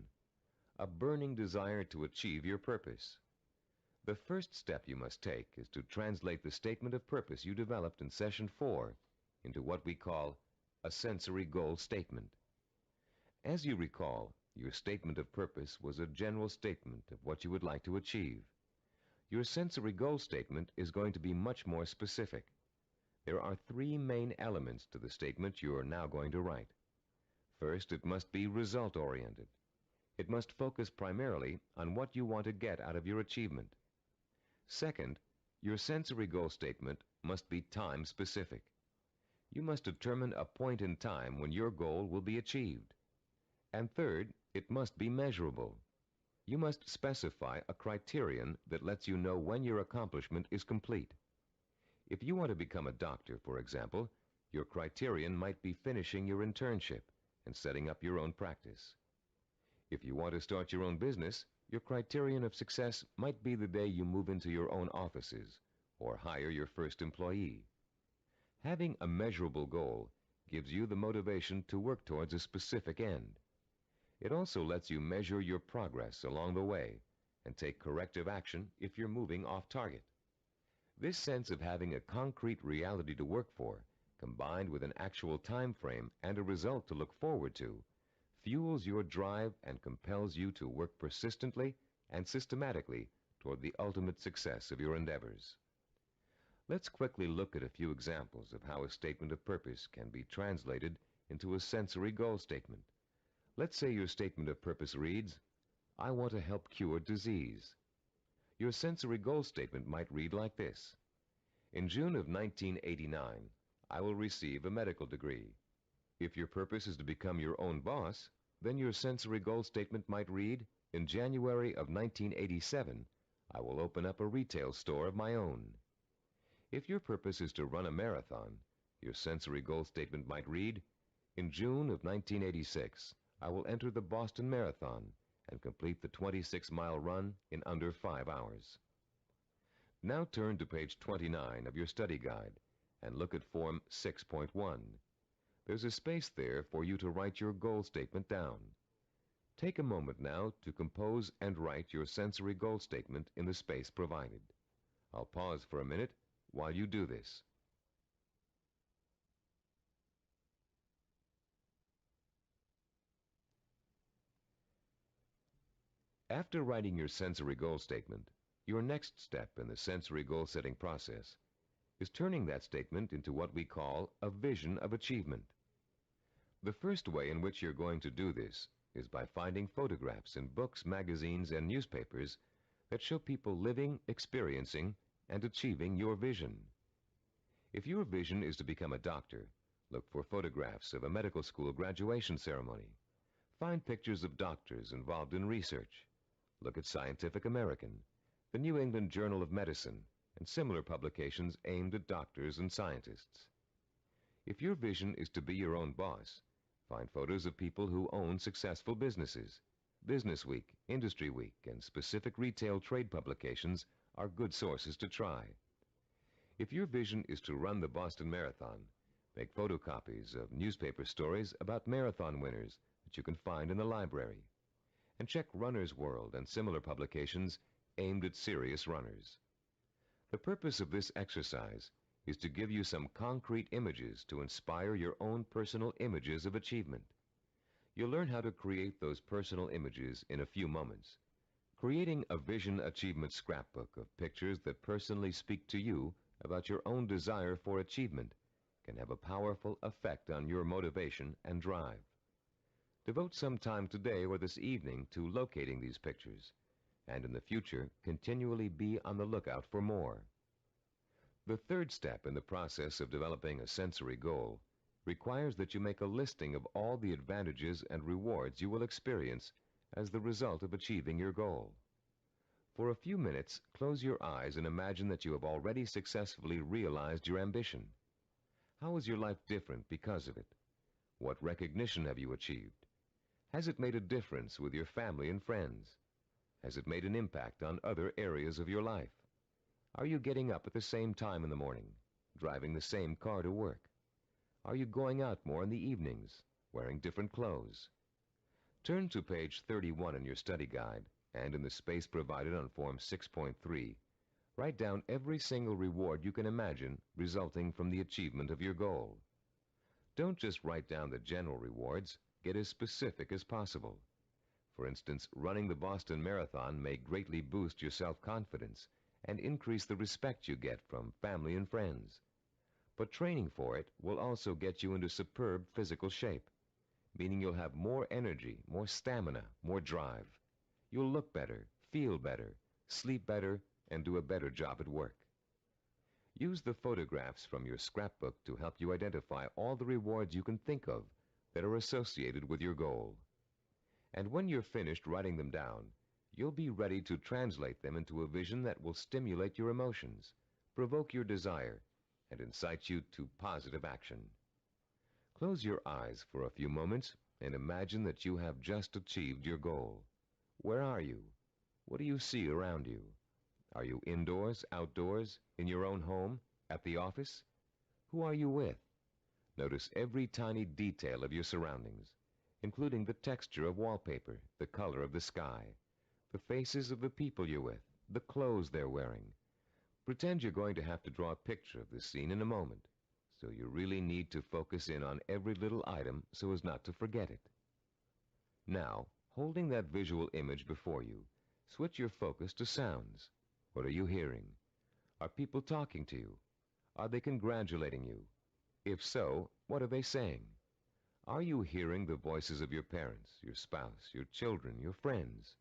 Speaker 1: a burning desire to achieve your purpose. The first step you must take is to translate the statement of purpose you developed in Session 4 into what we call a sensory goal statement. As you recall, your statement of purpose was a general statement of what you would like to achieve. Your sensory goal statement is going to be much more specific. There are three main elements to the statement you are now going to write. First, it must be result-oriented. It must focus primarily on what you want to get out of your achievement. Second, your sensory goal statement must be time-specific. You must determine a point in time when your goal will be achieved. And third, it must be measurable. You must specify a criterion that lets you know when your accomplishment is complete. If you want to become a doctor, for example, your criterion might be finishing your internship and setting up your own practice. If you want to start your own business, your criterion of success might be the day you move into your own offices or hire your first employee. Having a measurable goal gives you the motivation to work towards a specific end. It also lets you measure your progress along the way and take corrective action if you're moving off target. This sense of having a concrete reality to work for, combined with an actual time frame and a result to look forward to, fuels your drive and compels you to work persistently and systematically toward the ultimate success of your endeavors. Let's quickly look at a few examples of how a statement of purpose can be translated into a sensory goal statement. Let's say your statement of purpose reads, I want to help cure disease. Your sensory goal statement might read like this. In June of 1989, I will receive a medical degree. If your purpose is to become your own boss, then your sensory goal statement might read, in January of 1987, I will open up a retail store of my own. If your purpose is to run a marathon, your sensory goal statement might read, in June of 1986, I will enter the Boston Marathon and complete the 26-mile run in under 5 hours. Now turn to page 29 of your study guide and look at Form 6.1. There's a space there for you to write your goal statement down. Take a moment now to compose and write your sensory goal statement in the space provided. I'll pause for a minute while you do this. After writing your sensory goal statement, your next step in the sensory goal setting process is turning that statement into what we call a vision of achievement. The first way in which you're going to do this is by finding photographs in books, magazines, and newspapers that show people living, experiencing, and achieving your vision. If your vision is to become a doctor, look for photographs of a medical school graduation ceremony. Find pictures of doctors involved in research. Look at Scientific American, the New England Journal of Medicine, and similar publications aimed at doctors and scientists. If your vision is to be your own boss, find photos of people who own successful businesses. Business Week, Industry Week, and specific retail trade publications are good sources to try. If your vision is to run the Boston Marathon, make photocopies of newspaper stories about marathon winners that you can find in the library. And check Runner's World and similar publications aimed at serious runners. The purpose of this exercise is to give you some concrete images to inspire your own personal images of achievement. You'll learn how to create those personal images in a few moments. Creating a vision achievement scrapbook of pictures that personally speak to you about your own desire for achievement can have a powerful effect on your motivation and drive. Devote some time today or this evening to locating these pictures, and in the future, continually be on the lookout for more. The third step in the process of developing a sensory goal requires that you make a listing of all the advantages and rewards you will experience as the result of achieving your goal. For a few minutes, close your eyes and imagine that you have already successfully realized your ambition. How is your life different because of it? What recognition have you achieved? Has it made a difference with your family and friends? Has it made an impact on other areas of your life? Are you getting up at the same time in the morning, driving the same car to work? Are you going out more in the evenings, wearing different clothes? Turn to page 31 in your study guide And in the space provided on Form 6.3, write down every single reward you can imagine resulting from the achievement of your goal. Don't just write down the general rewards. Get as specific as possible. For instance, running the Boston Marathon may greatly boost your self-confidence and increase the respect you get from family and friends. But training for it will also get you into superb physical shape, meaning you'll have more energy, more stamina, more drive. You'll look better, feel better, sleep better, and do a better job at work. Use the photographs from your scrapbook to help you identify all the rewards you can think of that are associated with your goal. And when you're finished writing them down, you'll be ready to translate them into a vision that will stimulate your emotions, provoke your desire, and incite you to positive action. Close your eyes for a few moments and imagine that you have just achieved your goal. Where are you? What do you see around you? Are you indoors, outdoors, in your own home, at the office? Who are you with? Notice every tiny detail of your surroundings, including the texture of wallpaper, the color of the sky, the faces of the people you're with, the clothes they're wearing. Pretend you're going to have to draw a picture of this scene in a moment, so you really need to focus in on every little item so as not to forget it. Now, holding that visual image before you, switch your focus to sounds. What are you hearing? Are people talking to you? Are they congratulating you? If so, what are they saying? Are you hearing the voices of your parents, your spouse, your children, your friends?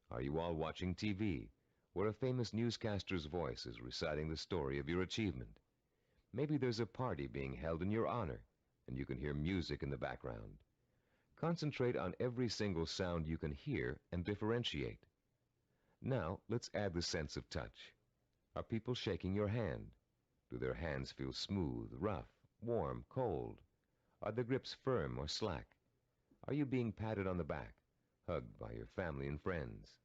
Speaker 1: Are you all watching TV, where a famous newscaster's voice is reciting the story of your achievement? Maybe there's a party being held in your honor, and you can hear music in the background. Concentrate on every single sound you can hear and differentiate. Now, let's add the sense of touch. Are people shaking your hand? Do their hands feel smooth, rough, warm, cold? Are the grips firm or slack? Are you being patted on the back, hugged by your family and friends?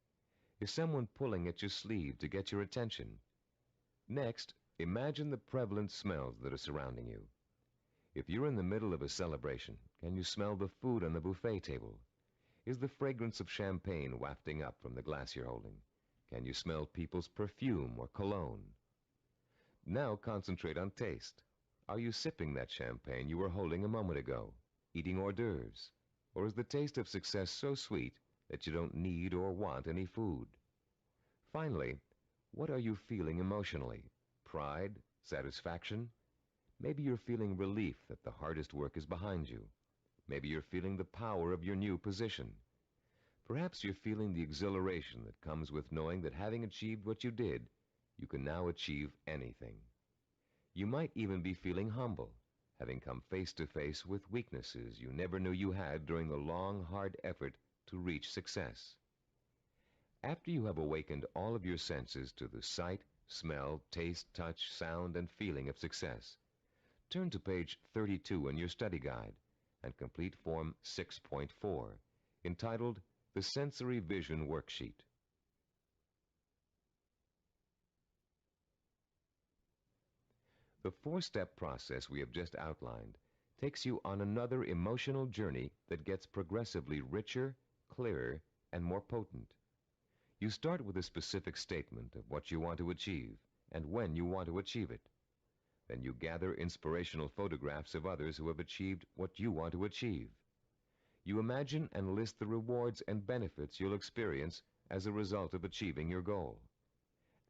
Speaker 1: Is someone pulling at your sleeve to get your attention? Next, imagine the prevalent smells that are surrounding you. If you're in the middle of a celebration, can you smell the food on the buffet table? Is the fragrance of champagne wafting up from the glass you're holding? Can you smell people's perfume or cologne? Now concentrate on taste. Are you sipping that champagne you were holding a moment ago, eating hors d'oeuvres? Or is the taste of success so sweet that you don't need or want any food? Finally, what are you feeling emotionally? Pride? Satisfaction? Maybe you're feeling relief that the hardest work is behind you. Maybe you're feeling the power of your new position. Perhaps you're feeling the exhilaration that comes with knowing that having achieved what you did, you can now achieve anything. You might even be feeling humble, having come face to face with weaknesses you never knew you had during the long, hard effort to reach success. After you have awakened all of your senses to the sight, smell, taste, touch, sound, and feeling of success, turn to page 32 in your study guide and complete Form 6.4, entitled The Sensory Vision Worksheet. The four-step process we have just outlined takes you on another emotional journey that gets progressively richer, clearer, and more potent. You start with a specific statement of what you want to achieve and when you want to achieve it. Then you gather inspirational photographs of others who have achieved what you want to achieve. You imagine and list the rewards and benefits you'll experience as a result of achieving your goal.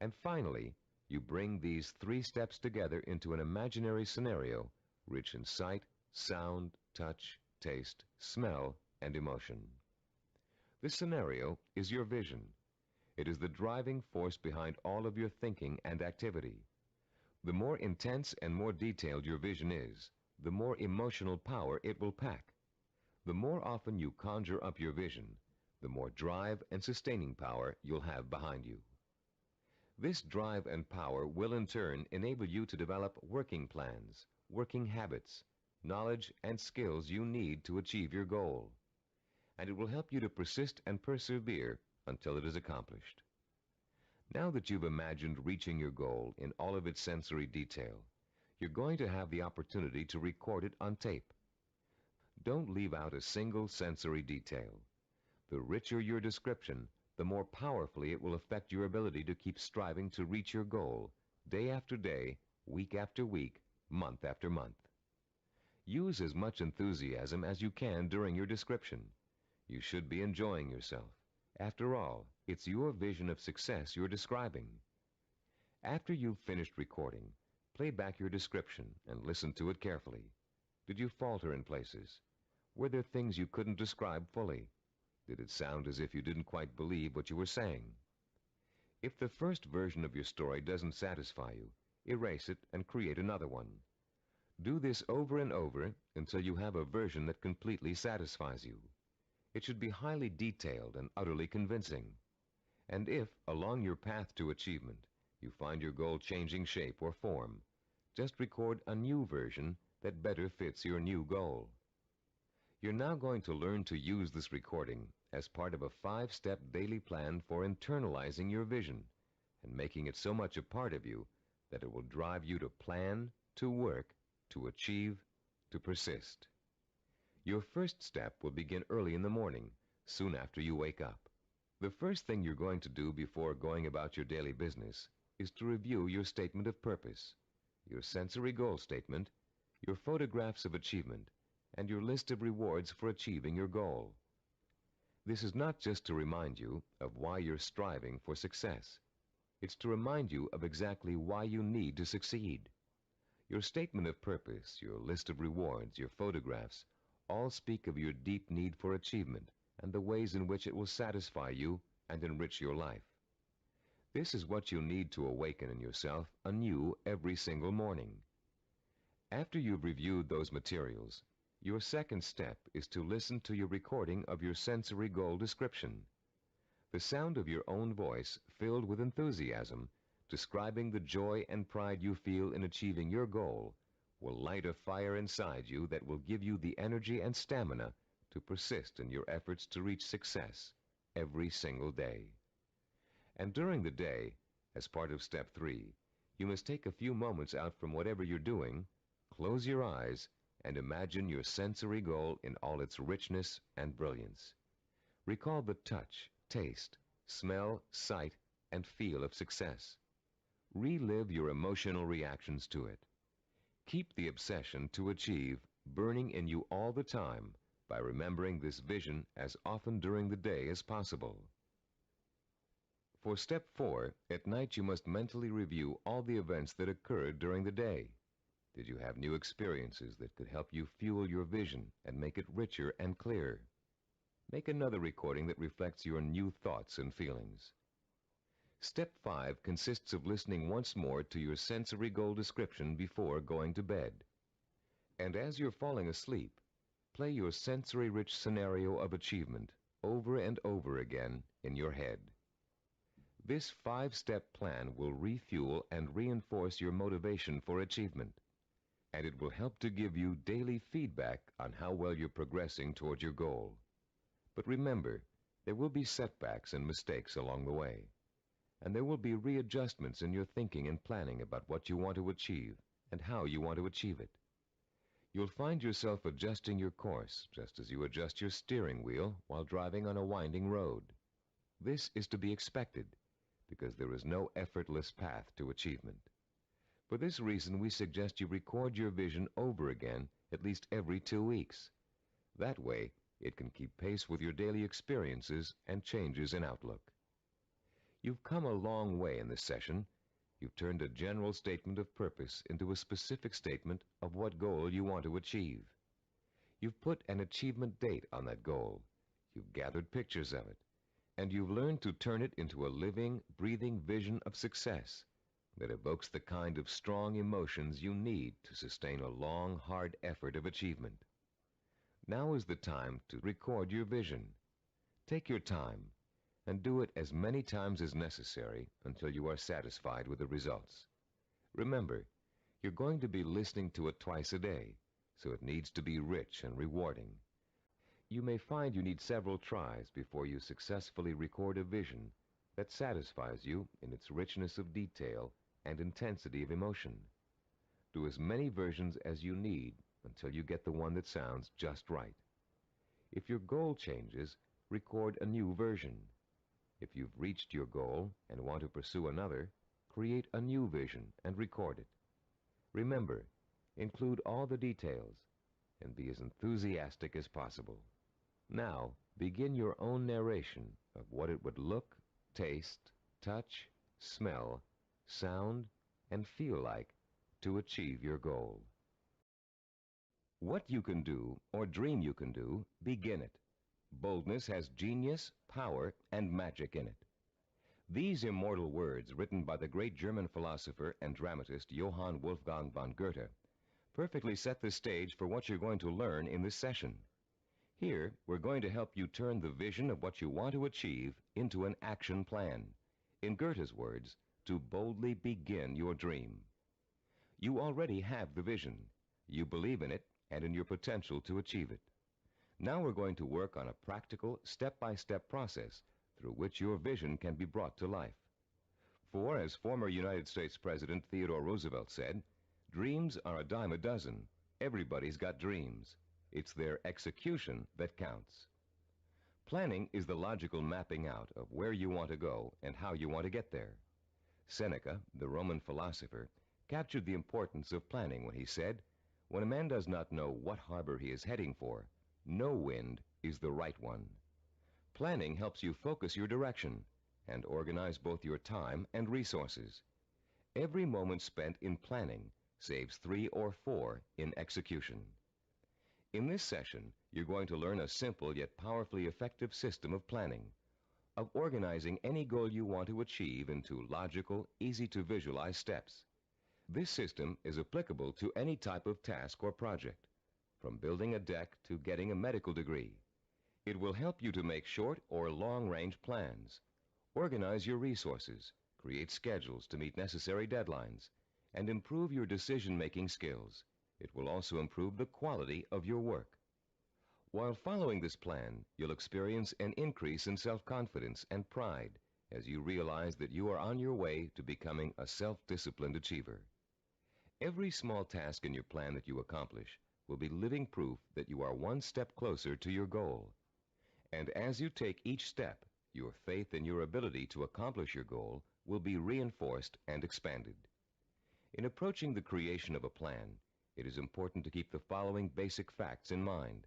Speaker 1: And finally, you bring these three steps together into an imaginary scenario rich in sight, sound, touch, taste, smell, and emotion. This scenario is your vision. It is the driving force behind all of your thinking and activity. The more intense and more detailed your vision is, the more emotional power it will pack. The more often you conjure up your vision, the more drive and sustaining power you'll have behind you. This drive and power will in turn enable you to develop working plans, working habits, knowledge, and skills you need to achieve your goal. And it will help you to persist and persevere until it is accomplished. Now that you've imagined reaching your goal in all of its sensory detail, you're going to have the opportunity to record it on tape. Don't leave out a single sensory detail. The richer your description, the more powerfully it will affect your ability to keep striving to reach your goal, day after day, week after week, month after month. Use as much enthusiasm as you can during your description. You should be enjoying yourself. After all, it's your vision of success you're describing. After you've finished recording, play back your description and listen to it carefully. Did you falter in places? Were there things you couldn't describe fully? Did it sound as if you didn't quite believe what you were saying? If the first version of your story doesn't satisfy you, erase it and create another one. Do this over and over until you have a version that completely satisfies you. It should be highly detailed and utterly convincing. And if, along your path to achievement, you find your goal changing shape or form, just record a new version that better fits your new goal. You're now going to learn to use this recording as part of a 5-step daily plan for internalizing your vision and making it so much a part of you that it will drive you to plan, to work, to achieve, to persist. Your first step will begin early in the morning, soon after you wake up. The first thing you're going to do before going about your daily business is to review your statement of purpose, your sensory goal statement, your photographs of achievement, and your list of rewards for achieving your goal. This is not just to remind you of why you're striving for success. It's to remind you of exactly why you need to succeed. Your statement of purpose, your list of rewards, your photographs, all speak of your deep need for achievement and the ways in which it will satisfy you and enrich your life. This is what you need to awaken in yourself anew every single morning. After you've reviewed those materials, your second step is to listen to your recording of your sensory goal description. The sound of your own voice, filled with enthusiasm, describing the joy and pride you feel in achieving your goal, will light a fire inside you that will give you the energy and stamina to persist in your efforts to reach success every single day. And during the day, as part of step 3, you must take a few moments out from whatever you're doing, close your eyes, and imagine your sensory goal in all its richness and brilliance. Recall the touch, taste, smell, sight, and feel of success. Relive your emotional reactions to it. Keep the obsession to achieve burning in you all the time by remembering this vision as often during the day as possible. For step 4, at night you must mentally review all the events that occurred during the day. Did you have new experiences that could help you fuel your vision and make it richer and clearer? Make another recording that reflects your new thoughts and feelings. Step 5 consists of listening once more to your sensory goal description before going to bed. And as you're falling asleep, play your sensory-rich scenario of achievement over and over again in your head. This 5-step plan will refuel and reinforce your motivation for achievement, and it will help to give you daily feedback on how well you're progressing toward your goal. But remember, there will be setbacks and mistakes along the way, and there will be readjustments in your thinking and planning about what you want to achieve and how you want to achieve it. You'll find yourself adjusting your course just as you adjust your steering wheel while driving on a winding road. This is to be expected because there is no effortless path to achievement. For this reason, we suggest you record your vision over again at least every 2 weeks. That way, it can keep pace with your daily experiences and changes in outlook. You've come a long way in this session. You've turned a general statement of purpose into a specific statement of what goal you want to achieve. You've put an achievement date on that goal. You've gathered pictures of it. And you've learned to turn it into a living, breathing vision of success that evokes the kind of strong emotions you need to sustain a long, hard effort of achievement. Now is the time to record your vision. Take your time and do it as many times as necessary until you are satisfied with the results. Remember, you're going to be listening to it twice a day, so it needs to be rich and rewarding. You may find you need several tries before you successfully record a vision that satisfies you in its richness of detail and intensity of emotion. Do as many versions as you need until you get the one that sounds just right. If your goal changes, record a new version. If you've reached your goal and want to pursue another, create a new vision and record it. Remember, include all the details and be as enthusiastic as possible. Now, begin your own narration of what it would look, taste, touch, smell, sound, and feel like to achieve your goal. What you can do, or dream you can do, begin it. Boldness has genius, power, and magic in it. These immortal words, written by the great German philosopher and dramatist Johann Wolfgang von Goethe, perfectly set the stage for what you're going to learn in this session. Here, we're going to help you turn the vision of what you want to achieve into an action plan. In Goethe's words, to boldly begin your dream. You already have the vision. You believe in it and in your potential to achieve it. Now we're going to work on a practical, step-by-step process through which your vision can be brought to life. For, as former United States President Theodore Roosevelt said, dreams are a dime a dozen. Everybody's got dreams. It's their execution that counts. Planning is the logical mapping out of where you want to go and how you want to get there. Seneca, the Roman philosopher, captured the importance of planning when he said, "When a man does not know what harbor he is heading for, no wind is the right one." Planning helps you focus your direction and organize both your time and resources. Every moment spent in planning saves 3 or 4 in execution. In this session, you're going to learn a simple yet powerfully effective system of planning, of organizing any goal you want to achieve into logical, easy-to-visualize steps. This system is applicable to any type of task or project, from building a deck to getting a medical degree. It will help you to make short or long-range plans, organize your resources, create schedules to meet necessary deadlines, and improve your decision-making skills. It will also improve the quality of your work. While following this plan, you'll experience an increase in self-confidence and pride as you realize that you are on your way to becoming a self-disciplined achiever. Every small task in your plan that you accomplish will be living proof that you are one step closer to your goal. And as you take each step, your faith in your ability to accomplish your goal will be reinforced and expanded. In approaching the creation of a plan, it is important to keep the following basic facts in mind.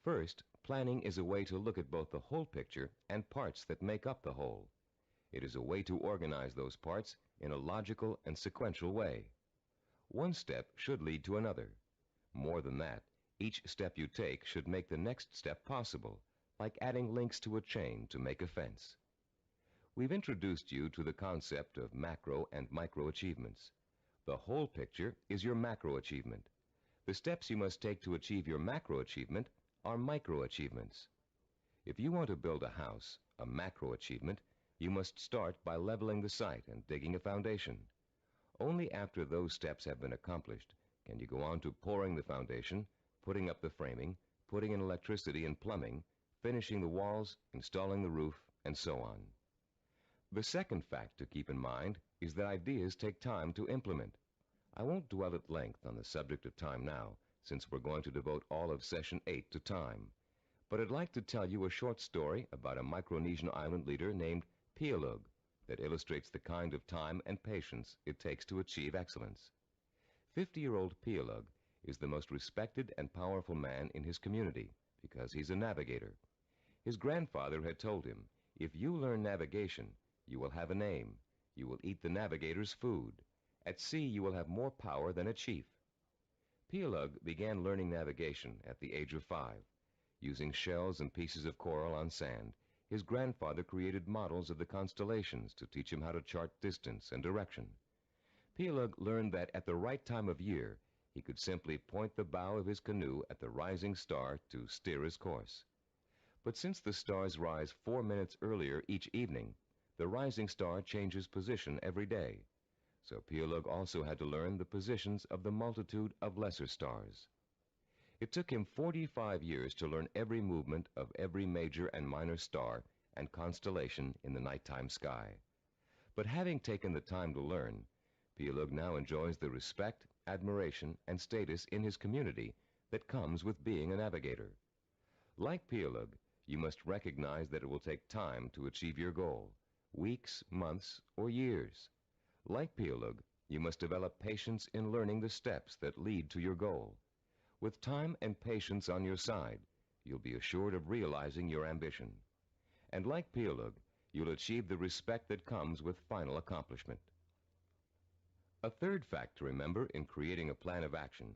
Speaker 1: First, planning is a way to look at both the whole picture and parts that make up the whole. It is a way to organize those parts in a logical and sequential way. One step should lead to another. More than that, each step you take should make the next step possible, like adding links to a chain to make a fence. We've introduced you to the concept of macro and micro achievements. The whole picture is your macro achievement. The steps you must take to achieve your macro achievement are micro achievements. If you want to build a house, a macro achievement, you must start by leveling the site and digging a foundation. Only after those steps have been accomplished can you go on to pouring the foundation, putting up the framing, putting in electricity and plumbing, finishing the walls, installing the roof, and so on. The second fact to keep in mind is that ideas take time to implement. I won't dwell at length on the subject of time now, since we're going to devote all of Session 8 to time. But I'd like to tell you a short story about a Micronesian island leader named Pialug that illustrates the kind of time and patience it takes to achieve excellence. 50-year-old Pialug is the most respected and powerful man in his community because he's a navigator. His grandfather had told him, "If you learn navigation, you will have a name. You will eat the navigator's food. At sea, you will have more power than a chief." Pialug began learning navigation at the age of 5. Using shells and pieces of coral on sand, his grandfather created models of the constellations to teach him how to chart distance and direction. Pialug learned that at the right time of year, he could simply point the bow of his canoe at the rising star to steer his course. But since the stars rise 4 minutes earlier each evening, the rising star changes position every day. So Pialug also had to learn the positions of the multitude of lesser stars. It took him 45 years to learn every movement of every major and minor star and constellation in the nighttime sky. But having taken the time to learn, Pialug now enjoys the respect, admiration, and status in his community that comes with being a navigator. Like Pialug, You must recognize that it will take time to achieve your goal, weeks, months, or years. Like Pialug, you must develop patience in learning the steps that lead to your goal. With time and patience on your side, you'll be assured of realizing your ambition. And like Pialug, you'll achieve the respect that comes with final accomplishment. A third fact to remember in creating a plan of action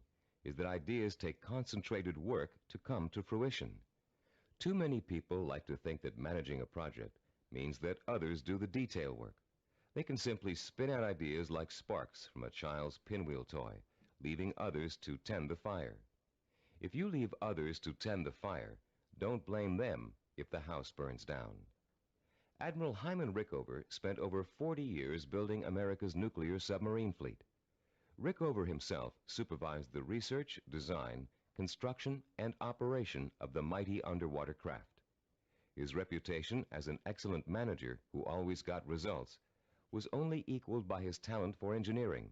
Speaker 1: is that ideas take concentrated work to come to fruition. Too many people like to think that managing a project means that others do the detail work. They can simply spin out ideas like sparks from a child's pinwheel toy, leaving others to tend the fire. If you leave others to tend the fire, don't blame them if the house burns down. Admiral Hyman Rickover spent over 40 years building America's nuclear submarine fleet. Rickover himself supervised the research, design, construction, and operation of the mighty underwater craft. His reputation as an excellent manager who always got results was only equaled by his talent for engineering.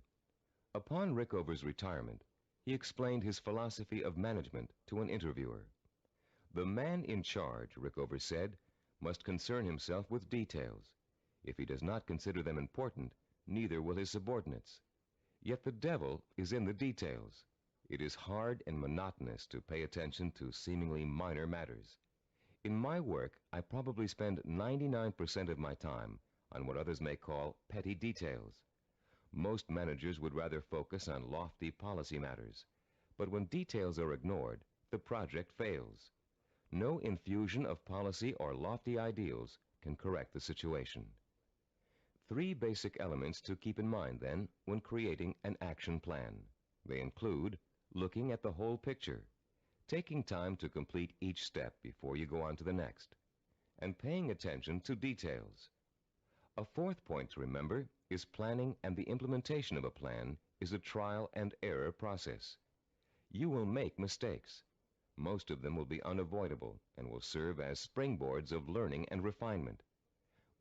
Speaker 1: Upon Rickover's retirement, he explained his philosophy of management to an interviewer. "The man in charge," Rickover said, "must concern himself with details. If he does not consider them important, neither will his subordinates. Yet the devil is in the details. It is hard and monotonous to pay attention to seemingly minor matters. In my work, I probably spend 99% of my time on what others may call petty details. Most managers would rather focus on lofty policy matters. But when details are ignored, the project fails. No infusion of policy or lofty ideals can correct the situation." Three basic elements to keep in mind, then, when creating an action plan. They include looking at the whole picture, taking time to complete each step before you go on to the next, and paying attention to details. A fourth point to remember is planning, and the implementation of a plan is a trial and error process. You will make mistakes. Most of them will be unavoidable and will serve as springboards of learning and refinement.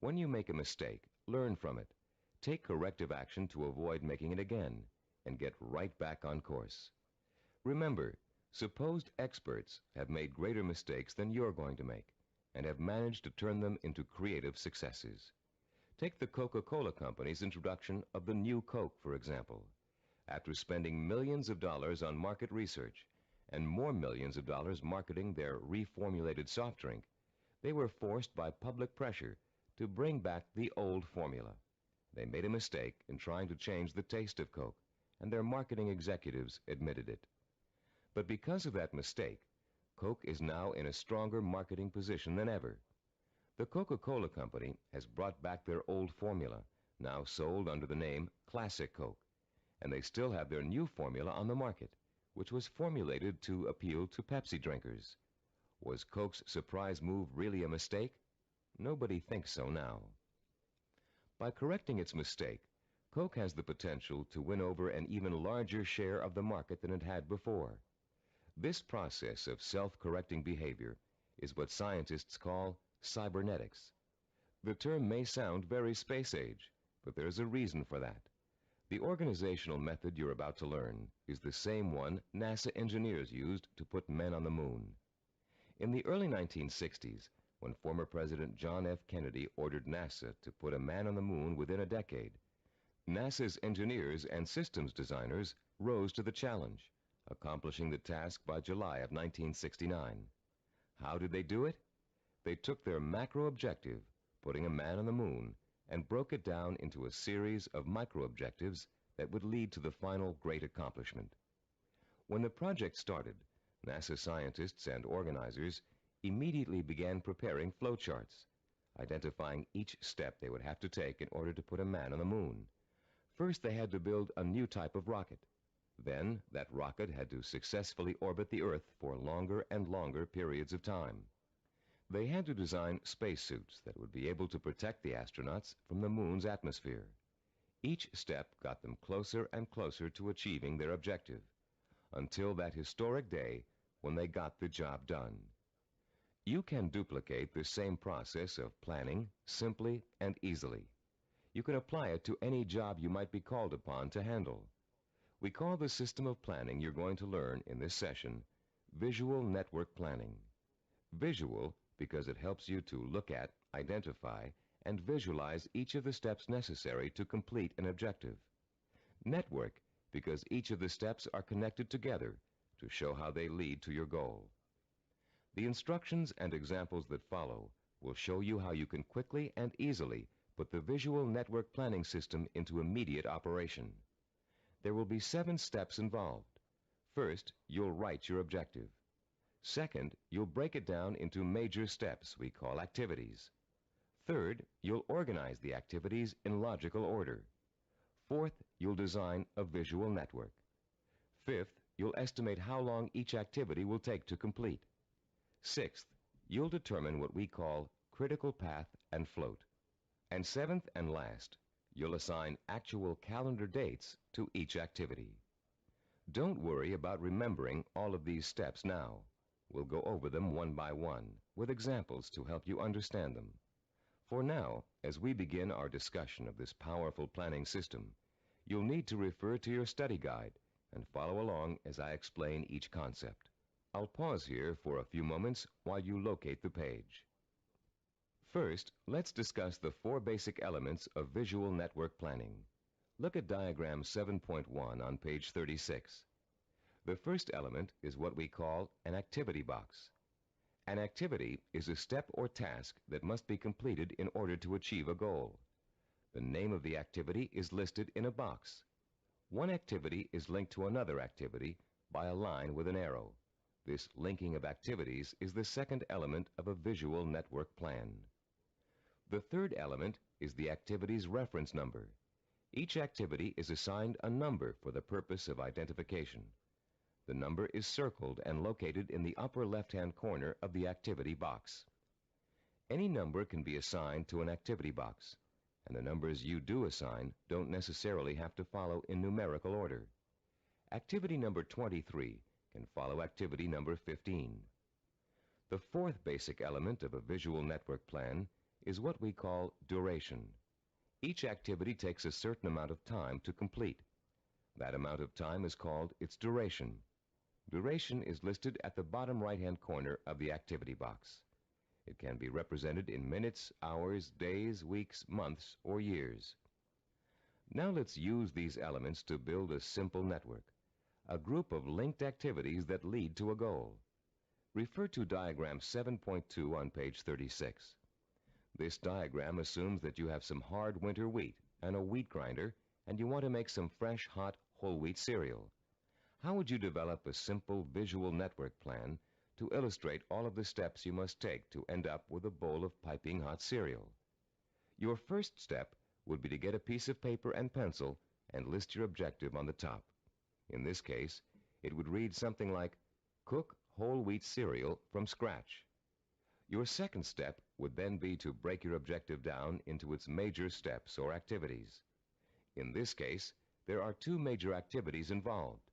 Speaker 1: When you make a mistake, learn from it. Take corrective action to avoid making it again, and get right back on course. Remember, supposed experts have made greater mistakes than you're going to make, and have managed to turn them into creative successes. Take the Coca-Cola Company's introduction of the new Coke, for example. After spending millions of dollars on market research and more millions of dollars marketing their reformulated soft drink, they were forced by public pressure to bring back the old formula. They made a mistake in trying to change the taste of Coke, and their marketing executives admitted it. But because of that mistake, Coke is now in a stronger marketing position than ever. The Coca-Cola Company has brought back their old formula, now sold under the name Classic Coke, and they still have their new formula on the market, which was formulated to appeal to Pepsi drinkers. Was Coke's surprise move really a mistake? Nobody thinks so now. By correcting its mistake, Coke has the potential to win over an even larger share of the market than it had before. This process of self-correcting behavior is what scientists call cybernetics. The term may sound very space-age, but there's a reason for that. The organizational method you're about to learn is the same one NASA engineers used to put men on the moon. In the early 1960s, when former President John F. Kennedy ordered NASA to put a man on the moon within a decade, NASA's engineers and systems designers rose to the challenge, accomplishing the task by July of 1969. How did they do it? They took their macro objective, putting a man on the moon, and broke it down into a series of micro objectives that would lead to the final great accomplishment. When the project started, NASA scientists and organizers immediately began preparing flowcharts, identifying each step they would have to take in order to put a man on the moon. First, they had to build a new type of rocket. Then, that rocket had to successfully orbit the Earth for longer and longer periods of time. They had to design spacesuits that would be able to protect the astronauts from the moon's atmosphere. Each step got them closer and closer to achieving their objective, until that historic day when they got the job done. You can duplicate this same process of planning simply and easily. You can apply it to any job you might be called upon to handle. We call the system of planning you're going to learn in this session visual network planning. Visual because it helps you to look at, identify, and visualize each of the steps necessary to complete an objective. Network, because each of the steps are connected together to show how they lead to your goal. The instructions and examples that follow will show you how you can quickly and easily put the visual network planning system into immediate operation. There will be 7 steps involved. First, you'll write your objective. Second, you'll break it down into major steps we call activities. Third, you'll organize the activities in logical order. Fourth, you'll design a visual network. Fifth, you'll estimate how long each activity will take to complete. Sixth, you'll determine what we call critical path and float. And seventh and last, you'll assign actual calendar dates to each activity. Don't worry about remembering all of these steps now. We'll go over them one by one, with examples to help you understand them. For now, as we begin our discussion of this powerful planning system, you'll need to refer to your study guide and follow along as I explain each concept. I'll pause here for a few moments while you locate the page. First, let's discuss the 4 basic elements of visual network planning. Look at diagram 7.1 on page 36. The first element is what we call an activity box. An activity is a step or task that must be completed in order to achieve a goal. The name of the activity is listed in a box. One activity is linked to another activity by a line with an arrow. This linking of activities is the second element of a visual network plan. The third element is the activity's reference number. Each activity is assigned a number for the purpose of identification. The number is circled and located in the upper left-hand corner of the activity box. Any number can be assigned to an activity box, and the numbers you do assign don't necessarily have to follow in numerical order. Activity number 23 can follow activity number 15. The fourth basic element of a visual network plan is what we call duration. Each activity takes a certain amount of time to complete. That amount of time is called its duration. Duration is listed at the bottom right-hand corner of the activity box. It can be represented in minutes, hours, days, weeks, months, or years. Now let's use these elements to build a simple network, a group of linked activities that lead to a goal. Refer to diagram 7.2 on page 36. This diagram assumes that you have some hard winter wheat and a wheat grinder, and you want to make some fresh, hot, whole wheat cereal. How would you develop a simple visual network plan to illustrate all of the steps you must take to end up with a bowl of piping hot cereal? Your first step would be to get a piece of paper and pencil and list your objective on the top. In this case, it would read something like, cook whole wheat cereal from scratch. Your second step would then be to break your objective down into its major steps or activities. In this case, there are 2 major activities involved.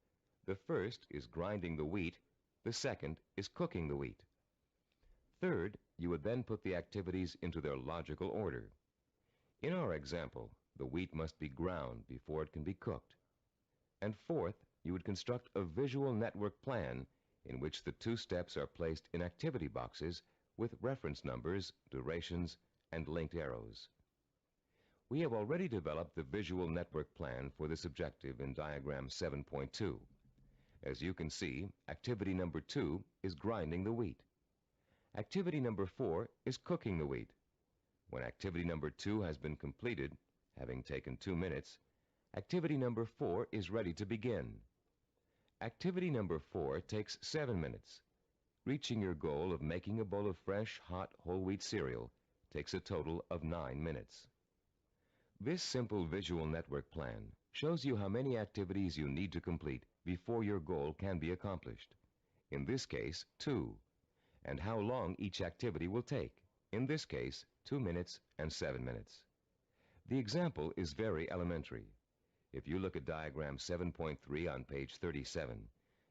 Speaker 1: The first is grinding the wheat. The second is cooking the wheat. Third, you would then put the activities into their logical order. In our example, the wheat must be ground before it can be cooked. And fourth, you would construct a visual network plan in which the 2 steps are placed in activity boxes with reference numbers, durations, and linked arrows. We have already developed the visual network plan for this objective in diagram 7.2. As you can see, activity number 2 is grinding the wheat. Activity number 4 is cooking the wheat. When activity number 2 has been completed, having taken 2 minutes, activity number 4 is ready to begin. Activity number 4 takes 7 minutes. Reaching your goal of making a bowl of fresh, hot, whole wheat cereal takes a total of 9 minutes. This simple visual network plan shows you how many activities you need to complete before your goal can be accomplished. In this case, 2. And how long each activity will take. In this case, 2 minutes and 7 minutes. The example is very elementary. If you look at diagram 7.3 on page 37,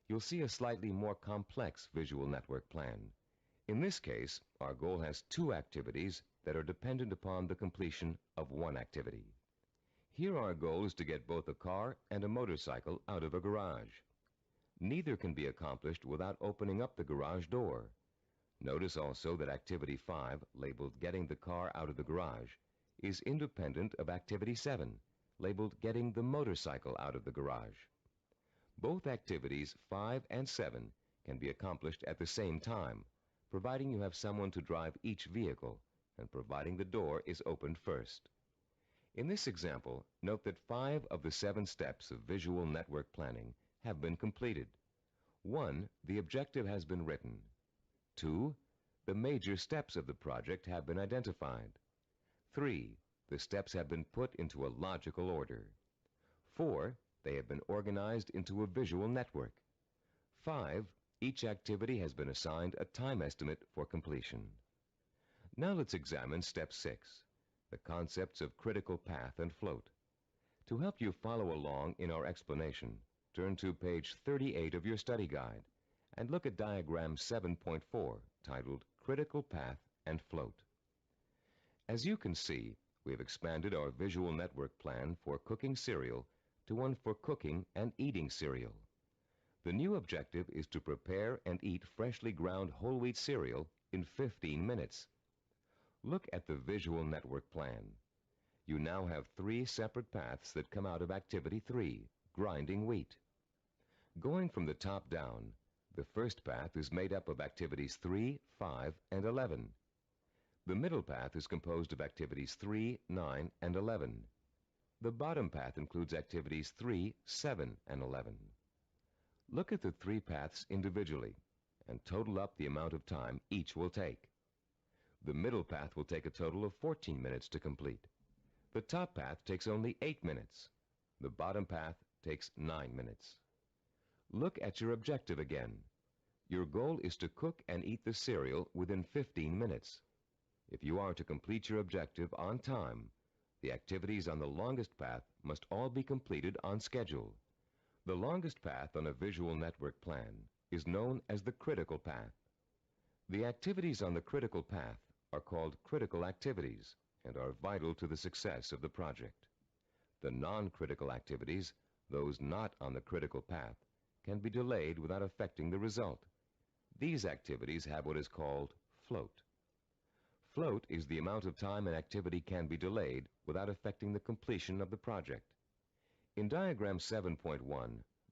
Speaker 1: you'll see a slightly more complex visual network plan. In this case, our goal has 2 activities that are dependent upon the completion of 1 activity. Here our goal is to get both a car and a motorcycle out of a garage. Neither can be accomplished without opening up the garage door. Notice also that Activity 5, labeled Getting the Car Out of the Garage, is independent of Activity 7, labeled Getting the Motorcycle Out of the Garage. Both Activities 5 and 7 can be accomplished at the same time, providing you have someone to drive each vehicle and providing the door is opened first. In this example, note that 5 of the 7 steps of visual network planning have been completed. 1, the objective has been written. 2, the major steps of the project have been identified. 3, the steps have been put into a logical order. 4, they have been organized into a visual network. 5, each activity has been assigned a time estimate for completion. Now let's examine Step 6, the concepts of critical path and float. To help you follow along in our explanation, turn to page 38 of your study guide and look at diagram 7.4, titled Critical Path and Float. As you can see, we have expanded our visual network plan for cooking cereal to one for cooking and eating cereal. The new objective is to prepare and eat freshly ground whole wheat cereal in 15 minutes. Look at the visual network plan. You now have 3 separate paths that come out of Activity 3, grinding wheat. Going from the top down, the first path is made up of Activities 3, 5, and 11. The middle path is composed of Activities 3, 9, and 11. The bottom path includes Activities 3, 7, and 11. Look at the 3 paths individually and total up the amount of time each will take. The middle path will take a total of 14 minutes to complete. The top path takes only 8 minutes. The bottom path takes 9 minutes. Look at your objective again. Your goal is to cook and eat the cereal within 15 minutes. If you are to complete your objective on time, the activities on the longest path must all be completed on schedule. The longest path on a visual network plan is known as the critical path. The activities on the critical path are called critical activities and are vital to the success of the project. The non-critical activities, those not on the critical path, can be delayed without affecting the result. These activities have what is called float. Float is the amount of time an activity can be delayed without affecting the completion of the project. In diagram 7.1,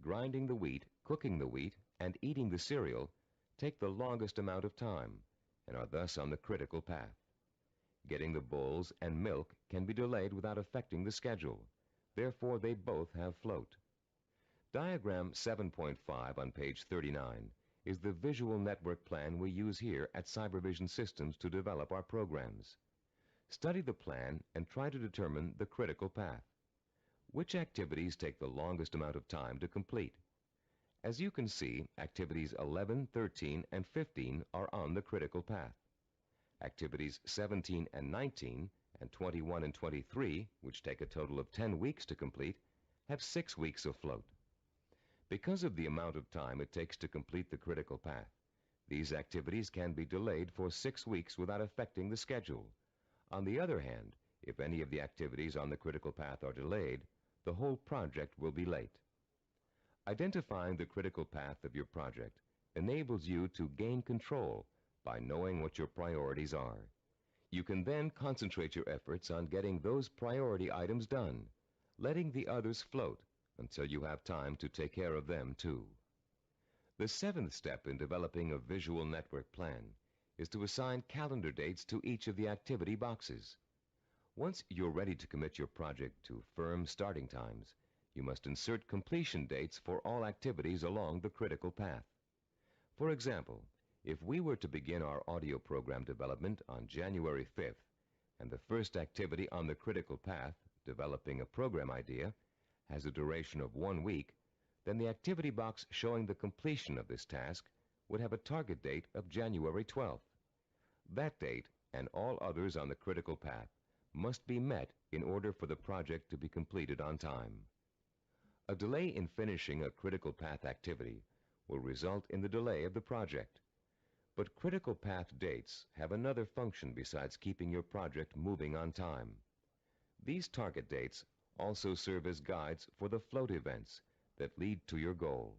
Speaker 1: grinding the wheat, cooking the wheat, and eating the cereal take the longest amount of time and are thus on the critical path. Getting the bowls and milk can be delayed without affecting the schedule. Therefore, they both have float. Diagram 7.5 on page 39 is the visual network plan we use here at Cybervision Systems to develop our programs. Study the plan and try to determine the critical path. Which activities take the longest amount of time to complete? As you can see, activities 11, 13, and 15 are on the critical path. Activities 17 and 19, and 21 and 23, which take a total of 10 weeks to complete, have 6 weeks of float. Because of the amount of time it takes to complete the critical path, these activities can be delayed for 6 weeks without affecting the schedule. On the other hand, if any of the activities on the critical path are delayed, the whole project will be late. Identifying the critical path of your project enables you to gain control by knowing what your priorities are. You can then concentrate your efforts on getting those priority items done, letting the others float until you have time to take care of them too. The 7th step in developing a visual network plan is to assign calendar dates to each of the activity boxes. Once you're ready to commit your project to firm starting times, you must insert completion dates for all activities along the critical path. For example, if we were to begin our audio program development on January 5th, and the first activity on the critical path, developing a program idea, has a duration of 1 week, then the activity box showing the completion of this task would have a target date of January 12th. That date, and all others on the critical path, must be met in order for the project to be completed on time. A delay in finishing a critical path activity will result in the delay of the project. But critical path dates have another function besides keeping your project moving on time. These target dates also serve as guides for the float events that lead to your goal.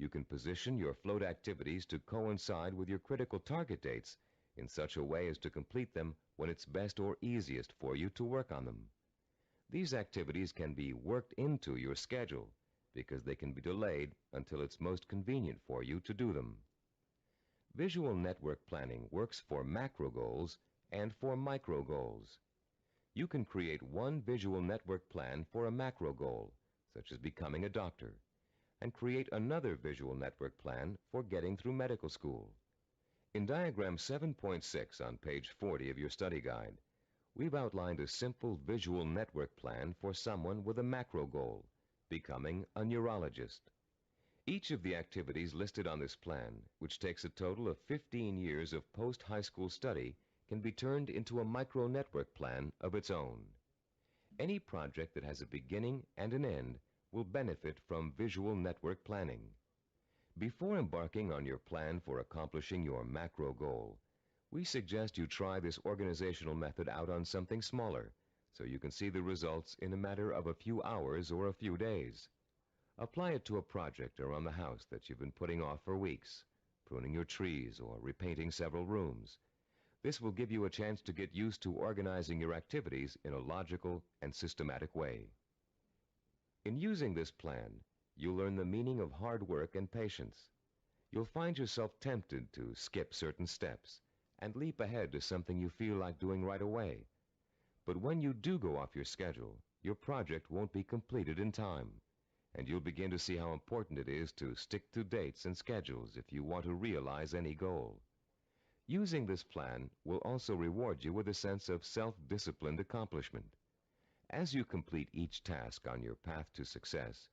Speaker 1: You can position your float activities to coincide with your critical target dates in such a way as to complete them when it's best or easiest for you to work on them. These activities can be worked into your schedule because they can be delayed until it's most convenient for you to do them. Visual network planning works for macro goals and for micro goals. You can create one visual network plan for a macro goal, such as becoming a doctor, and create another visual network plan for getting through medical school. In diagram 7.6 on page 40 of your study guide, we've outlined a simple visual network plan for someone with a macro goal, becoming a neurologist. Each of the activities listed on this plan, which takes a total of 15 years of post-high school study, can be turned into a micro-network plan of its own. Any project that has a beginning and an end will benefit from visual network planning. Before embarking on your plan for accomplishing your macro goal, we suggest you try this organizational method out on something smaller so you can see the results in a matter of a few hours or a few days. Apply it to a project around the house that you've been putting off for weeks, pruning your trees or repainting several rooms. This will give you a chance to get used to organizing your activities in a logical and systematic way. In using this plan, you'll learn the meaning of hard work and patience. You'll find yourself tempted to skip certain steps and leap ahead to something you feel like doing right away. But when you do go off your schedule, your project won't be completed in time, and you'll begin to see how important it is to stick to dates and schedules if you want to realize any goal. Using this plan will also reward you with a sense of self-disciplined accomplishment. As you complete each task on your path to success,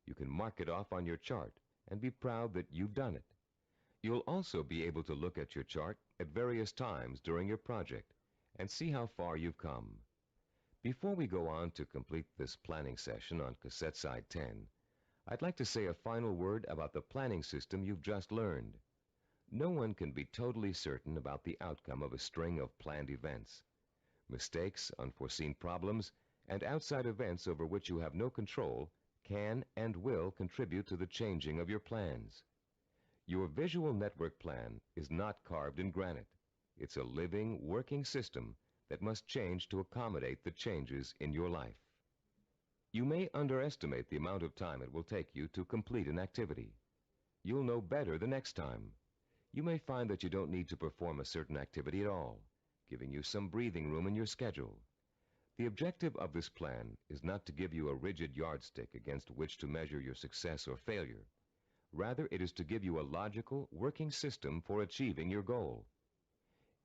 Speaker 1: you can mark it off on your chart and be proud that you've done it. You'll also be able to look at your chart at various times during your project and see how far you've come. Before we go on to complete this planning session on cassette side 10, I'd like to say a final word about the planning system you've just learned. No one can be totally certain about the outcome of a string of planned events. Mistakes, unforeseen problems, and outside events over which you have no control can and will contribute to the changing of your plans. Your visual network plan is not carved in granite. It's a living, working system that must change to accommodate the changes in your life. You may underestimate the amount of time it will take you to complete an activity. You'll know better the next time. You may find that you don't need to perform a certain activity at all, giving you some breathing room in your schedule. The objective of this plan is not to give you a rigid yardstick against which to measure your success or failure. Rather, it is to give you a logical, working system for achieving your goal.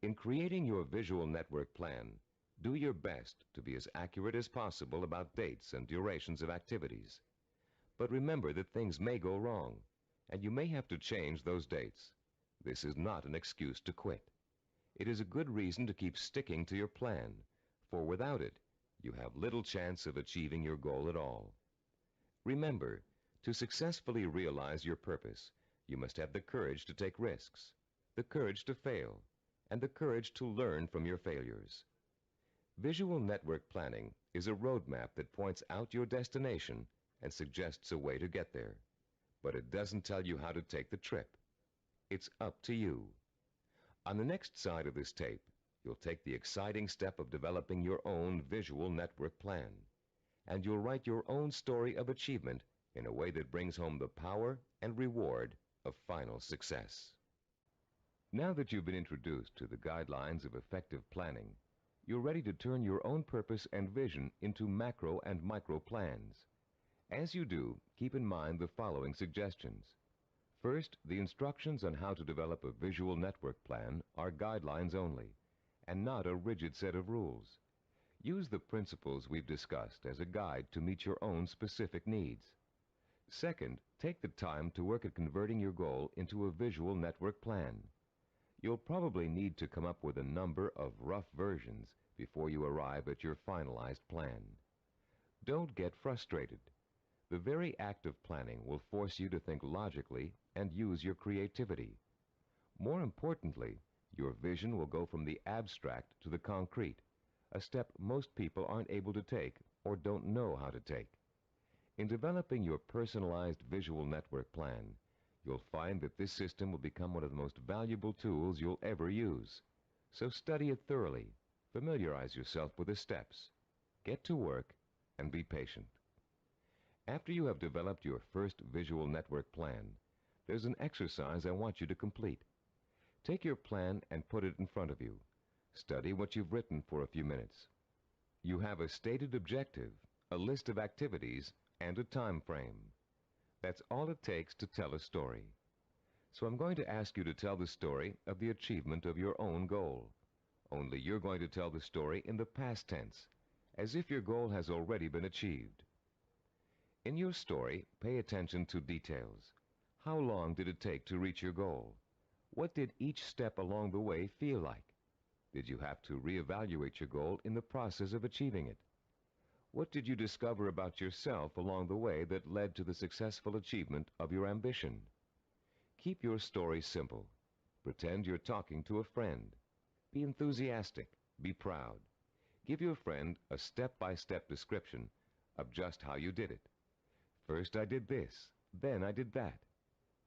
Speaker 1: In creating your visual network plan, do your best to be as accurate as possible about dates and durations of activities. But remember that things may go wrong, and you may have to change those dates. This is not an excuse to quit. It is a good reason to keep sticking to your plan, for without it, you have little chance of achieving your goal at all. Remember, to successfully realize your purpose, you must have the courage to take risks, the courage to fail, and the courage to learn from your failures. Visual network planning is a roadmap that points out your destination and suggests a way to get there. But it doesn't tell you how to take the trip. It's up to you. On the next side of this tape, you'll take the exciting step of developing your own visual network plan, and you'll write your own story of achievement in a way that brings home the power and reward of final success. Now that you've been introduced to the guidelines of effective planning, you're ready to turn your own purpose and vision into macro and micro plans. As you do, keep in mind the following suggestions. First, the instructions on how to develop a visual network plan are guidelines only, and not a rigid set of rules. Use the principles we've discussed as a guide to meet your own specific needs. Second, take the time to work at converting your goal into a visual network plan. You'll probably need to come up with a number of rough versions before you arrive at your finalized plan. Don't get frustrated. The very act of planning will force you to think logically and use your creativity. More importantly, your vision will go from the abstract to the concrete, a step most people aren't able to take or don't know how to take. In developing your personalized visual network plan, You'll find that this system will become one of the most valuable tools you'll ever use. So study it thoroughly, familiarize yourself with the steps, get to work, and be patient. After you have developed your first visual network plan, there's an exercise I want you to complete. Take your plan and put it in front of you. Study what you've written for a few minutes. You have a stated objective, a list of activities, and a time frame. That's all it takes to tell a story. So I'm going to ask you to tell the story of the achievement of your own goal. Only you're going to tell the story in the past tense, as if your goal has already been achieved. In your story, pay attention to details. How long did it take to reach your goal? What did each step along the way feel like? Did you have to reevaluate your goal in the process of achieving it? What did you discover about yourself along the way that led to the successful achievement of your ambition? Keep your story simple. Pretend you're talking to a friend. Be enthusiastic. Be proud. Give your friend a step-by-step description of just how you did it. First I did this, then I did that,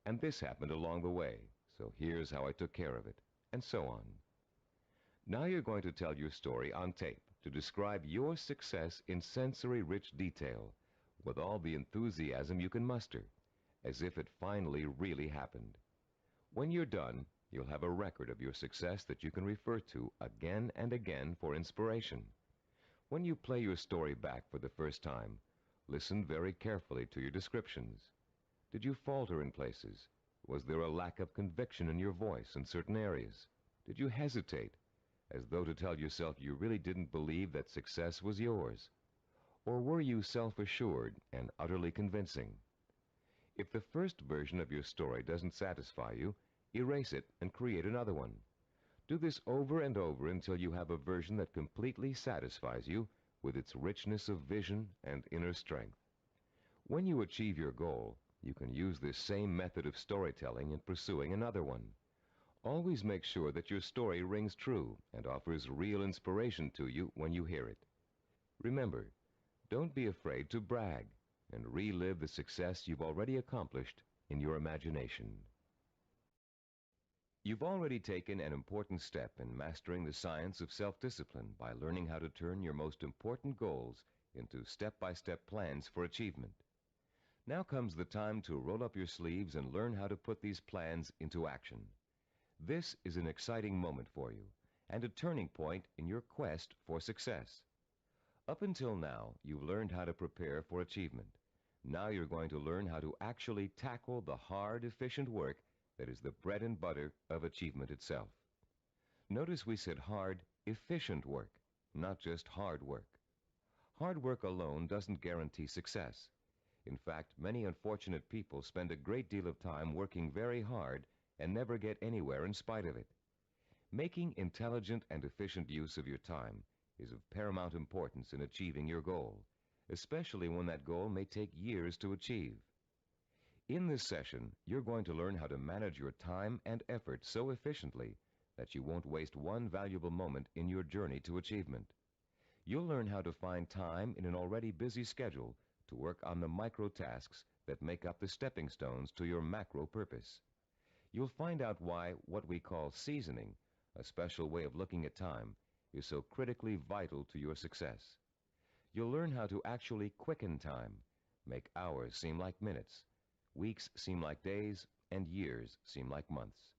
Speaker 1: and this happened along the way, so here's how I took care of it, and so on. Now you're going to tell your story on tape to describe your success in sensory-rich detail with all the enthusiasm you can muster, as if it finally really happened. When you're done, you'll have a record of your success that you can refer to again and again for inspiration. When you play your story back for the first time, listen very carefully to your descriptions. Did you falter in places? Was there a lack of conviction in your voice in certain areas? Did you hesitate, as though to tell yourself you really didn't believe that success was yours? Or were you self-assured and utterly convincing? If the first version of your story doesn't satisfy you, erase it and create another one. Do this over and over until you have a version that completely satisfies you with its richness of vision and inner strength. When you achieve your goal, you can use this same method of storytelling in pursuing another one. Always make sure that your story rings true and offers real inspiration to you when you hear it. Remember, don't be afraid to brag and relive the success you've already accomplished in your imagination. You've already taken an important step in mastering the science of self-discipline by learning how to turn your most important goals into step-by-step plans for achievement. Now comes the time to roll up your sleeves and learn how to put these plans into action. This is an exciting moment for you and a turning point in your quest for success. Up until now, you've learned how to prepare for achievement. Now you're going to learn how to actually tackle the hard, efficient work that is the bread and butter of achievement itself. Notice we said hard, efficient work, not just hard work. Hard work alone doesn't guarantee success. In fact, many unfortunate people spend a great deal of time working very hard and never get anywhere in spite of it. Making intelligent and efficient use of your time is of paramount importance in achieving your goal, especially when that goal may take years to achieve. In this session, you're going to learn how to manage your time and effort so efficiently that you won't waste one valuable moment in your journey to achievement. You'll learn how to find time in an already busy schedule to work on the micro tasks that make up the stepping stones to your macro purpose. You'll find out why what we call seasoning, a special way of looking at time, is so critically vital to your success. You'll learn how to actually quicken time, make hours seem like minutes, weeks seem like days, and years seem like months.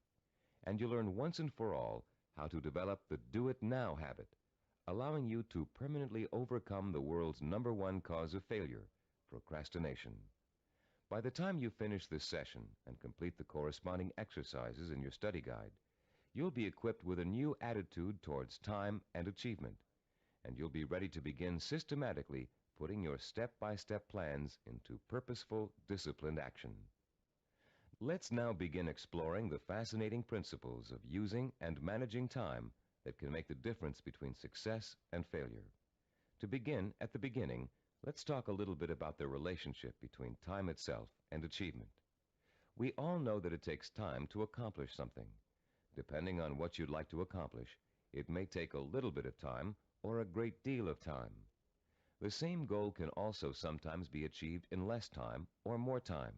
Speaker 1: And you'll learn once and for all how to develop the do-it-now habit, allowing you to permanently overcome the world's #1 cause of failure, procrastination. By the time you finish this session and complete the corresponding exercises in your study guide, you'll be equipped with a new attitude towards time and achievement, and you'll be ready to begin systematically putting your step-by-step plans into purposeful, disciplined action. Let's now begin exploring the fascinating principles of using and managing time that can make the difference between success and failure. To begin at the beginning, let's talk a little bit about the relationship between time itself and achievement. We all know that it takes time to accomplish something. Depending on what you'd like to accomplish, it may take a little bit of time or a great deal of time. The same goal can also sometimes be achieved in less time or more time,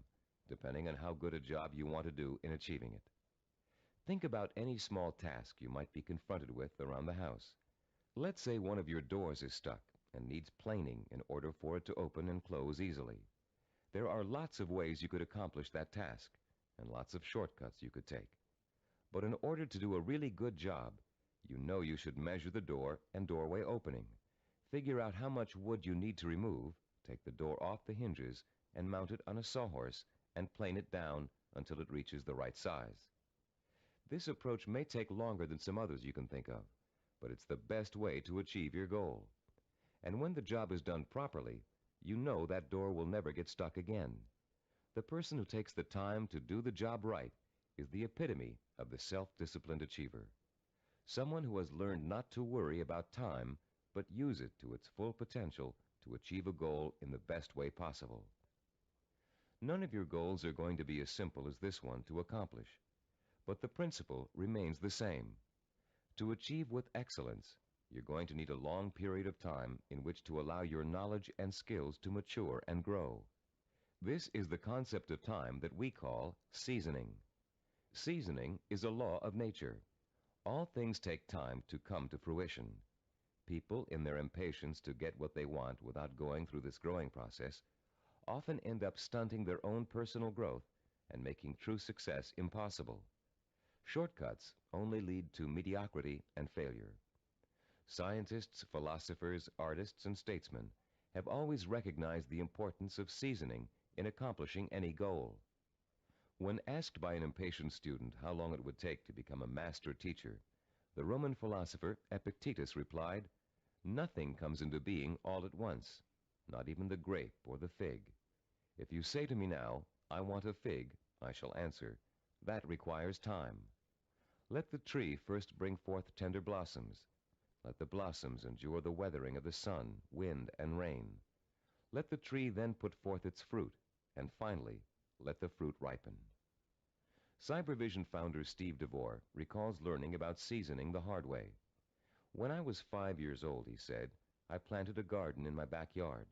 Speaker 1: depending on how good a job you want to do in achieving it. Think about any small task you might be confronted with around the house. Let's say one of your doors is stuck and needs planing in order for it to open and close easily. There are lots of ways you could accomplish that task and lots of shortcuts you could take. But in order to do a really good job, you know you should measure the door and doorway opening, figure out how much wood you need to remove, take the door off the hinges, and mount it on a sawhorse and plane it down until it reaches the right size. This approach may take longer than some others you can think of, but it's the best way to achieve your goal. And when the job is done properly, you know that door will never get stuck again. The person who takes the time to do the job right is the epitome of the self-disciplined achiever. Someone who has learned not to worry about time, but use it to its full potential to achieve a goal in the best way possible. None of your goals are going to be as simple as this one to accomplish, but the principle remains the same. To achieve with excellence, you're going to need a long period of time in which to allow your knowledge and skills to mature and grow. This is the concept of time that we call seasoning. Seasoning is a law of nature. All things take time to come to fruition. People, in their impatience to get what they want without going through this growing process, often end up stunting their own personal growth and making true success impossible. Shortcuts only lead to mediocrity and failure. Scientists, philosophers, artists, and statesmen have always recognized the importance of seasoning in accomplishing any goal. When asked by an impatient student how long it would take to become a master teacher, the Roman philosopher Epictetus replied, "Nothing comes into being all at once, not even the grape or the fig. If you say to me now, 'I want a fig,' I shall answer, 'That requires time.' Let the tree first bring forth tender blossoms. Let the blossoms endure the weathering of the sun, wind, and rain. Let the tree then put forth its fruit, and finally, let the fruit ripen." Cybervision founder Steve DeVore recalls learning about seasoning the hard way. "When I was 5 years old," he said, "I planted a garden in my backyard.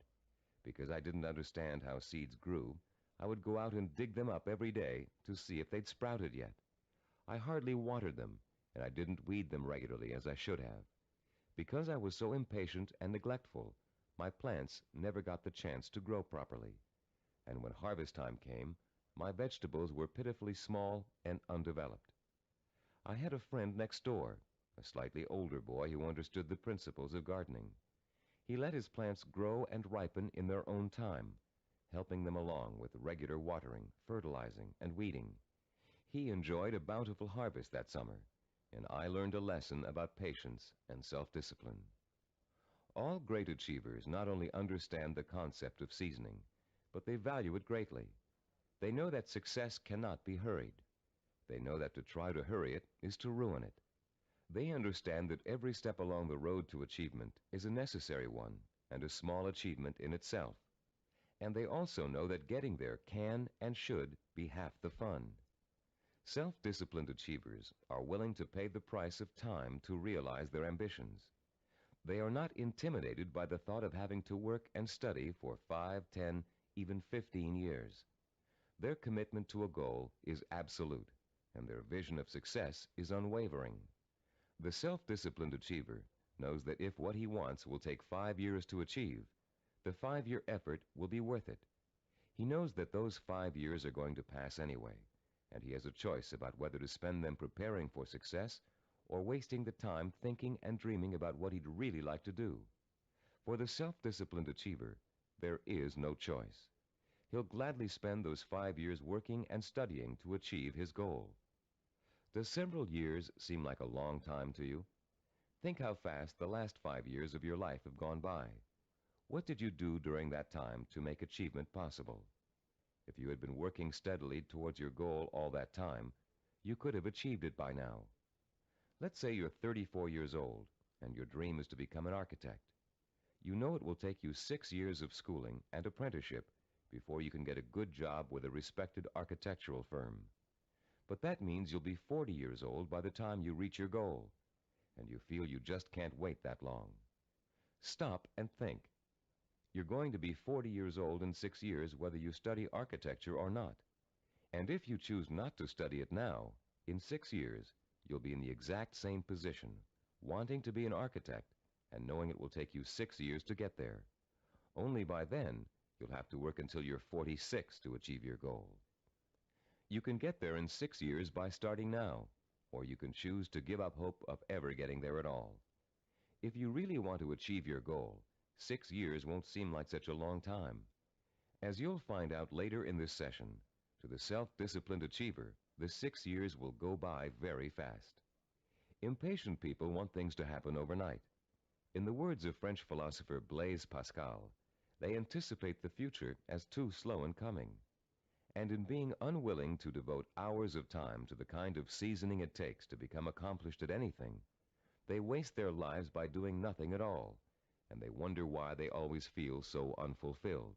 Speaker 1: Because I didn't understand how seeds grew, I would go out and dig them up every day to see if they'd sprouted yet. I hardly watered them, and I didn't weed them regularly as I should have. Because I was so impatient and neglectful, my plants never got the chance to grow properly. And when harvest time came, my vegetables were pitifully small and undeveloped. I had a friend next door, a slightly older boy who understood the principles of gardening. He let his plants grow and ripen in their own time, helping them along with regular watering, fertilizing, and weeding. He enjoyed a bountiful harvest that summer, and I learned a lesson about patience and self-discipline. All great achievers not only understand the concept of seasoning, but they value it greatly. They know that success cannot be hurried. They know that to try to hurry it is to ruin it. They understand that every step along the road to achievement is a necessary one and a small achievement in itself. And they also know that getting there can and should be half the fun. Self-disciplined achievers are willing to pay the price of time to realize their ambitions. They are not intimidated by the thought of having to work and study for 5, 10, even 15 years. Their commitment to a goal is absolute, and their vision of success is unwavering. The self-disciplined achiever knows that if what he wants will take 5 years to achieve, the 5-year effort will be worth it. He knows that those 5 years are going to pass anyway, and he has a choice about whether to spend them preparing for success or wasting the time thinking and dreaming about what he'd really like to do. For the self-disciplined achiever, there is no choice. He'll gladly spend those 5 years working and studying to achieve his goal. Does several years seem like a long time to you? Think how fast the last 5 years of your life have gone by. What did you do during that time to make achievement possible? If you had been working steadily towards your goal all that time, you could have achieved it by now. Let's say you're 34 years old and your dream is to become an architect. You know it will take you 6 years of schooling and apprenticeship before you can get a good job with a respected architectural firm. But that means you'll be 40 years old by the time you reach your goal, and you feel you just can't wait that long. Stop and think. You're going to be 40 years old in 6 years whether you study architecture or not. And if you choose not to study it now, in 6 years, you'll be in the exact same position, wanting to be an architect and knowing it will take you 6 years to get there. Only by then, you'll have to work until you're 46 to achieve your goal. You can get there in 6 years by starting now, or you can choose to give up hope of ever getting there at all. If you really want to achieve your goal, 6 years won't seem like such a long time. As you'll find out later in this session, to the self-disciplined achiever, the 6 years will go by very fast. Impatient people want things to happen overnight. In the words of French philosopher Blaise Pascal, they anticipate the future as too slow in coming. And in being unwilling to devote hours of time to the kind of seasoning it takes to become accomplished at anything, they waste their lives by doing nothing at all, and they wonder why they always feel so unfulfilled.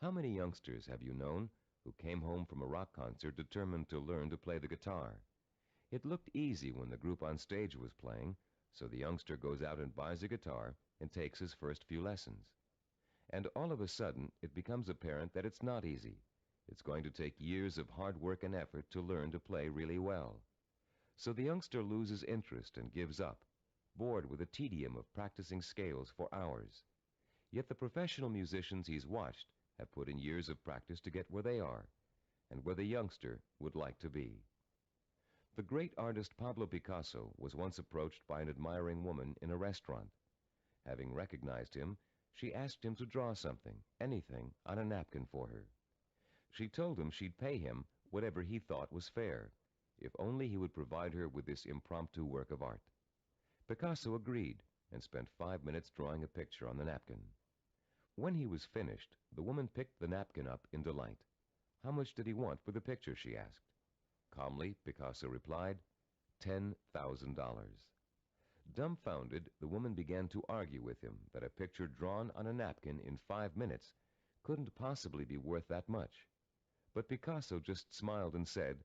Speaker 1: How many youngsters have you known who came home from a rock concert determined to learn to play the guitar? It looked easy when the group on stage was playing, so the youngster goes out and buys a guitar and takes his first few lessons. And all of a sudden, it becomes apparent that it's not easy. It's going to take years of hard work and effort to learn to play really well. So the youngster loses interest and gives up, bored with the tedium of practicing scales for hours. Yet the professional musicians he's watched have put in years of practice to get where they are, and where the youngster would like to be. The great artist Pablo Picasso was once approached by an admiring woman in a restaurant. Having recognized him, she asked him to draw something, anything, on a napkin for her. She told him she'd pay him whatever he thought was fair, if only he would provide her with this impromptu work of art. Picasso agreed and spent 5 minutes drawing a picture on the napkin. When he was finished, the woman picked the napkin up in delight. "How much did he want for the picture?" she asked. Calmly, Picasso replied, $10,000. Dumbfounded, the woman began to argue with him that a picture drawn on a napkin in 5 minutes couldn't possibly be worth that much. But Picasso just smiled and said,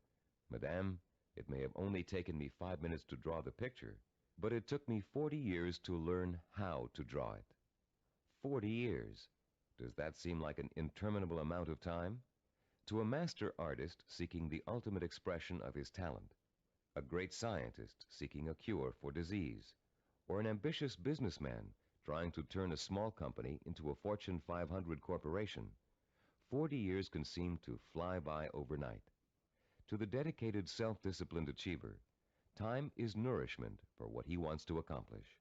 Speaker 1: "Madame, it may have only taken me 5 minutes to draw the picture, but it took me 40 years to learn how to draw it." 40 years. Does that seem like an interminable amount of time? To a master artist seeking the ultimate expression of his talent, a great scientist seeking a cure for disease, or an ambitious businessman trying to turn a small company into a Fortune 500 corporation, 40 years can seem to fly by overnight. To the dedicated, self-disciplined achiever, time is nourishment for what he wants to accomplish.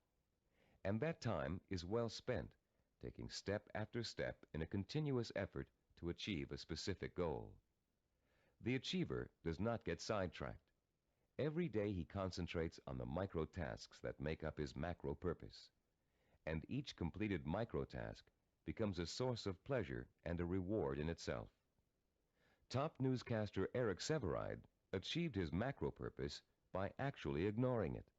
Speaker 1: And that time is well spent, taking step after step in a continuous effort to achieve a specific goal. The achiever does not get sidetracked. Every day he concentrates on the micro tasks that make up his macro purpose. And each completed micro task becomes a source of pleasure and a reward in itself. Top newscaster Eric Sevareid achieved his macro purpose by actually ignoring it.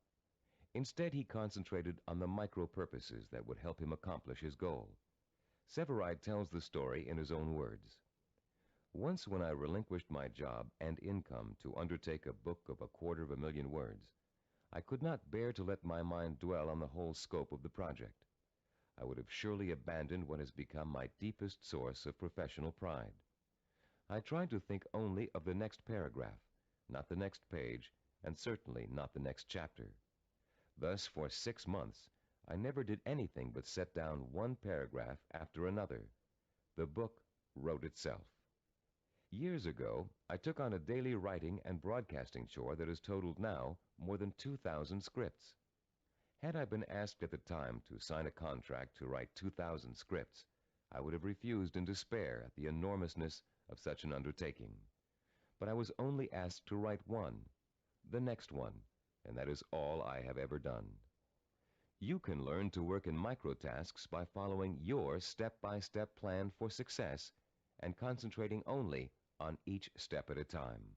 Speaker 1: Instead, he concentrated on the micro purposes that would help him accomplish his goal. Sevareid tells the story in his own words. "Once when I relinquished my job and income to undertake a book of 250,000 words, I could not bear to let my mind dwell on the whole scope of the project. I would have surely abandoned what has become my deepest source of professional pride. I tried to think only of the next paragraph, not the next page, and certainly not the next chapter. Thus, for 6 months, I never did anything but set down one paragraph after another. The book wrote itself." Years ago, I took on a daily writing and broadcasting chore that has totaled now more than 2,000 scripts. Had I been asked at the time to sign a contract to write 2,000 scripts, I would have refused in despair at the enormousness of such an undertaking. But I was only asked to write one, the next one, and that is all I have ever done. You can learn to work in microtasks by following your step-by-step plan for success and concentrating only on each step at a time.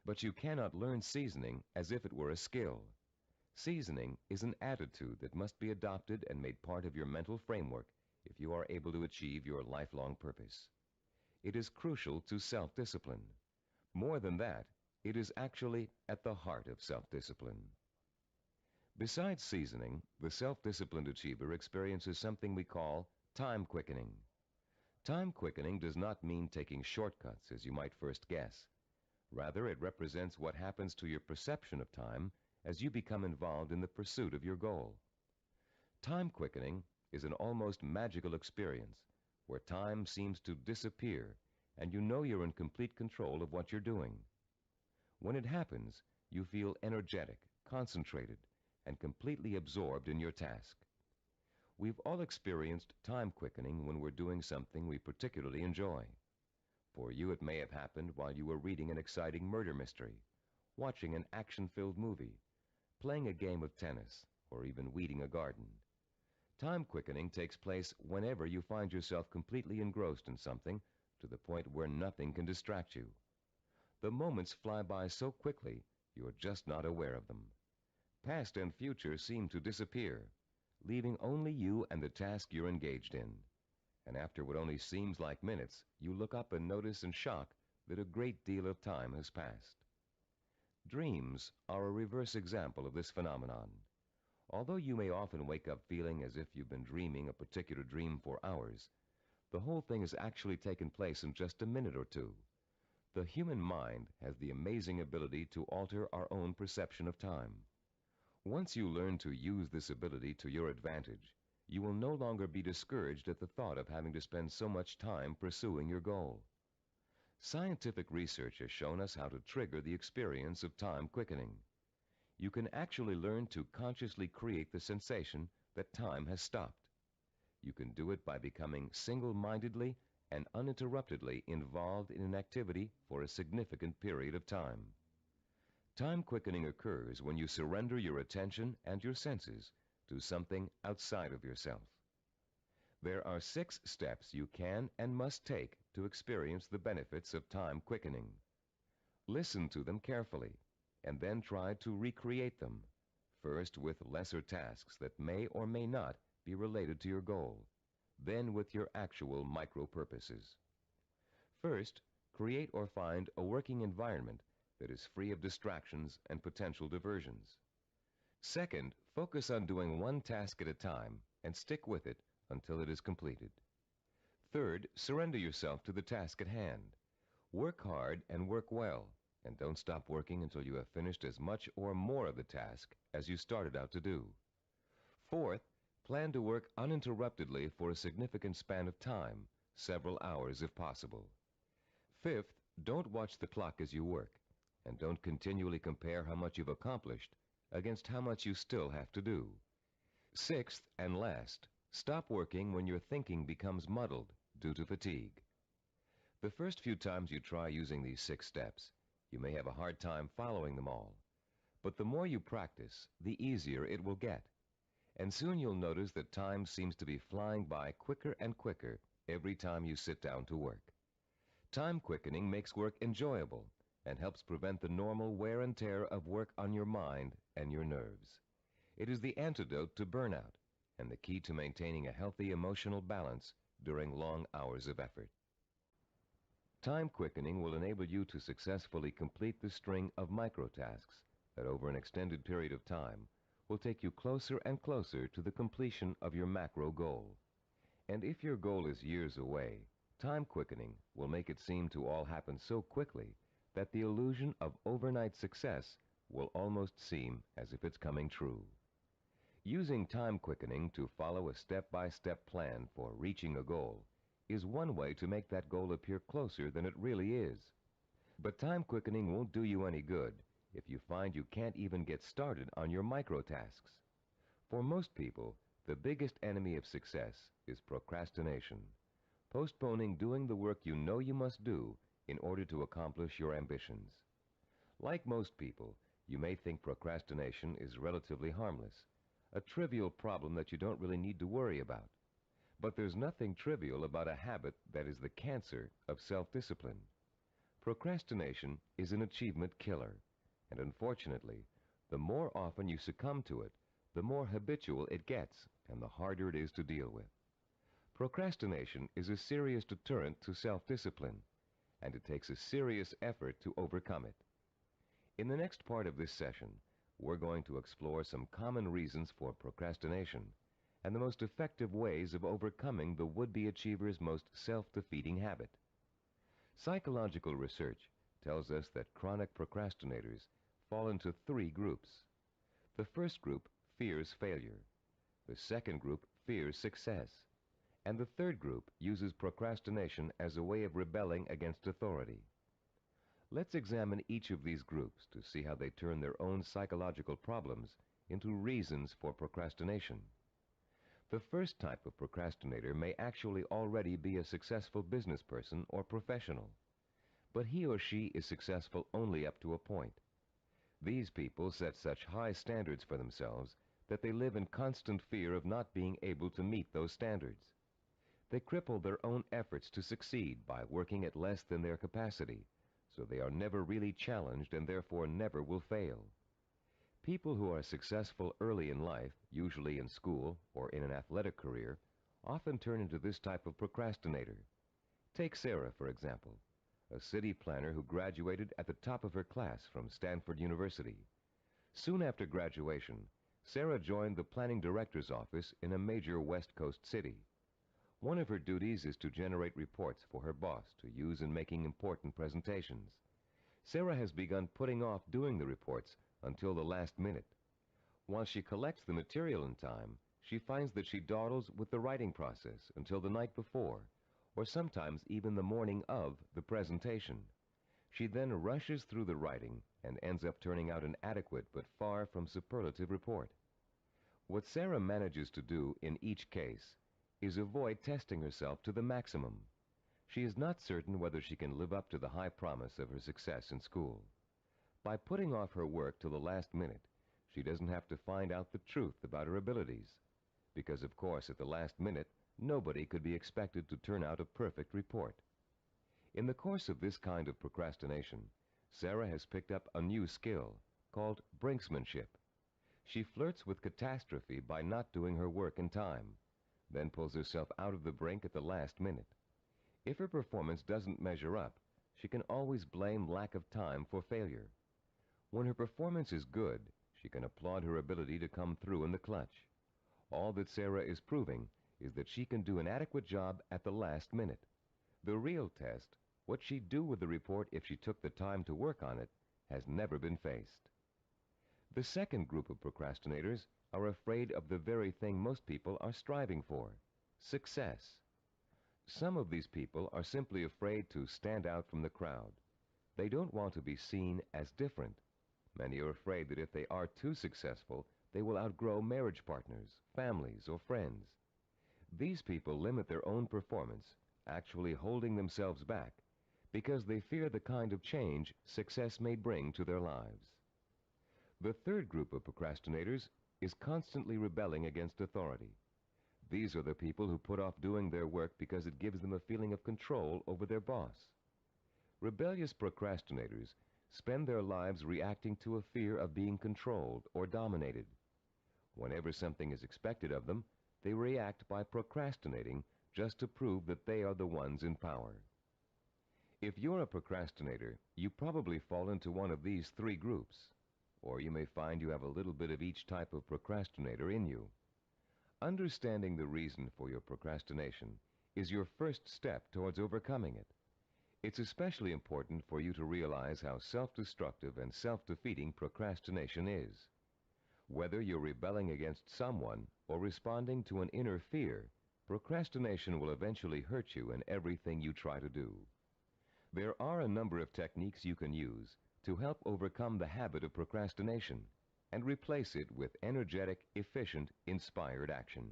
Speaker 1: But you cannot learn seasoning as if it were a skill. Seasoning is an attitude that must be adopted and made part of your mental framework if you are able to achieve your lifelong purpose. It is crucial to self-discipline. More than that, it is actually at the heart of self-discipline. Besides seasoning, the self-disciplined achiever experiences something we call time quickening. Time quickening does not mean taking shortcuts, as you might first guess. Rather, it represents what happens to your perception of time as you become involved in the pursuit of your goal. Time quickening is an almost magical experience where time seems to disappear and you know you're in complete control of what you're doing. When it happens, you feel energetic, concentrated, and completely absorbed in your task. We've all experienced time quickening when we're doing something we particularly enjoy. For you, it may have happened while you were reading an exciting murder mystery, watching an action-filled movie, playing a game of tennis, or even weeding a garden. Time quickening takes place whenever you find yourself completely engrossed in something to the point where nothing can distract you. The moments fly by so quickly, you're just not aware of them. Past and future seem to disappear, leaving only you and the task you're engaged in. And after what only seems like minutes, you look up and notice in shock that a great deal of time has passed. Dreams are a reverse example of this phenomenon. Although you may often wake up feeling as if you've been dreaming a particular dream for hours, the whole thing has actually taken place in just a minute or two. The human mind has the amazing ability to alter our own perception of time. Once you learn to use this ability to your advantage, you will no longer be discouraged at the thought of having to spend so much time pursuing your goal. Scientific research has shown us how to trigger the experience of time quickening. You can actually learn to consciously create the sensation that time has stopped. You can do it by becoming single-mindedly and uninterruptedly involved in an activity for a significant period of time. Time quickening occurs when you surrender your attention and your senses to something outside of yourself. There are 6 steps you can and must take to experience the benefits of time quickening. Listen to them carefully, and then try to recreate them, first with lesser tasks that may or may not be related to your goal, then with your actual micro-purposes. First, create or find a working environment that is free of distractions and potential diversions. Second, focus on doing one task at a time and stick with it until it is completed. Third, surrender yourself to the task at hand. Work hard and work well, and don't stop working until you have finished as much or more of the task as you started out to do. Fourth, plan to work uninterruptedly for a significant span of time, several hours if possible. Fifth, don't watch the clock as you work, and don't continually compare how much you've accomplished against how much you still have to do. Sixth and last, stop working when your thinking becomes muddled due to fatigue. The first few times you try using these 6 steps, you may have a hard time following them all. But the more you practice, the easier it will get. And soon you'll notice that time seems to be flying by quicker and quicker every time you sit down to work. Time quickening makes work enjoyable and helps prevent the normal wear and tear of work on your mind and your nerves. It is the antidote to burnout and the key to maintaining a healthy emotional balance during long hours of effort. Time quickening will enable you to successfully complete the string of micro-tasks that over an extended period of time will take you closer and closer to the completion of your macro goal. And if your goal is years away, time quickening will make it seem to all happen so quickly that the illusion of overnight success will almost seem as if it's coming true. Using time quickening to follow a step-by-step plan for reaching a goal is one way to make that goal appear closer than it really is. But time quickening won't do you any good if you find you can't even get started on your micro-tasks. For most people, the biggest enemy of success is procrastination, postponing doing the work you know you must do in order to accomplish your ambitions. Like most people, you may think procrastination is relatively harmless, a trivial problem that you don't really need to worry about. But there's nothing trivial about a habit that is the cancer of self-discipline. Procrastination is an achievement killer, and unfortunately, the more often you succumb to it, the more habitual it gets and the harder it is to deal with. Procrastination is a serious deterrent to self-discipline, and it takes a serious effort to overcome it. In the next part of this session, we're going to explore some common reasons for procrastination and the most effective ways of overcoming the would-be achiever's most self-defeating habit. Psychological research tells us that chronic procrastinators fall into three groups. The first group fears failure. The second group fears success. And the third group uses procrastination as a way of rebelling against authority. Let's examine each of these groups to see how they turn their own psychological problems into reasons for procrastination. The first type of procrastinator may actually already be a successful business person or professional, but he or she is successful only up to a point. These people set such high standards for themselves that they live in constant fear of not being able to meet those standards. They cripple their own efforts to succeed by working at less than their capacity, so they are never really challenged and therefore never will fail. People who are successful early in life, usually in school or in an athletic career, often turn into this type of procrastinator. Take Sarah, for example, a city planner who graduated at the top of her class from Stanford University. Soon after graduation, Sarah joined the planning director's office in a major West Coast city. One of her duties is to generate reports for her boss to use in making important presentations. Sarah has begun putting off doing the reports until the last minute. While she collects the material in time, she finds that she dawdles with the writing process until the night before, or sometimes even the morning of the presentation. She then rushes through the writing and ends up turning out an adequate but far from superlative report. What Sarah manages to do in each case is avoid testing herself to the maximum. She is not certain whether she can live up to the high promise of her success in school. By putting off her work till the last minute, she doesn't have to find out the truth about her abilities, because of course at the last minute, nobody could be expected to turn out a perfect report. In the course of this kind of procrastination, Sarah has picked up a new skill called brinksmanship. She flirts with catastrophe by not doing her work in time, then pulls herself out of the brink at the last minute. If her performance doesn't measure up, she can always blame lack of time for failure. When her performance is good, she can applaud her ability to come through in the clutch. All that Sarah is proving is that she can do an adequate job at the last minute. The real test, what she'd do with the report if she took the time to work on it, has never been faced. The second group of procrastinators are afraid of the very thing most people are striving for, success. Some of these people are simply afraid to stand out from the crowd. They don't want to be seen as different. Many are afraid that if they are too successful, they will outgrow marriage partners, families, or friends. These people limit their own performance, actually holding themselves back, because they fear the kind of change success may bring to their lives. The third group of procrastinators is constantly rebelling against authority. These are the people who put off doing their work because it gives them a feeling of control over their boss. Rebellious procrastinators spend their lives reacting to a fear of being controlled or dominated. Whenever something is expected of them, they react by procrastinating just to prove that they are the ones in power. If you're a procrastinator, you probably fall into one of these three groups, or you may find you have a little bit of each type of procrastinator in you. Understanding the reason for your procrastination is your first step towards overcoming it. It's especially important for you to realize how self-destructive and self-defeating procrastination is. Whether you're rebelling against someone or responding to an inner fear, procrastination will eventually hurt you in everything you try to do. There are a number of techniques you can use to help overcome the habit of procrastination and replace it with energetic, efficient, inspired action.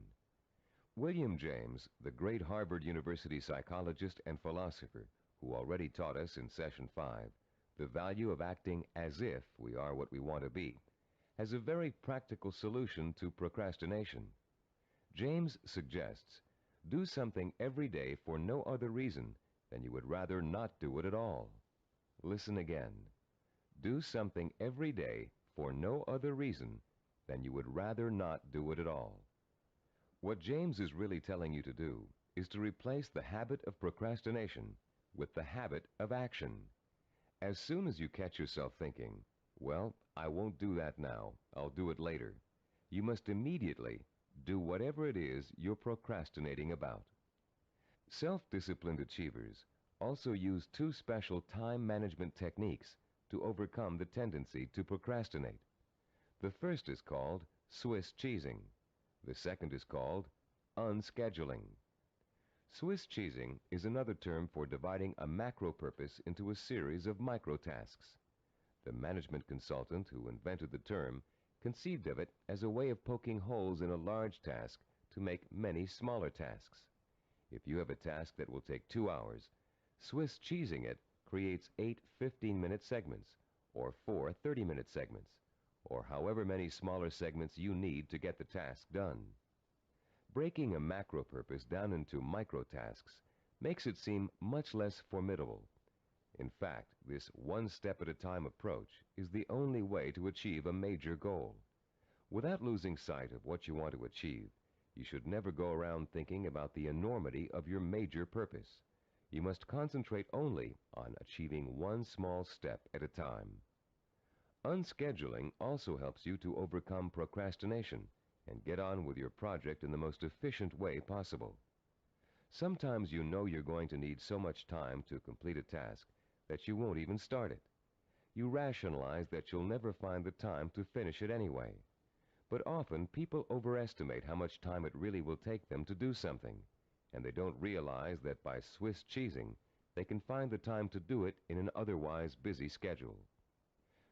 Speaker 1: William James, the great Harvard University psychologist and philosopher, who already taught us in Session 5 the value of acting as if we are what we want to be, has a very practical solution to procrastination. James suggests, do something every day for no other reason than you would rather not do it at all. Listen again. Do something every day for no other reason than you would rather not do it at all. What James is really telling you to do is to replace the habit of procrastination with the habit of action. As soon as you catch yourself thinking, well, I won't do that now, I'll do it later, you must immediately Do whatever it is you're procrastinating about. Self-disciplined achievers also use two special time management techniques to overcome the tendency to procrastinate. The first is called Swiss cheesing. The second is called unscheduling. Swiss cheesing is another term for dividing a macro purpose into a series of micro tasks. The management consultant who invented the term conceived of it as a way of poking holes in a large task to make many smaller tasks. If you have a task that will take 2 hours, Swiss cheesing it creates 8 15-minute segments, or 4 30-minute segments, or however many smaller segments you need to get the task done. Breaking a macro purpose down into micro tasks makes it seem much less formidable. In fact, this one-step-at-a-time approach is the only way to achieve a major goal. Without losing sight of what you want to achieve, you should never go around thinking about the enormity of your major purpose. You must concentrate only on achieving one small step at a time. Unscheduling also helps you to overcome procrastination and get on with your project in the most efficient way possible. Sometimes you know you're going to need so much time to complete a task that you won't even start it. You rationalize that you'll never find the time to finish it anyway. But often people overestimate how much time it really will take them to do something, and they don't realize that by Swiss cheesing, they can find the time to do it in an otherwise busy schedule.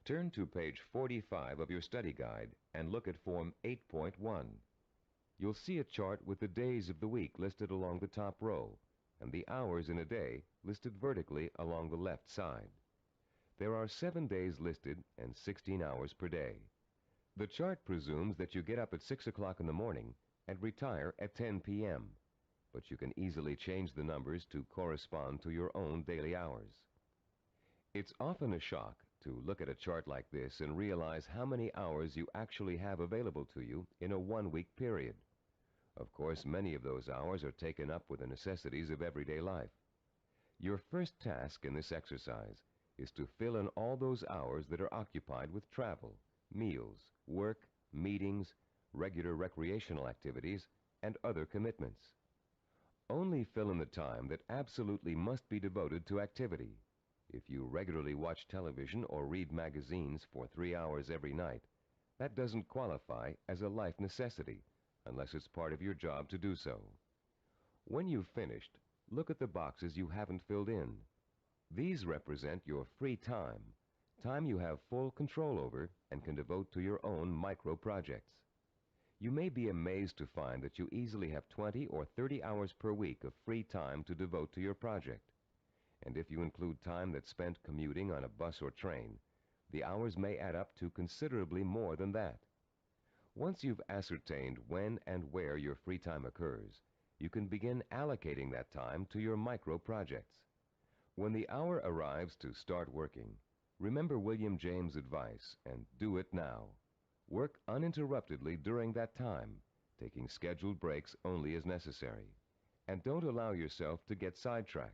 Speaker 1: Turn to page 45 of your study guide and look at Form 8.1. You'll see a chart with the days of the week listed along the top row, and the hours in a day listed vertically along the left side. There are 7 days listed and 16 hours per day. The chart presumes that you get up at 6 o'clock in the morning and retire at 10 p.m., but you can easily change the numbers to correspond to your own daily hours. It's often a shock to look at a chart like this and realize how many hours you actually have available to you in a one-week period. Of course, many of those hours are taken up with the necessities of everyday life. Your first task in this exercise is to fill in all those hours that are occupied with travel, meals, work, meetings, regular recreational activities, and other commitments. Only fill in the time that absolutely must be devoted to activity. If you regularly watch television or read magazines for 3 hours every night, that doesn't qualify as a life necessity unless it's part of your job to do so. When you've finished, look at the boxes you haven't filled in. These represent your free time, time you have full control over and can devote to your own micro projects. You may be amazed to find that you easily have 20 or 30 hours per week of free time to devote to your project. And if you include time that's spent commuting on a bus or train, the hours may add up to considerably more than that. Once you've ascertained when and where your free time occurs, you can begin allocating that time to your micro projects. When the hour arrives to start working, remember William James' advice and do it now. Work uninterruptedly during that time, taking scheduled breaks only as necessary. And don't allow yourself to get sidetracked.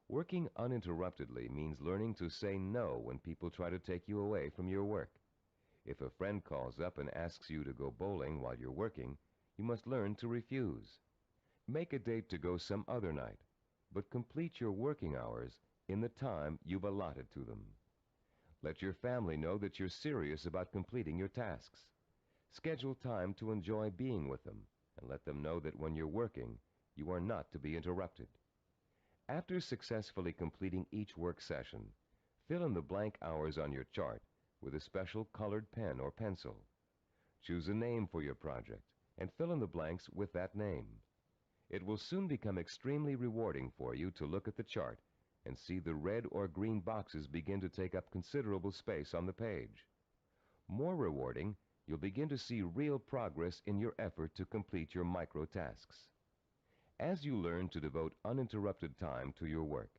Speaker 1: Working uninterruptedly means learning to say no when people try to take you away from your work. If a friend calls up and asks you to go bowling while you're working, you must learn to refuse. Make a date to go some other night, but complete your working hours in the time you've allotted to them. Let your family know that you're serious about completing your tasks. Schedule time to enjoy being with them, and let them know that when you're working, you are not to be interrupted. After successfully completing each work session, fill in the blank hours on your chart with a special colored pen or pencil. Choose a name for your project and fill in the blanks with that name. It will soon become extremely rewarding for you to look at the chart and see the red or green boxes begin to take up considerable space on the page. More rewarding, you'll begin to see real progress in your effort to complete your micro tasks. As you learn to devote uninterrupted time to your work,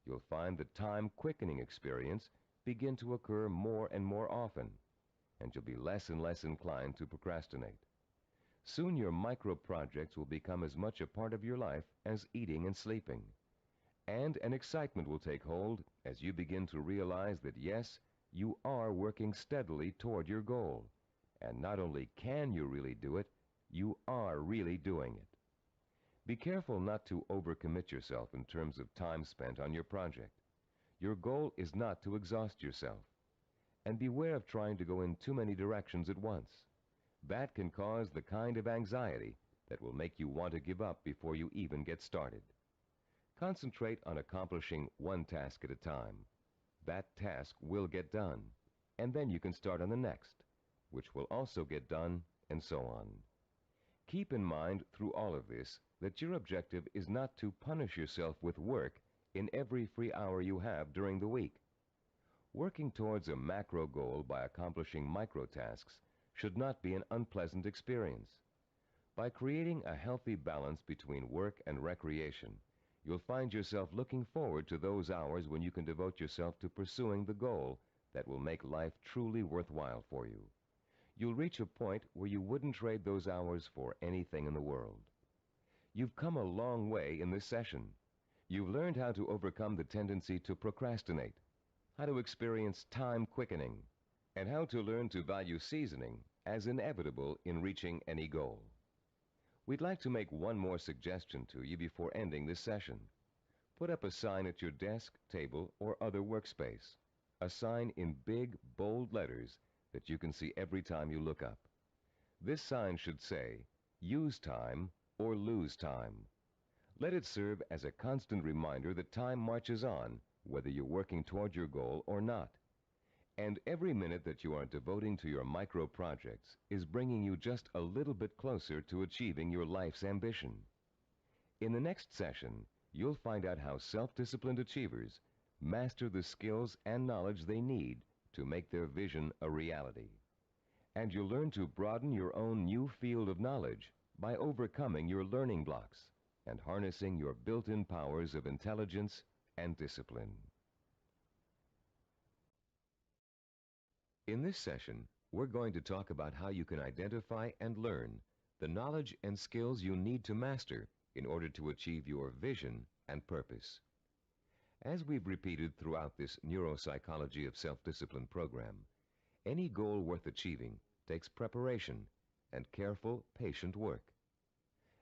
Speaker 1: you'll find the time-quickening experience begin to occur more and more often, and you'll be less and less inclined to procrastinate. Soon your micro-projects will become as much a part of your life as eating and sleeping. And an excitement will take hold as you begin to realize that, yes, you are working steadily toward your goal. And not only can you really do it, you are really doing it. Be careful not to overcommit yourself in terms of time spent on your project. Your goal is not to exhaust yourself. And beware of trying to go in too many directions at once. That can cause the kind of anxiety that will make you want to give up before you even get started. Concentrate on accomplishing one task at a time. That task will get done, and then you can start on the next, which will also get done, and so on. Keep in mind through all of this that your objective is not to punish yourself with work in every free hour you have during the week. Working towards a macro goal by accomplishing micro tasks should not be an unpleasant experience. By creating a healthy balance between work and recreation, you'll find yourself looking forward to those hours when you can devote yourself to pursuing the goal that will make life truly worthwhile for you. You'll reach a point where you wouldn't trade those hours for anything in the world. You've come a long way in this session. You've learned how to overcome the tendency to procrastinate, how to experience time quickening, and how to learn to value seasoning as inevitable in reaching any goal. We'd like to make one more suggestion to you before ending this session. Put up a sign at your desk, table, or other workspace. A sign in big, bold letters that you can see every time you look up. This sign should say, "Use time or lose time." Let it serve as a constant reminder that time marches on, whether you're working toward your goal or not. And every minute that you are devoting to your micro projects is bringing you just a little bit closer to achieving your life's ambition. In the next session, you'll find out how self-disciplined achievers master the skills and knowledge they need to make their vision a reality. And you'll learn to broaden your own new field of knowledge by overcoming your learning blocks and harnessing your built-in powers of intelligence and discipline. In this session, we're going to talk about how you can identify and learn the knowledge and skills you need to master in order to achieve your vision and purpose. As we've repeated throughout this neuropsychology of self-discipline program, any goal worth achieving takes preparation and careful, patient work.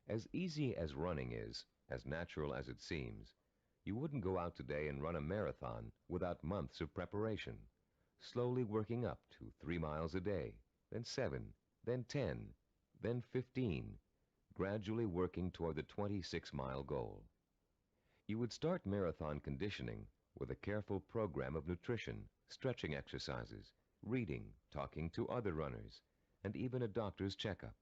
Speaker 1: As easy as running is, as natural as it seems, you wouldn't go out today and run a marathon without months of preparation, slowly working up to 3 miles a day, then 7, then 10, then 15, gradually working toward the 26-mile goal. You would start marathon conditioning with a careful program of nutrition, stretching exercises, reading, talking to other runners, and even a doctor's checkup.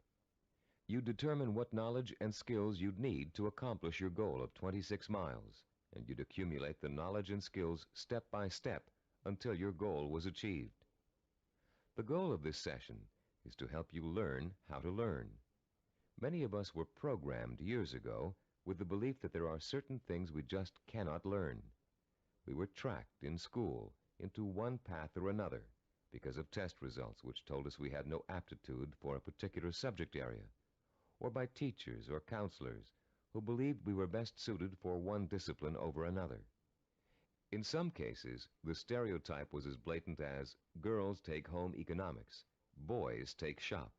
Speaker 1: You'd determine what knowledge and skills you'd need to accomplish your goal of 26 miles, and you'd accumulate the knowledge and skills step by step until your goal was achieved. The goal of this session is to help you learn how to learn. Many of us were programmed years ago with the belief that there are certain things we just cannot learn. We were tracked in school into one path or another because of test results which told us we had no aptitude for a particular subject area, or by teachers or counselors who believed we were best suited for one discipline over another. In some cases, the stereotype was as blatant as girls take home economics, boys take shop.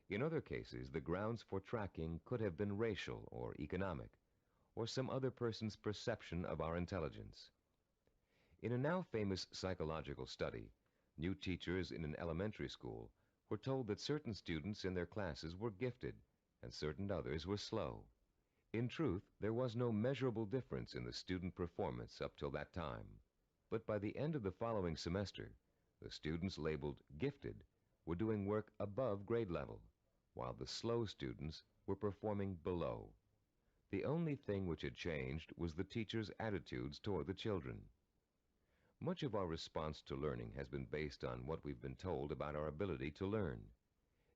Speaker 1: In other cases, the grounds for tracking could have been racial or economic, or some other person's perception of our intelligence. In a now famous psychological study, new teachers in an elementary school were told that certain students in their classes were gifted and certain others were slow. In truth, there was no measurable difference in the student performance up till that time. But by the end of the following semester, the students labeled gifted were doing work above grade level, while the slow students were performing below. The only thing which had changed was the teachers' attitudes toward the children. Much of our response to learning has been based on what we've been told about our ability to learn.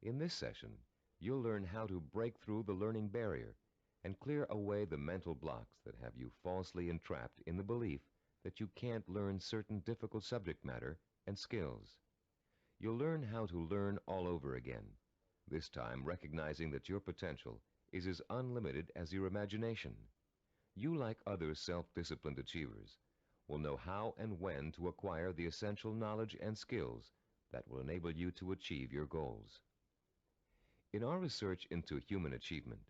Speaker 1: In this session, you'll learn how to break through the learning barrier and clear away the mental blocks that have you falsely entrapped in the belief that you can't learn certain difficult subject matter and skills. You'll learn how to learn all over again, this time recognizing that your potential is as unlimited as your imagination. You, like other self-disciplined achievers, will know how and when to acquire the essential knowledge and skills that will enable you to achieve your goals. In our research into human achievement,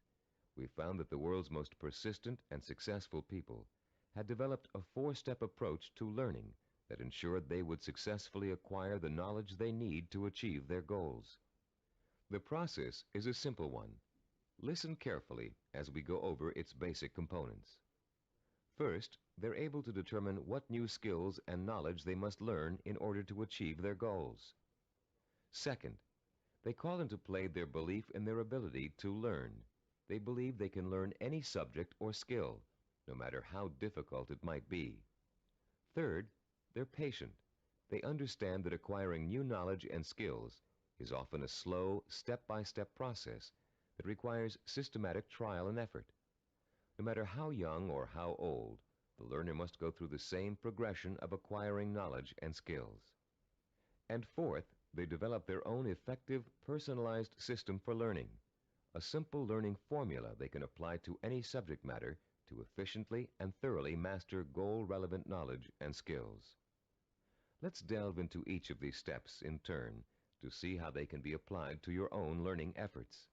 Speaker 1: we found that the world's most persistent and successful people had developed a four-step approach to learning that ensured they would successfully acquire the knowledge they need to achieve their goals. The process is a simple one. Listen carefully as we go over its basic components. First, they're able to determine what new skills and knowledge they must learn in order to achieve their goals. Second, they call into play their belief in their ability to learn. They believe they can learn any subject or skill, no matter how difficult it might be. Third, they're patient. They understand that acquiring new knowledge and skills is often a slow, step-by-step process that requires systematic trial and effort. No matter how young or how old, the learner must go through the same progression of acquiring knowledge and skills. And fourth, they develop their own effective, personalized system for learning, a simple learning formula they can apply to any subject matter to efficiently and thoroughly master goal-relevant knowledge and skills. Let's delve into each of these steps in turn to see how they can be applied to your own learning efforts.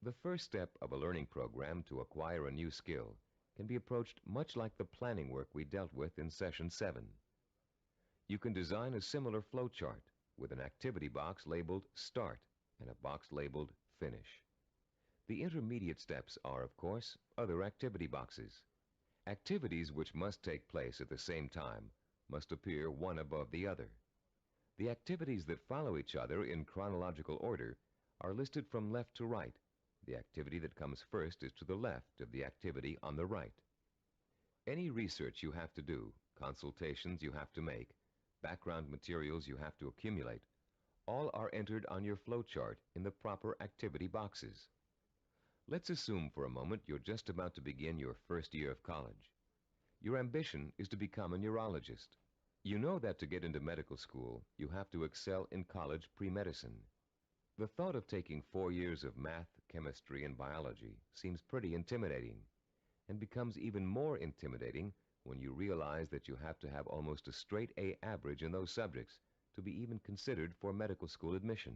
Speaker 1: The first step of a learning program to acquire a new skill can be approached much like the planning work we dealt with in Session 7. You can design a similar flowchart with an activity box labeled Start and a box labeled Finish. The intermediate steps are, of course, other activity boxes. Activities which must take place at the same time must appear one above the other. The activities that follow each other in chronological order are listed from left to right. The activity that comes first is to the left of the activity on the right. Any research you have to do, consultations you have to make, background materials you have to accumulate, all are entered on your flowchart in the proper activity boxes. Let's assume for a moment you're just about to begin your first year of college. Your ambition is to become a neurologist. You know that to get into medical school, you have to excel in college pre-medicine. The thought of taking 4 years of math, chemistry, and biology seems pretty intimidating, and becomes even more intimidating when you realize that you have to have almost a straight A average in those subjects to be even considered for medical school admission.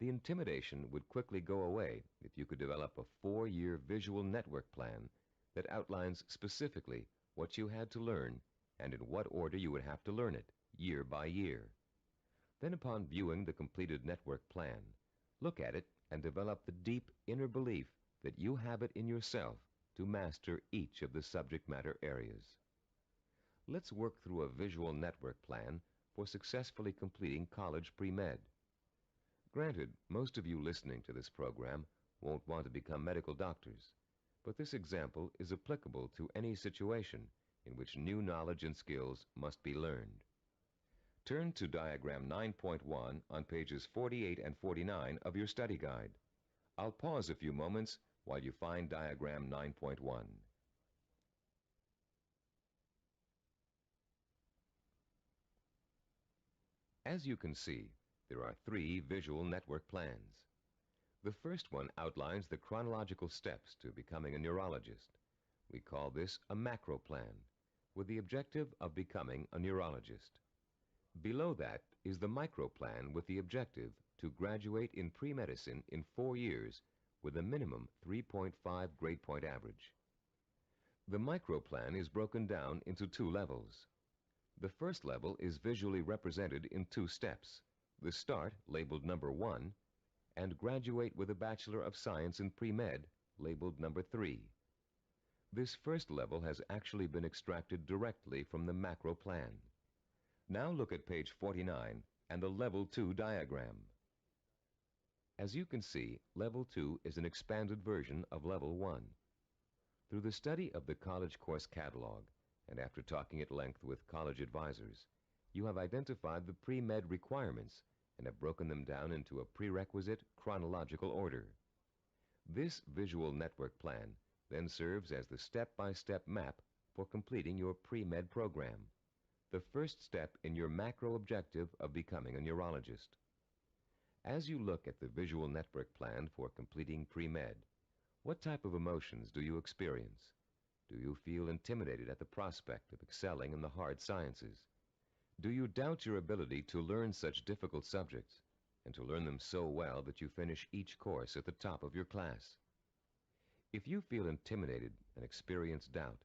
Speaker 1: The intimidation would quickly go away if you could develop a 4-year visual network plan that outlines specifically what you had to learn and in what order you would have to learn it, year by year. Then upon viewing the completed network plan, look at it and develop the deep inner belief that you have it in yourself to master each of the subject matter areas. Let's work through a visual network plan for successfully completing college pre-med. Granted, most of you listening to this program won't want to become medical doctors, but this example is applicable to any situation in which new knowledge and skills must be learned. Turn to Diagram 9.1 on pages 48 and 49 of your study guide. I'll pause a few moments while you find Diagram 9.1. As you can see, there are 3 visual network plans. The first one outlines the chronological steps to becoming a neurologist. We call this a macro plan, with the objective of becoming a neurologist. Below that is the micro plan with the objective to graduate in pre-medicine in 4 years with a minimum 3.5 grade point average. The micro plan is broken down into 2 levels. The first level is visually represented in 2 steps. The Start, labeled number 1, and Graduate with a Bachelor of Science in Pre-Med, labeled number 3. This first level has actually been extracted directly from the macro plan. Now look at page 49 and the Level 2 diagram. As you can see, Level 2 is an expanded version of Level 1. Through the study of the college course catalog, and after talking at length with college advisors, you have identified the pre-med requirements and have broken them down into a prerequisite chronological order. This visual network plan then serves as the step-by-step map for completing your pre-med program, the first step in your macro objective of becoming a neurologist. As you look at the visual network plan for completing pre-med, what type of emotions do you experience? Do you feel intimidated at the prospect of excelling in the hard sciences? Do you doubt your ability to learn such difficult subjects? and to learn them so well that you finish each course at the top of your class. If you feel intimidated and experience doubt,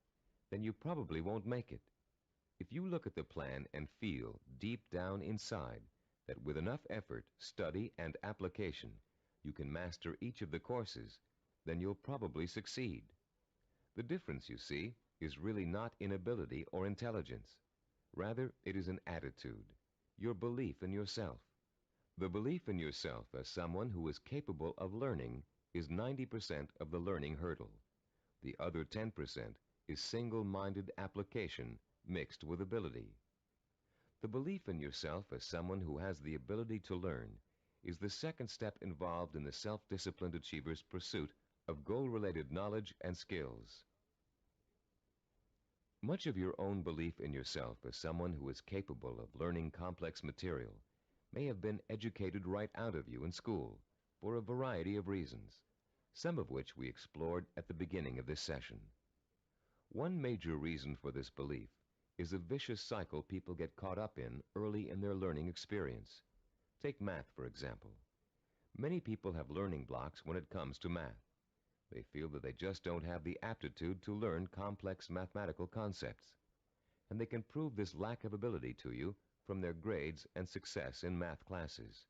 Speaker 1: then you probably won't make it. If you look at the plan and feel deep down inside that with enough effort, study, and application, you can master each of the courses, then you'll probably succeed. The difference, you see, is really not in ability or intelligence. Rather, it is an attitude, your belief in yourself. The belief in yourself as someone who is capable of learning is 90% of the learning hurdle. The other 10% is single-minded application mixed with ability. The belief in yourself as someone who has the ability to learn is the second step involved in the self-disciplined achiever's pursuit of goal-related knowledge and skills. Much of your own belief in yourself as someone who is capable of learning complex material may have been educated right out of you in school for a variety of reasons, some of which we explored at the beginning of this session. One major reason for this belief is a vicious cycle people get caught up in early in their learning experience. Take math, for example. Many people have learning blocks when it comes to math. They feel that they just don't have the aptitude to learn complex mathematical concepts. And they can prove this lack of ability to you from their grades and success in math classes.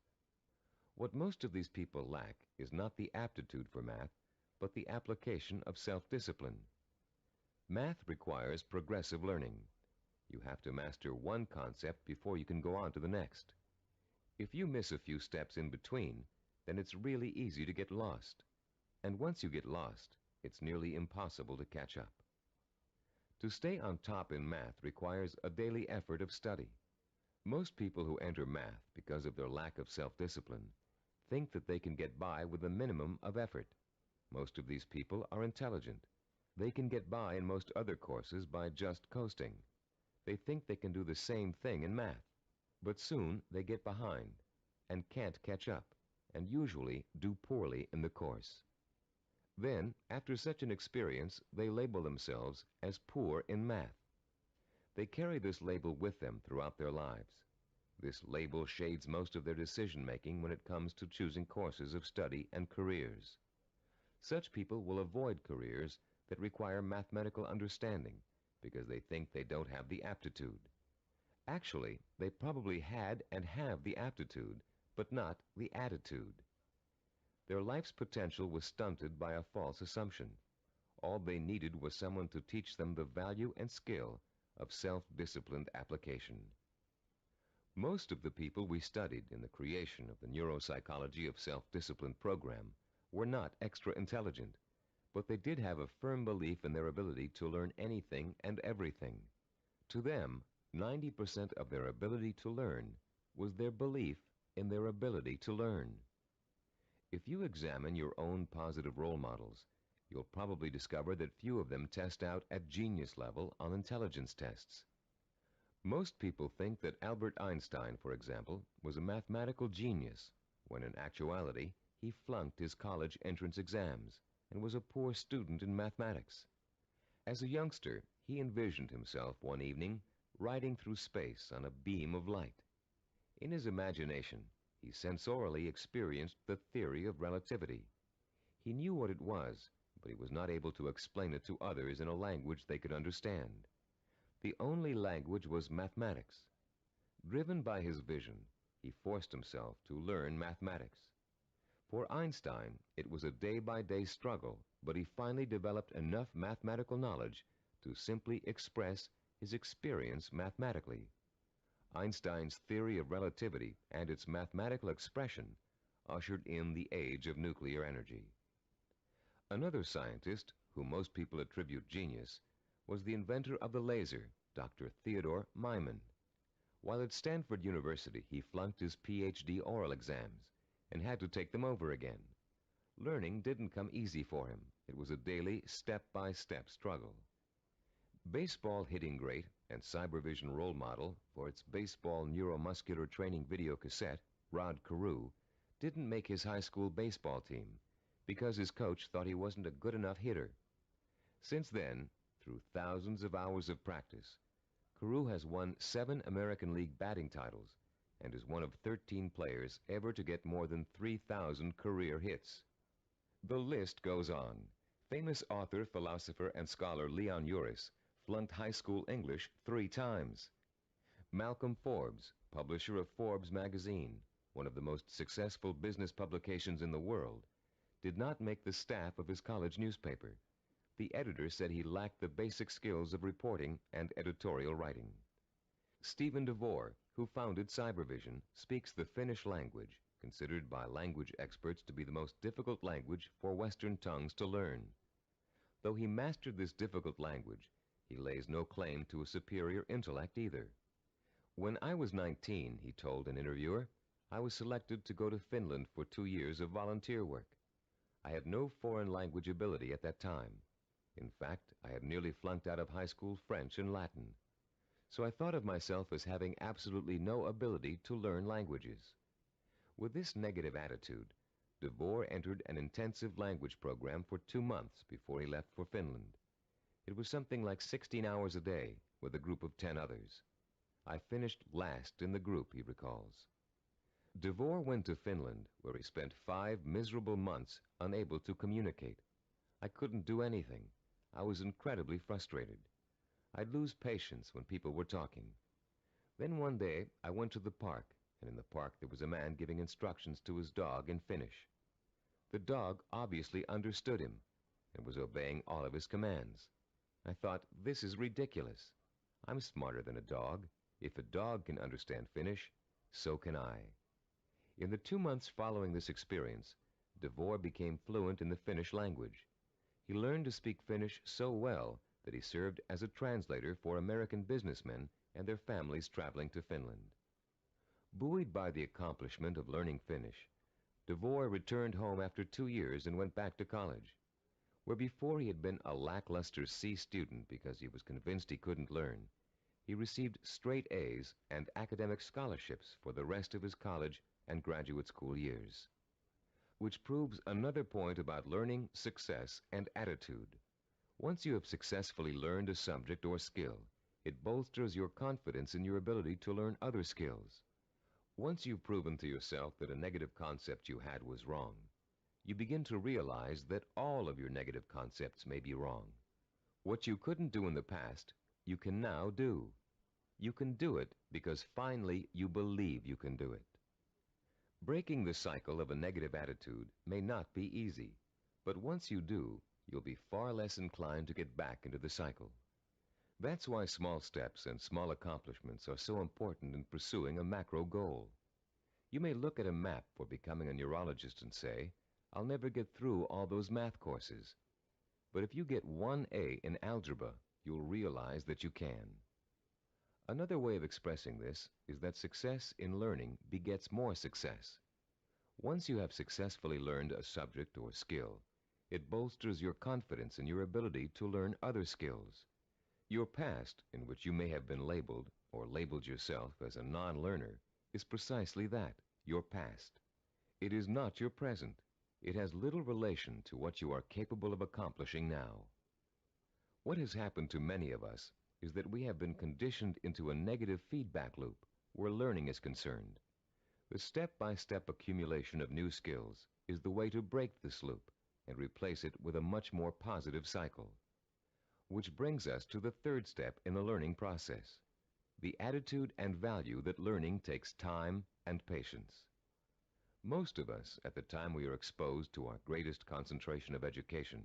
Speaker 1: What most of these people lack is not the aptitude for math, but the application of self-discipline. Math requires progressive learning. You have to master one concept before you can go on to the next. If you miss a few steps in between, then it's really easy to get lost. And once you get lost, it's nearly impossible to catch up. To stay on top in math requires a daily effort of study. Most people who enter math because of their lack of self-discipline think that they can get by with a minimum of effort. Most of these people are intelligent. They can get by in most other courses by just coasting. They think they can do the same thing in math, but soon they get behind and can't catch up, and usually do poorly in the course. Then, after such an experience, they label themselves as poor in math. They carry this label with them throughout their lives. This label shades most of their decision-making when it comes to choosing courses of study and careers. Such people will avoid careers that require mathematical understanding because they think they don't have the aptitude. Actually, they probably had and have the aptitude, but not the attitude. Their life's potential was stunted by a false assumption. All they needed was someone to teach them the value and skill of self-disciplined application. Most of the people we studied in the creation of the neuropsychology of self-discipline program were not extra intelligent, but they did have a firm belief in their ability to learn anything and everything. To them, 90% of their ability to learn was their belief in their ability to learn. If you examine your own positive role models, you'll probably discover that few of them test out at genius level on intelligence tests. Most people think that Albert Einstein, for example, was a mathematical genius, when in actuality he flunked his college entrance exams and was a poor student in mathematics. As a youngster, he envisioned himself one evening riding through space on a beam of light. In his imagination, he sensorially experienced the theory of relativity. He knew what it was, but he was not able to explain it to others in a language they could understand. The only language was mathematics. Driven by his vision, he forced himself to learn mathematics. For Einstein, it was a day-by-day struggle, but he finally developed enough mathematical knowledge to simply express his experience mathematically. Einstein's theory of relativity and its mathematical expression ushered in the age of nuclear energy. Another scientist, whom most people attribute genius, was the inventor of the laser, Dr. Theodore Myman. While at Stanford University, he flunked his PhD oral exams and had to take them over again. Learning didn't come easy for him. It was a daily, step-by-step struggle. Baseball hitting great and cybervision role model for its baseball neuromuscular training video cassette, Rod Carew, didn't make his high school baseball team because his coach thought he wasn't a good enough hitter. Since then, through thousands of hours of practice, Carew has won 7 American League batting titles and is one of 13 players ever to get more than 3,000 career hits. The list goes on. Famous author, philosopher, and scholar Leon Uris flunked high school English 3 times. Malcolm Forbes, publisher of Forbes magazine, one of the most successful business publications in the world, did not make the staff of his college newspaper. The editor said he lacked the basic skills of reporting and editorial writing. Stephen DeVore, who founded Cybervision, speaks the Finnish language, considered by language experts to be the most difficult language for Western tongues to learn. Though he mastered this difficult language, he lays no claim to a superior intellect either. When I was 19, he told an interviewer, I was selected to go to Finland for 2 years of volunteer work. I had no foreign language ability at that time. In fact, I had nearly flunked out of high school French and Latin. So I thought of myself as having absolutely no ability to learn languages. With this negative attitude, DeVore entered an intensive language program for 2 months before he left for Finland. It was something like 16 hours a day with a group of 10 others. I finished last in the group, he recalls. DeVore went to Finland, where he spent 5 miserable months unable to communicate. I couldn't do anything. I was incredibly frustrated. I'd lose patience when people were talking. Then one day, I went to the park, and in the park there was a man giving instructions to his dog in Finnish. The dog obviously understood him and was obeying all of his commands. I thought, this is ridiculous. I'm smarter than a dog. If a dog can understand Finnish, so can I. In the 2 months following this experience, DeVore became fluent in the Finnish language. He learned to speak Finnish so well that he served as a translator for American businessmen and their families traveling to Finland. Buoyed by the accomplishment of learning Finnish, DeVore returned home after 2 years and went back to college. Where before he had been a lackluster C student because he was convinced he couldn't learn, he received straight A's and academic scholarships for the rest of his college and graduate school years. Which proves another point about learning, success, and attitude. Once you have successfully learned a subject or skill, it bolsters your confidence in your ability to learn other skills. Once you've proven to yourself that a negative concept you had was wrong, you begin to realize that all of your negative concepts may be wrong. What you couldn't do in the past, you can now do. You can do it because finally you believe you can do it. Breaking the cycle of a negative attitude may not be easy, but once you do, you'll be far less inclined to get back into the cycle. That's why small steps and small accomplishments are so important in pursuing a macro goal. You may look at a map for becoming a neurologist and say, I'll never get through all those math courses. But if you get 1 A in algebra, you'll realize that you can. Another way of expressing this is that success in learning begets more success. Once you have successfully learned a subject or skill, it bolsters your confidence in your ability to learn other skills. Your past, in which you may have been labeled or labeled yourself as a non-learner, is precisely that, your past. It is not your present. It has little relation to what you are capable of accomplishing now. What has happened to many of us is that we have been conditioned into a negative feedback loop where learning is concerned. The step-by-step accumulation of new skills is the way to break this loop and replace it with a much more positive cycle. Which brings us to the third step in the learning process, the attitude and value that learning takes time and patience. Most of us, at the time we are exposed to our greatest concentration of education,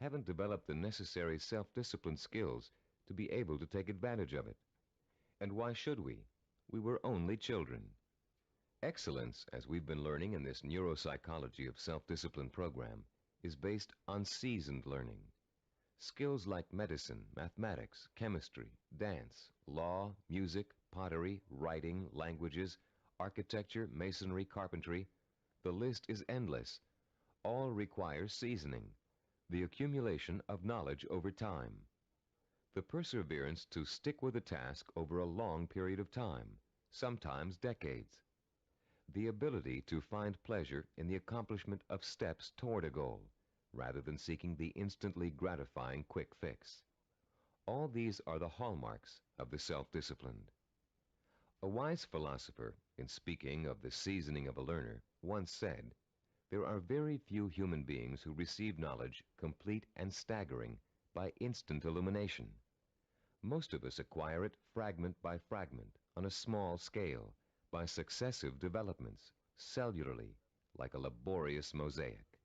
Speaker 1: haven't developed the necessary self-discipline skills to be able to take advantage of it. And why should we? We were only children. Excellence, as we've been learning in this neuropsychology of self-discipline program, is based on seasoned learning. Skills like medicine, mathematics, chemistry, dance, law, music, pottery, writing, languages, architecture, masonry, carpentry, the list is endless. All require seasoning, the accumulation of knowledge over time. The perseverance to stick with a task over a long period of time, sometimes decades. The ability to find pleasure in the accomplishment of steps toward a goal, rather than seeking the instantly gratifying quick fix. All these are the hallmarks of the self-disciplined. A wise philosopher, in speaking of the seasoning of a learner, once said, "There are very few human beings who receive knowledge complete and staggering by instant illumination. Most of us acquire it fragment by fragment, on a small scale, by successive developments, cellularly, like a laborious mosaic."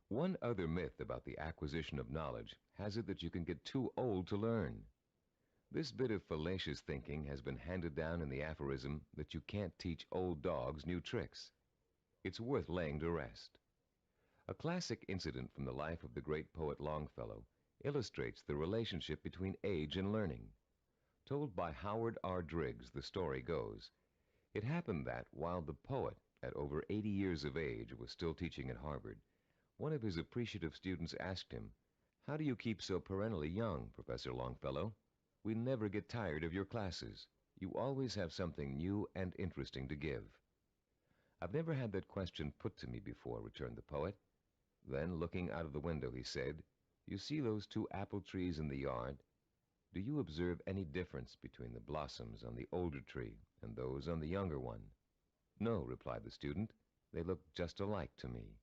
Speaker 1: One other myth about the acquisition of knowledge has it that you can get too old to learn. This bit of fallacious thinking has been handed down in the aphorism that you can't teach old dogs new tricks. It's worth laying to rest. A classic incident from the life of the great poet Longfellow illustrates the relationship between age and learning. Told by Howard R. Driggs, the story goes, it happened that while the poet, at over 80 years of age, was still teaching at Harvard, one of his appreciative students asked him, "How do you keep so perennially young, Professor Longfellow? We never get tired of your classes. You always have something new and interesting to give." "I've never had that question put to me before," returned the poet. Then, looking out of the window, he said, "You see those 2 apple trees in the yard? Do you observe any difference between the blossoms on the older tree and those on the younger one?" "No," replied the student. "They look just alike to me."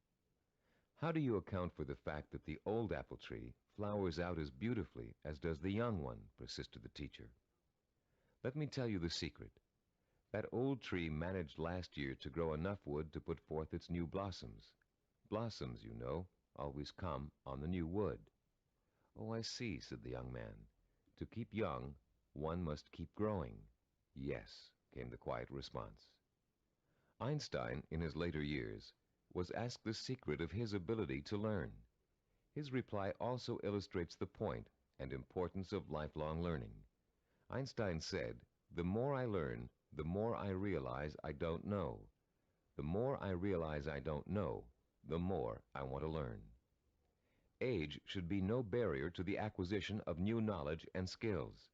Speaker 1: "How do you account for the fact that the old apple tree flowers out as beautifully as does the young one?" persisted the teacher. "Let me tell you the secret. That old tree managed last year to grow enough wood to put forth its new blossoms. Blossoms, you know, always come on the new wood." "Oh, I see," said the young man. "To keep young, one must keep growing." "Yes," came the quiet response. Einstein, in his later years, was asked the secret of his ability to learn. His reply also illustrates the point and importance of lifelong learning. Einstein said, "The more I learn, the more I realize I don't know. The more I realize I don't know, the more I want to learn." Age should be no barrier to the acquisition of new knowledge and skills.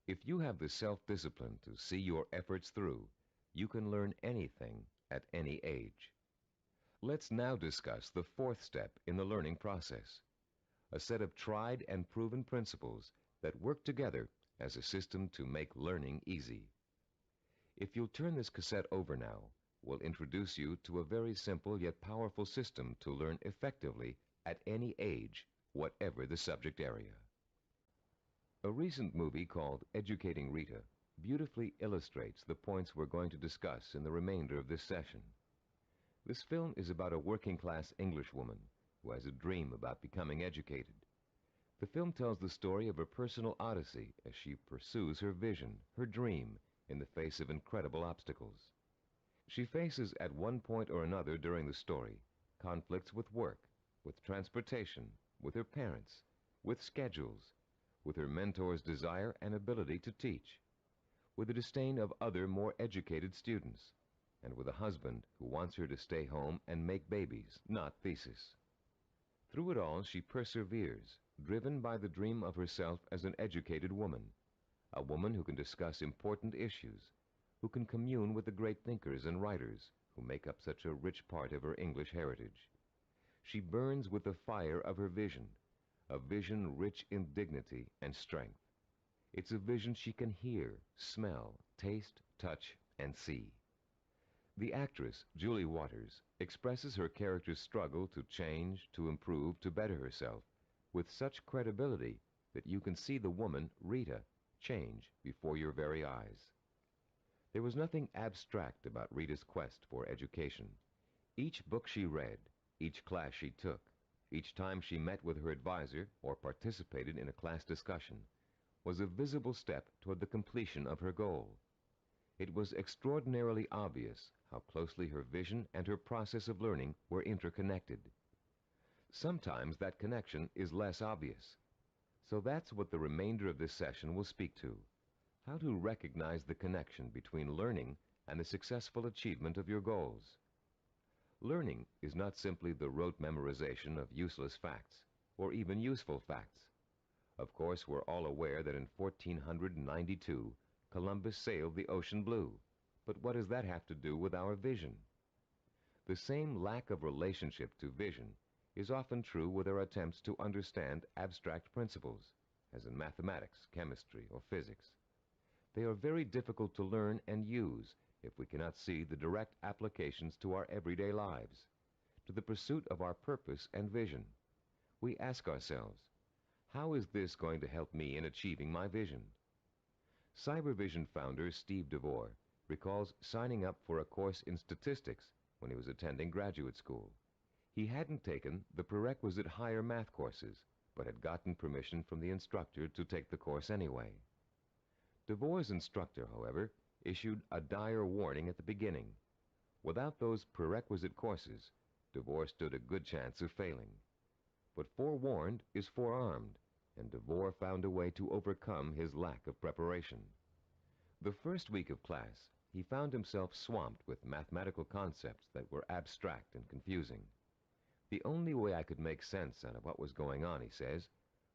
Speaker 1: If you have the self-discipline to see your efforts through, you can learn anything at any age. Let's now discuss the 4th step in the learning process, a set of tried and proven principles that work together as a system to make learning easy. If you'll turn this cassette over now, we'll introduce you to a very simple yet powerful system to learn effectively at any age, whatever the subject area. A recent movie called Educating Rita beautifully illustrates the points we're going to discuss in the remainder of this session. This film is about a working-class Englishwoman who has a dream about becoming educated. The film tells the story of her personal odyssey as she pursues her vision, her dream, in the face of incredible obstacles. She faces at one point or another during the story conflicts with work, with transportation, with her parents, with schedules, with her mentor's desire and ability to teach, with the disdain of other more educated students, and with a husband who wants her to stay home and make babies, not thesis. Through it all, she perseveres, driven by the dream of herself as an educated woman, a woman who can discuss important issues, who can commune with the great thinkers and writers who make up such a rich part of her English heritage. She burns with the fire of her vision, a vision rich in dignity and strength. It's a vision she can hear, smell, taste, touch, and see. The actress, Julie Waters, expresses her character's struggle to change, to improve, to better herself, with such credibility that you can see the woman, Rita, change before your very eyes. There was nothing abstract about Rita's quest for education. Each book she read, each class she took, each time she met with her advisor or participated in a class discussion, was a visible step toward the completion of her goal. It was extraordinarily obvious how closely her vision and her process of learning were interconnected. Sometimes that connection is less obvious. So that's what the remainder of this session will speak to: how to recognize the connection between learning and the successful achievement of your goals. Learning is not simply the rote memorization of useless facts, or even useful facts. Of course, we're all aware that in 1492, Columbus sailed the ocean blue. But what does that have to do with our vision? The same lack of relationship to vision is often true with our attempts to understand abstract principles, as in mathematics, chemistry, or physics. They are very difficult to learn and use if we cannot see the direct applications to our everyday lives, to the pursuit of our purpose and vision. We ask ourselves, how is this going to help me in achieving my vision? Cybervision founder Steve DeVore recalls signing up for a course in statistics when he was attending graduate school. He hadn't taken the prerequisite higher math courses, but had gotten permission from the instructor to take the course anyway. DeVore's instructor, however, issued a dire warning at the beginning. Without those prerequisite courses, DeVore stood a good chance of failing. But forewarned is forearmed, and DeVore found a way to overcome his lack of preparation. The first week of class, he found himself swamped with mathematical concepts that were abstract and confusing. The only way I could make sense out of what was going on, he says,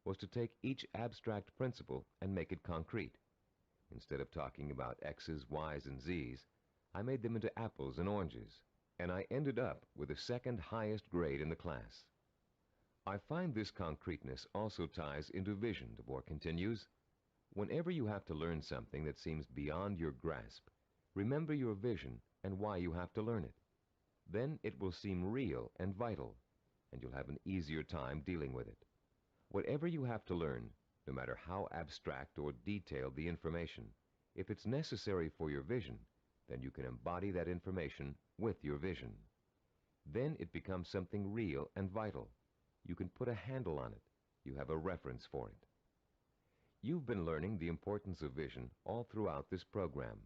Speaker 1: was to take each abstract principle and make it concrete. Instead of talking about X's, Y's, and Z's, I made them into apples and oranges, and I ended up with the second highest grade in the class. I find this concreteness also ties into vision, DeVore continues. Whenever you have to learn something that seems beyond your grasp, remember your vision and why you have to learn it. Then it will seem real and vital, and you'll have an easier time dealing with it. Whatever you have to learn, no matter how abstract or detailed the information, if it's necessary for your vision, then you can embody that information with your vision. Then it becomes something real and vital. You can put a handle on it. You have a reference for it. You've been learning the importance of vision all throughout this program.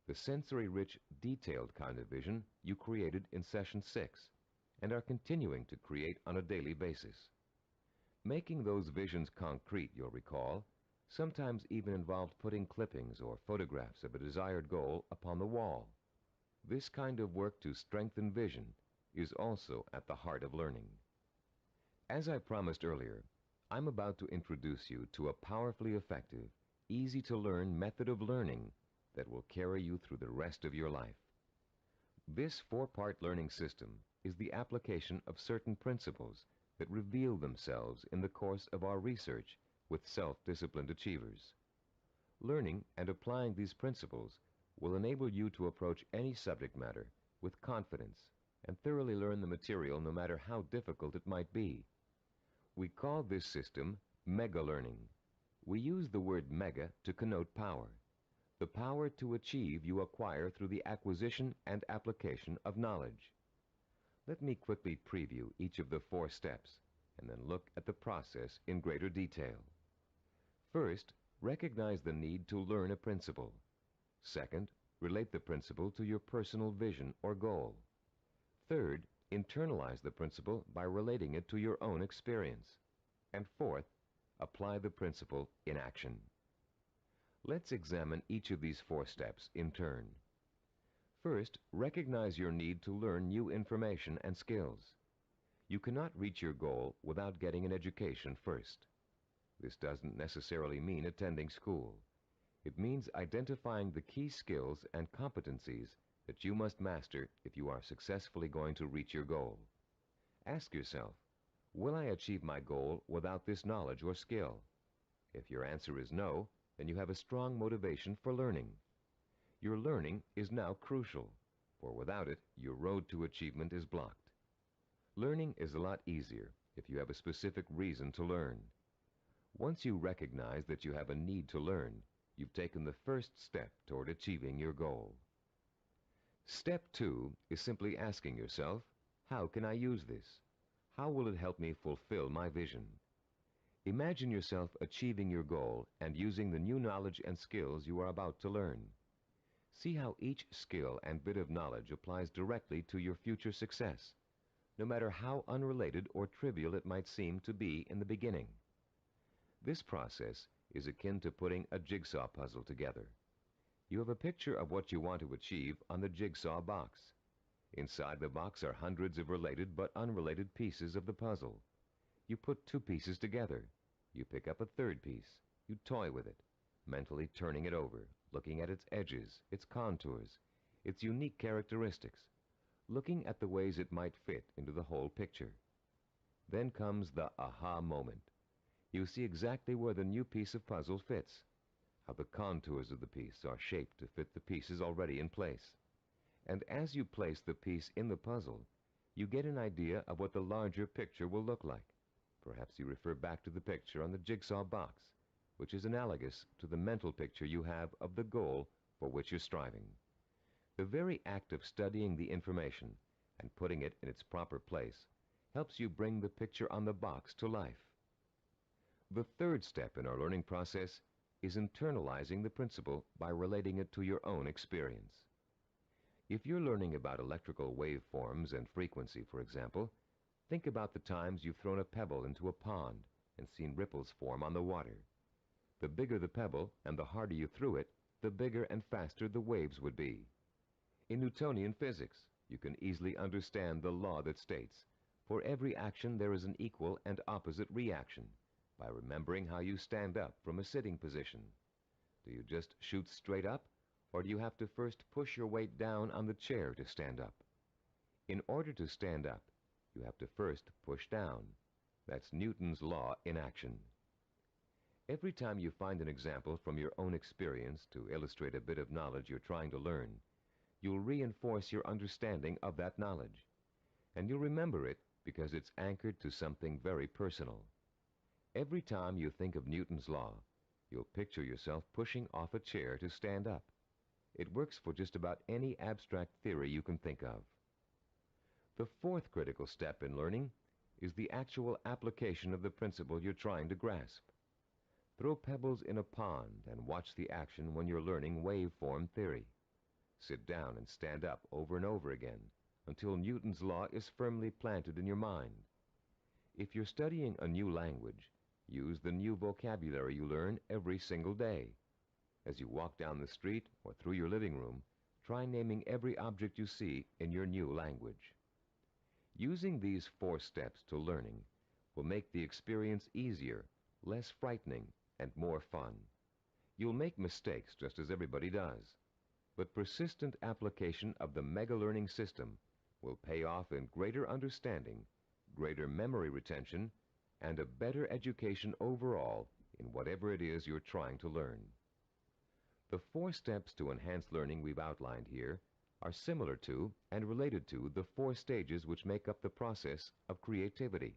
Speaker 1: The sensory-rich, detailed kind of vision you created in Session 6 and are continuing to create on a daily basis. Making those visions concrete, you'll recall, sometimes even involved putting clippings or photographs of a desired goal upon the wall. This kind of work to strengthen vision is also at the heart of learning. As I promised earlier, I'm about to introduce you to a powerfully effective, easy-to-learn method of learning that will carry you through the rest of your life. This four-part learning system is the application of certain principles that reveal themselves in the course of our research with self-disciplined achievers. Learning and applying these principles will enable you to approach any subject matter with confidence and thoroughly learn the material no matter how difficult it might be. We call this system mega learning. We use the word mega to connote power. The power to achieve you acquire through the acquisition and application of knowledge. Let me quickly preview each of the 4 steps and then look at the process in greater detail. First, recognize the need to learn a principle. Second, relate the principle to your personal vision or goal. Third, internalize the principle by relating it to your own experience. And fourth, apply the principle in action. Let's examine each of these 4 steps in turn. First, recognize your need to learn new information and skills. You cannot reach your goal without getting an education first. This doesn't necessarily mean attending school. It means identifying the key skills and competencies that you must master if you are successfully going to reach your goal. Ask yourself, will I achieve my goal without this knowledge or skill? If your answer is no, then you have a strong motivation for learning. Your learning is now crucial, for without it, your road to achievement is blocked. Learning is a lot easier if you have a specific reason to learn. Once you recognize that you have a need to learn, you've taken the first step toward achieving your goal. Step 2 is simply asking yourself, how can I use this? How will it help me fulfill my vision? Imagine yourself achieving your goal and using the new knowledge and skills you are about to learn. See how each skill and bit of knowledge applies directly to your future success, no matter how unrelated or trivial it might seem to be in the beginning. This process is akin to putting a jigsaw puzzle together. You have a picture of what you want to achieve on the jigsaw box. Inside the box are hundreds of related but unrelated pieces of the puzzle. You put 2 pieces together. You pick up a 3rd piece. You toy with it, mentally turning it over, looking at its edges, its contours, its unique characteristics, looking at the ways it might fit into the whole picture. Then comes the aha moment. You see exactly where the new piece of puzzle fits, how the contours of the piece are shaped to fit the pieces already in place. And as you place the piece in the puzzle, you get an idea of what the larger picture will look like. Perhaps you refer back to the picture on the jigsaw box, which is analogous to the mental picture you have of the goal for which you're striving. The very act of studying the information and putting it in its proper place helps you bring the picture on the box to life. The third step in our learning process is internalizing the principle by relating it to your own experience. If you're learning about electrical waveforms and frequency, for example, think about the times you've thrown a pebble into a pond and seen ripples form on the water. The bigger the pebble and the harder you threw it, the bigger and faster the waves would be. In Newtonian physics, you can easily understand the law that states, for every action there is an equal and opposite reaction, by remembering how you stand up from a sitting position. Do you just shoot straight up, or do you have to first push your weight down on the chair to stand up? In order to stand up, you have to first push down. That's Newton's law in action. Every time you find an example from your own experience to illustrate a bit of knowledge you're trying to learn, you'll reinforce your understanding of that knowledge. And you'll remember it because it's anchored to something very personal. Every time you think of Newton's law, you'll picture yourself pushing off a chair to stand up. It works for just about any abstract theory you can think of. The fourth critical step in learning is the actual application of the principle you're trying to grasp. Throw pebbles in a pond and watch the action when you're learning waveform theory. Sit down and stand up over and over again until Newton's law is firmly planted in your mind. If you're studying a new language, use the new vocabulary you learn every single day. As you walk down the street or through your living room, try naming every object you see in your new language. Using these 4 steps to learning will make the experience easier, less frightening, and more fun. You'll make mistakes just as everybody does, but persistent application of the mega learning system will pay off in greater understanding, greater memory retention, and a better education overall in whatever it is you're trying to learn. The 4 steps to enhance learning we've outlined here are similar to and related to the 4 stages which make up the process of creativity.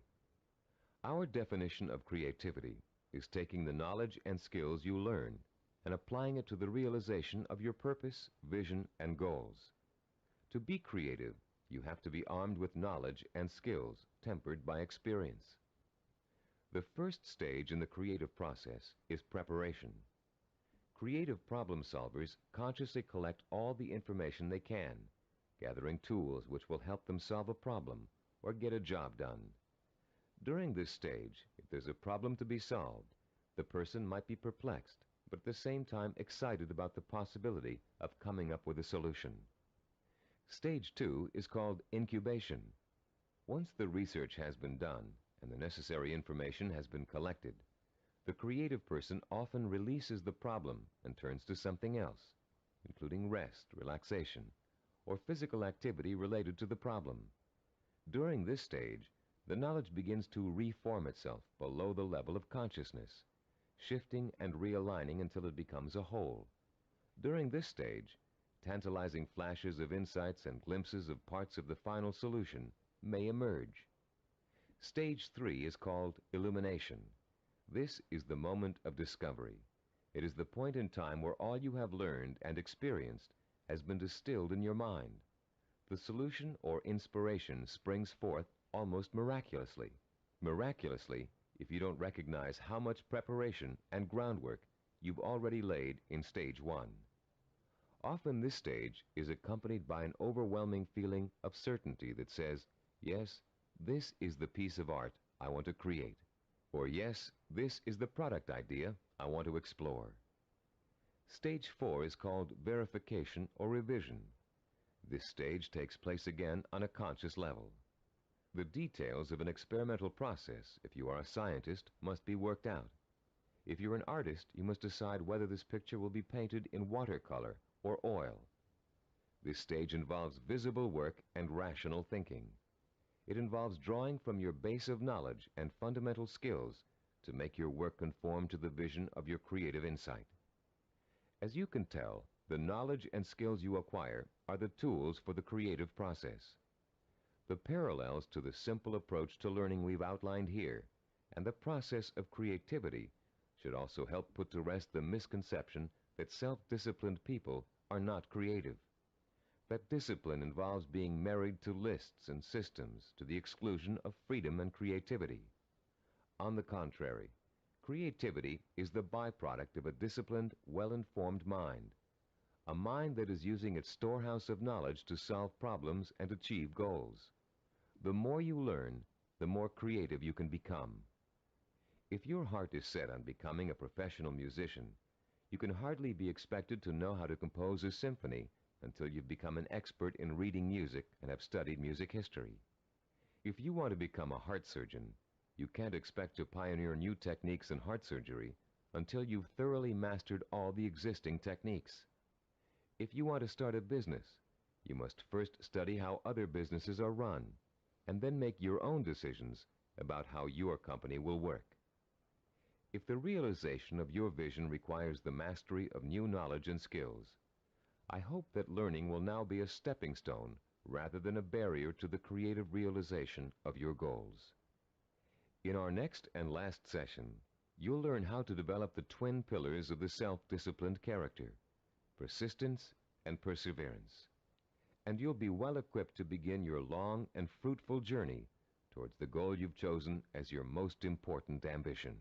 Speaker 1: Our definition of creativity is taking the knowledge and skills you learn and applying it to the realization of your purpose, vision, and goals. To be creative, you have to be armed with knowledge and skills tempered by experience. The first stage in the creative process is preparation. Creative problem solvers consciously collect all the information they can, gathering tools which will help them solve a problem or get a job done. During this stage, if there's a problem to be solved, the person might be perplexed, but at the same time excited about the possibility of coming up with a solution. Stage 2 is called incubation. Once the research has been done and the necessary information has been collected, the creative person often releases the problem and turns to something else, including rest, relaxation, or physical activity related to the problem. During this stage, the knowledge begins to reform itself below the level of consciousness, shifting and realigning until it becomes a whole. During this stage, tantalizing flashes of insights and glimpses of parts of the final solution may emerge. Stage 3 is called illumination. This is the moment of discovery. It is the point in time where all you have learned and experienced has been distilled in your mind. The solution or inspiration springs forth almost miraculously. Miraculously, if you don't recognize how much preparation and groundwork you've already laid in stage 1. Often this stage is accompanied by an overwhelming feeling of certainty that says, yes, this is the piece of art I want to create. Or yes, this is the product idea I want to explore. Stage 4 is called verification or revision. This stage takes place again on a conscious level. The details of an experimental process, if you are a scientist, must be worked out. If you're an artist, you must decide whether this picture will be painted in watercolor or oil. This stage involves visible work and rational thinking. It involves drawing from your base of knowledge and fundamental skills to make your work conform to the vision of your creative insight. As you can tell, the knowledge and skills you acquire are the tools for the creative process. The parallels to the simple approach to learning we've outlined here and the process of creativity should also help put to rest the misconception that self-disciplined people are not creative. That discipline involves being married to lists and systems to the exclusion of freedom and creativity. On the contrary, creativity is the byproduct of a disciplined, well-informed mind. A mind that is using its storehouse of knowledge to solve problems and achieve goals. The more you learn, the more creative you can become. If your heart is set on becoming a professional musician, you can hardly be expected to know how to compose a symphony until you've become an expert in reading music and have studied music history. If you want to become a heart surgeon, you can't expect to pioneer new techniques in heart surgery until you've thoroughly mastered all the existing techniques. If you want to start a business, you must first study how other businesses are run, and then make your own decisions about how your company will work. If the realization of your vision requires the mastery of new knowledge and skills, I hope that learning will now be a stepping stone rather than a barrier to the creative realization of your goals. In our next and last session, you'll learn how to develop the twin pillars of the self-disciplined character, persistence and perseverance. And you'll be well equipped to begin your long and fruitful journey towards the goal you've chosen as your most important ambition.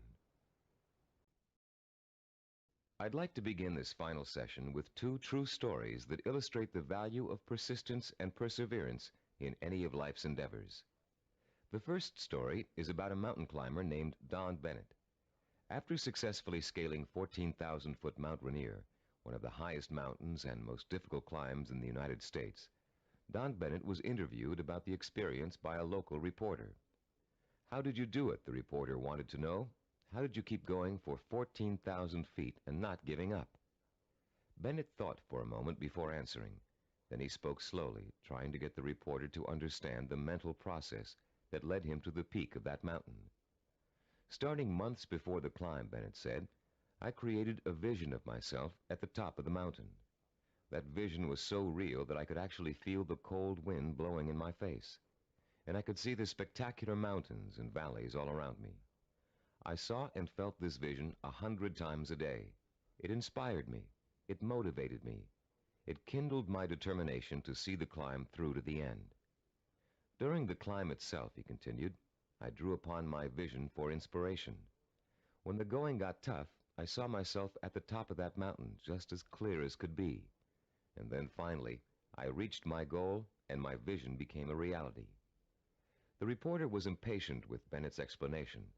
Speaker 1: I'd like to begin this final session with two true stories that illustrate the value of persistence and perseverance in any of life's endeavors. The first story is about a mountain climber named Don Bennett. After successfully scaling 14,000-foot Mount Rainier, one of the highest mountains and most difficult climbs in the United States, Don Bennett was interviewed about the experience by a local reporter. "How did you do it?" the reporter wanted to know. "How did you keep going for 14,000 feet and not giving up?" Bennett thought for a moment before answering. Then he spoke slowly, trying to get the reporter to understand the mental process that led him to the peak of that mountain. "Starting months before the climb," Bennett said, "I created a vision of myself at the top of the mountain. That vision was so real that I could actually feel the cold wind blowing in my face, and I could see the spectacular mountains and valleys all around me. I saw and felt this vision 100 times a day. It inspired me. It motivated me. It kindled my determination to see the climb through to the end. During the climb itself," he continued, "I drew upon my vision for inspiration. When the going got tough, I saw myself at the top of that mountain just as clear as could be. And then finally, I reached my goal and my vision became a reality." The reporter was impatient with Bennett's explanation.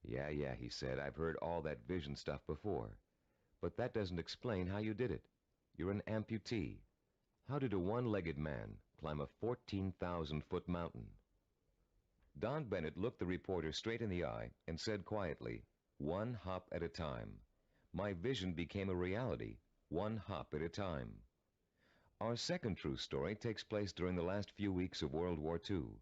Speaker 1: Yeah, he said, "I've heard all that vision stuff before. But that doesn't explain how you did it. You're an amputee. How did a one-legged man climb a 14,000-foot mountain?" Don Bennett looked the reporter straight in the eye and said quietly, "One hop at a time. My vision became a reality, one hop at a time." Our second true story takes place during the last few weeks of World War II.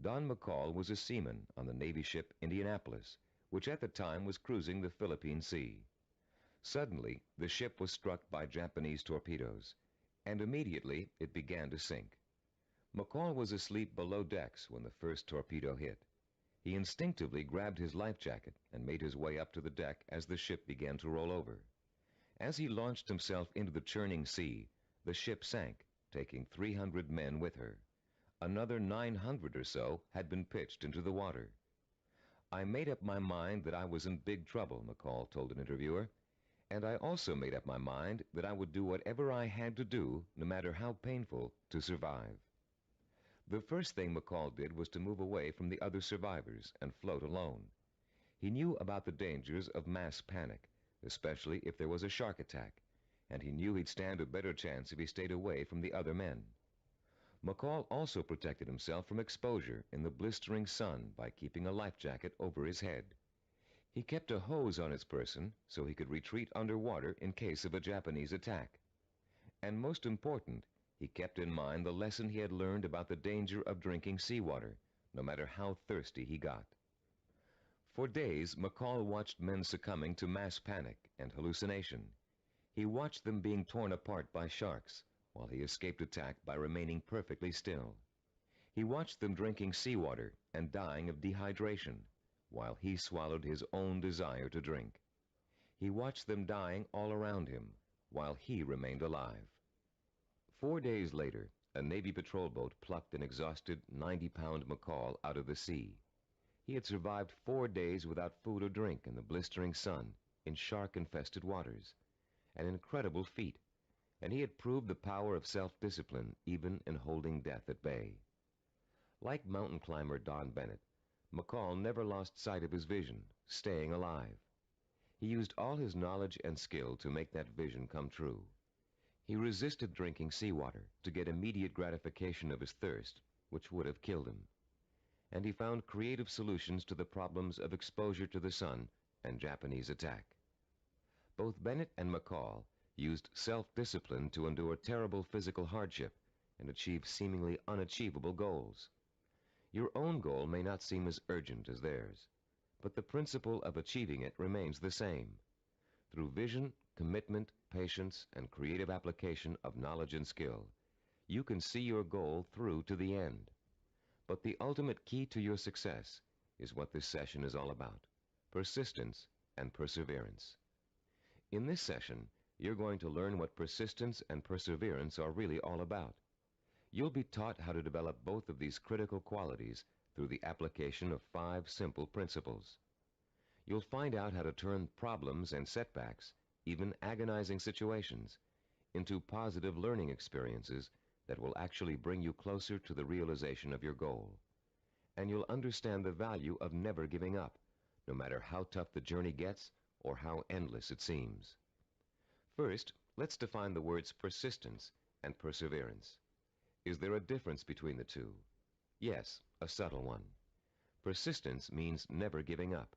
Speaker 1: Don McCall was a seaman on the Navy ship Indianapolis, which at the time was cruising the Philippine Sea. Suddenly, the ship was struck by Japanese torpedoes, and immediately it began to sink. McCall was asleep below decks when the first torpedo hit. He instinctively grabbed his life jacket and made his way up to the deck as the ship began to roll over. As he launched himself into the churning sea, the ship sank, taking 300 men with her. Another 900 or so had been pitched into the water. "I made up my mind that I was in big trouble," McCall told an interviewer, "and I also made up my mind that I would do whatever I had to do, no matter how painful, to survive." The first thing McCall did was to move away from the other survivors and float alone. He knew about the dangers of mass panic, especially if there was a shark attack, and he knew he'd stand a better chance if he stayed away from the other men. McCall also protected himself from exposure in the blistering sun by keeping a life jacket over his head. He kept a hose on his person so he could retreat underwater in case of a Japanese attack. And most important, he kept in mind the lesson he had learned about the danger of drinking seawater, no matter how thirsty he got. For days, McCall watched men succumbing to mass panic and hallucination. He watched them being torn apart by sharks, while he escaped attack by remaining perfectly still. He watched them drinking seawater and dying of dehydration, while he swallowed his own desire to drink. He watched them dying all around him, while he remained alive. 4 days later, a Navy patrol boat plucked an exhausted 90-pound macaw out of the sea. He had survived 4 days without food or drink in the blistering sun, in shark-infested waters. An incredible feat, and he had proved the power of self-discipline even in holding death at bay. Like mountain climber Don Bennett, McCall never lost sight of his vision, staying alive. He used all his knowledge and skill to make that vision come true. He resisted drinking seawater to get immediate gratification of his thirst, which would have killed him. And he found creative solutions to the problems of exposure to the sun and Japanese attack. Both Bennett and McCall used self-discipline to endure terrible physical hardship and achieve seemingly unachievable goals. Your own goal may not seem as urgent as theirs, but the principle of achieving it remains the same. Through vision, commitment, patience, and creative application of knowledge and skill, you can see your goal through to the end. But the ultimate key to your success is what this session is all about: persistence and perseverance. In this session, you're going to learn what persistence and perseverance are really all about. You'll be taught how to develop both of these critical qualities through the application of 5 simple principles. You'll find out how to turn problems and setbacks, even agonizing situations, into positive learning experiences that will actually bring you closer to the realization of your goal. And you'll understand the value of never giving up, no matter how tough the journey gets or how endless it seems. First, let's define the words persistence and perseverance. Is there a difference between the two? Yes, a subtle one. Persistence means never giving up.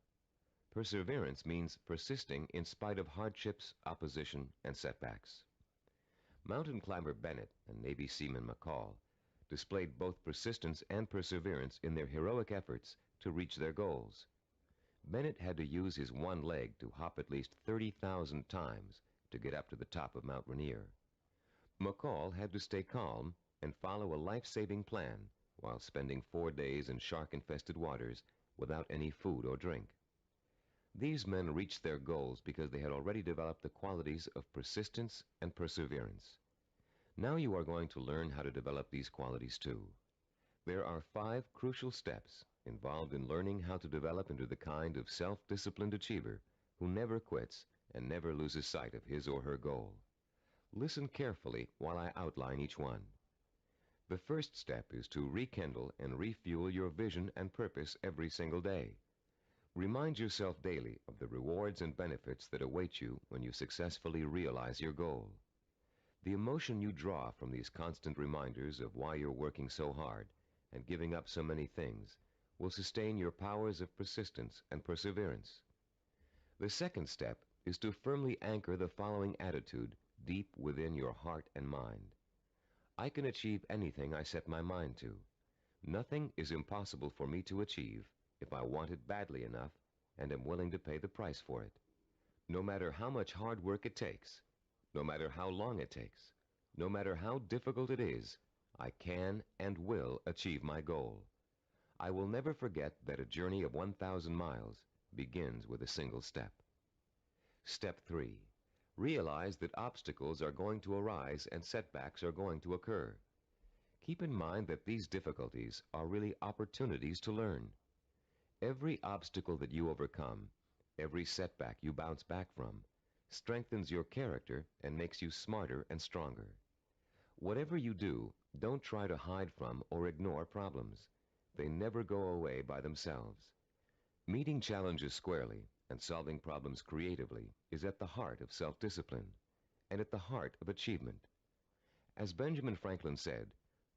Speaker 1: Perseverance means persisting in spite of hardships, opposition, and setbacks. Mountain climber Bennett and Navy seaman McCall displayed both persistence and perseverance in their heroic efforts to reach their goals. Bennett had to use his one leg to hop at least 30,000 times to get up to the top of Mount Rainier. McCall had to stay calm and follow a life-saving plan while spending 4 days in shark-infested waters without any food or drink. These men reached their goals because they had already developed the qualities of persistence and perseverance. Now you are going to learn how to develop these qualities too. There are 5 crucial steps involved in learning how to develop into the kind of self-disciplined achiever who never quits and never loses sight of his or her goal. Listen carefully while I outline each one. The first step is to rekindle and refuel your vision and purpose every single day. Remind yourself daily of the rewards and benefits that await you when you successfully realize your goal. The emotion you draw from these constant reminders of why you're working so hard and giving up so many things will sustain your powers of persistence and perseverance. The second step is to firmly anchor the following attitude deep within your heart and mind. I can achieve anything I set my mind to. Nothing is impossible for me to achieve if I want it badly enough and am willing to pay the price for it. No matter how much hard work it takes, no matter how long it takes, no matter how difficult it is, I can and will achieve my goal. I will never forget that a journey of 1,000 miles begins with a single step. Step 3. Realize that obstacles are going to arise and setbacks are going to occur. Keep in mind that these difficulties are really opportunities to learn. Every obstacle that you overcome, every setback you bounce back from, strengthens your character and makes you smarter and stronger. Whatever you do, don't try to hide from or ignore problems. They never go away by themselves. Meeting challenges squarely and solving problems creatively is at the heart of self-discipline and at the heart of achievement. As Benjamin Franklin said,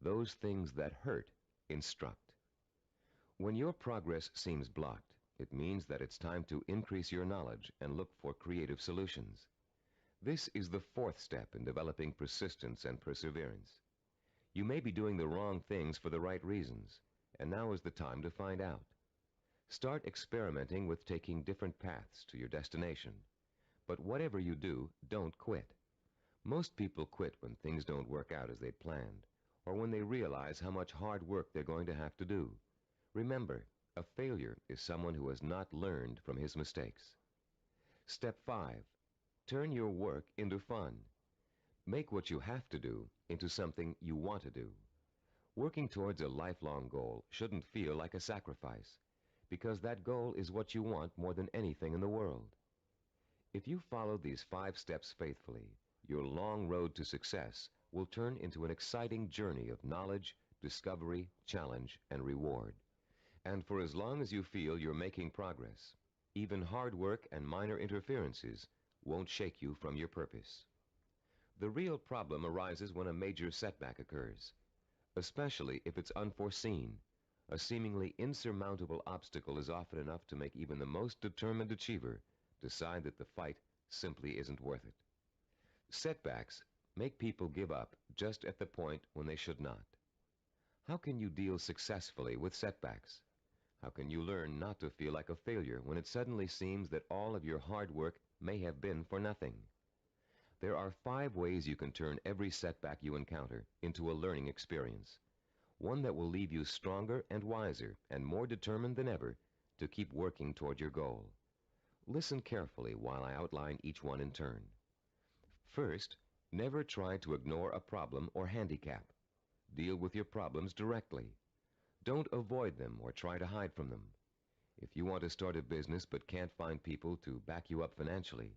Speaker 1: those things that hurt instruct. When your progress seems blocked, it means that it's time to increase your knowledge and look for creative solutions. This is the 4th step in developing persistence and perseverance. You may be doing the wrong things for the right reasons, and now is the time to find out. Start experimenting with taking different paths to your destination. But whatever you do, don't quit. Most people quit when things don't work out as they planned, or when they realize how much hard work they're going to have to do. Remember, a failure is someone who has not learned from his mistakes. Step 5. Turn your work into fun. Make what you have to do into something you want to do. Working towards a lifelong goal shouldn't feel like a sacrifice, because that goal is what you want more than anything in the world. If you follow these 5 steps faithfully, your long road to success will turn into an exciting journey of knowledge, discovery, challenge, and reward. And for as long as you feel you're making progress, even hard work and minor interferences won't shake you from your purpose. The real problem arises when a major setback occurs, especially if it's unforeseen. A seemingly insurmountable obstacle is often enough to make even the most determined achiever decide that the fight simply isn't worth it. Setbacks make people give up just at the point when they should not. How can you deal successfully with setbacks? How can you learn not to feel like a failure when it suddenly seems that all of your hard work may have been for nothing? There are 5 ways you can turn every setback you encounter into a learning experience, one that will leave you stronger and wiser and more determined than ever to keep working toward your goal. Listen carefully while I outline each one in turn. First, never try to ignore a problem or handicap. Deal with your problems directly. Don't avoid them or try to hide from them. If you want to start a business but can't find people to back you up financially,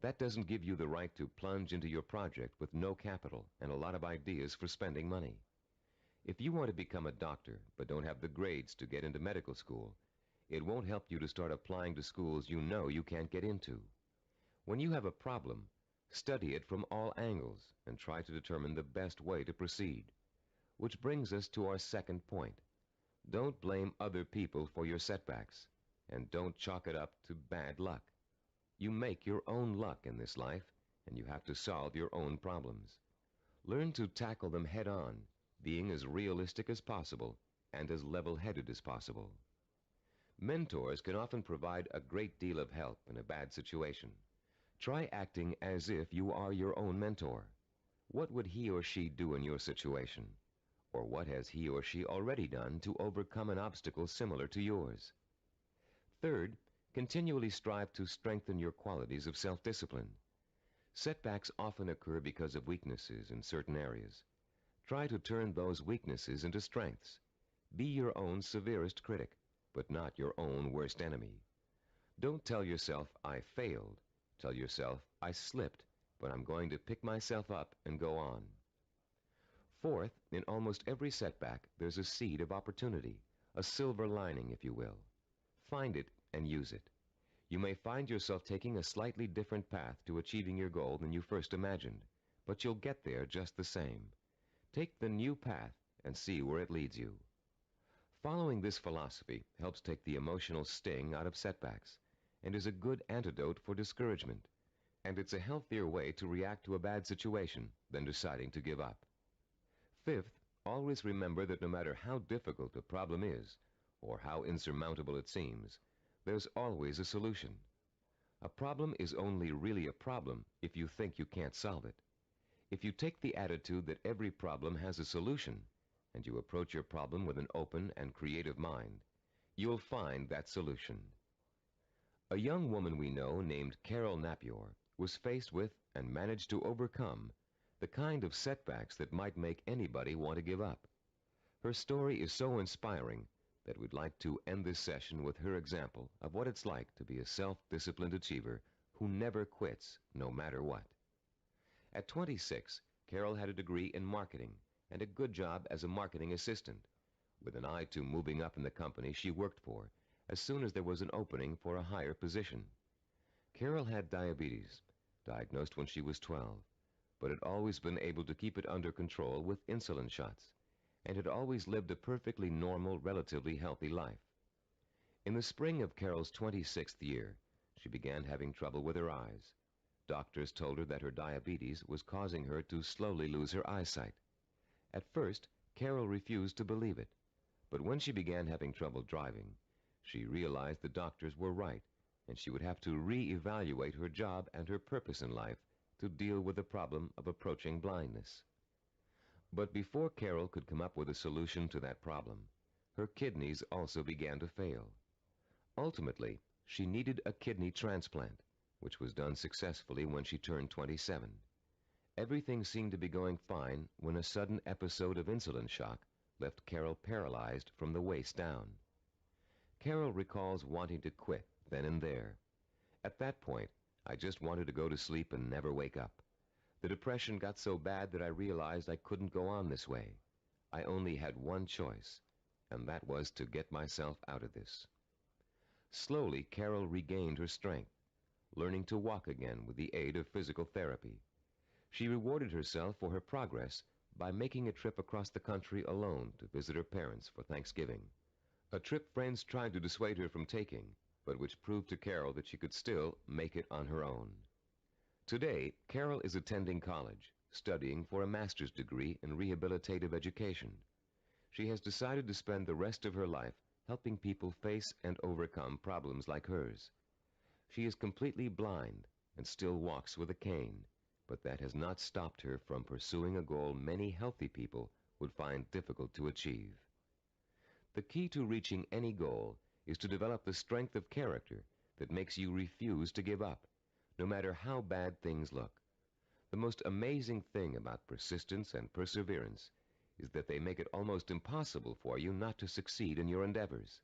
Speaker 1: that doesn't give you the right to plunge into your project with no capital and a lot of ideas for spending money. If you want to become a doctor but don't have the grades to get into medical school, it won't help you to start applying to schools you know you can't get into. When you have a problem, study it from all angles and try to determine the best way to proceed. Which brings us to our second point. Don't blame other people for your setbacks, and don't chalk it up to bad luck. You make your own luck in this life, and you have to solve your own problems. Learn to tackle them head on, being as realistic as possible and as level-headed as possible. Mentors can often provide a great deal of help in a bad situation. Try acting as if you are your own mentor. What would he or she do in your situation? Or what has he or she already done to overcome an obstacle similar to yours? Third, continually strive to strengthen your qualities of self-discipline. Setbacks often occur because of weaknesses in certain areas. Try to turn those weaknesses into strengths. Be your own severest critic, but not your own worst enemy. Don't tell yourself, I failed. Tell yourself, I slipped, but I'm going to pick myself up and go on. Fourth, in almost every setback, there's a seed of opportunity, a silver lining, if you will. Find it and use it. You may find yourself taking a slightly different path to achieving your goal than you first imagined, but you'll get there just the same. Take the new path and see where it leads you. Following this philosophy helps take the emotional sting out of setbacks and is a good antidote for discouragement, and it's a healthier way to react to a bad situation than deciding to give up. Fifth, always remember that no matter how difficult a problem is, or how insurmountable it seems, there's always a solution. A problem is only really a problem if you think you can't solve it. If you take the attitude that every problem has a solution, and you approach your problem with an open and creative mind, you'll find that solution. A young woman we know named Carol Napier was faced with and managed to overcome the kind of setbacks that might make anybody want to give up. Her story is so inspiring that we'd like to end this session with her example of what it's like to be a self-disciplined achiever who never quits no matter what. At 26, Carol had a degree in marketing and a good job as a marketing assistant, with an eye to moving up in the company she worked for as soon as there was an opening for a higher position. Carol had diabetes, diagnosed when she was 12, but had always been able to keep it under control with insulin shots, and had always lived a perfectly normal, relatively healthy life. In the spring of Carol's 26th year, she began having trouble with her eyes. Doctors told her that her diabetes was causing her to slowly lose her eyesight. At first, Carol refused to believe it, but when she began having trouble driving, she realized the doctors were right, and she would have to re-evaluate her job and her purpose in life to deal with the problem of approaching blindness. But before Carol could come up with a solution to that problem, her kidneys also began to fail. Ultimately, she needed a kidney transplant, which was done successfully when she turned 27. Everything seemed to be going fine when a sudden episode of insulin shock left Carol paralyzed from the waist down. Carol recalls wanting to quit then and there. At that point, I just wanted to go to sleep and never wake up. The depression got so bad that I realized I couldn't go on this way. I only had one choice, and that was to get myself out of this. Slowly, Carol regained her strength, learning to walk again with the aid of physical therapy. She rewarded herself for her progress by making a trip across the country alone to visit her parents for Thanksgiving. A trip friends tried to dissuade her from taking, but which proved to Carol that she could still make it on her own. Today, Carol is attending college, studying for a master's degree in rehabilitative education. She has decided to spend the rest of her life helping people face and overcome problems like hers. She is completely blind and still walks with a cane, but that has not stopped her from pursuing a goal many healthy people would find difficult to achieve. The key to reaching any goal is to develop the strength of character that makes you refuse to give up, no matter how bad things look. The most amazing thing about persistence and perseverance is that they make it almost impossible for you not to succeed in your endeavors.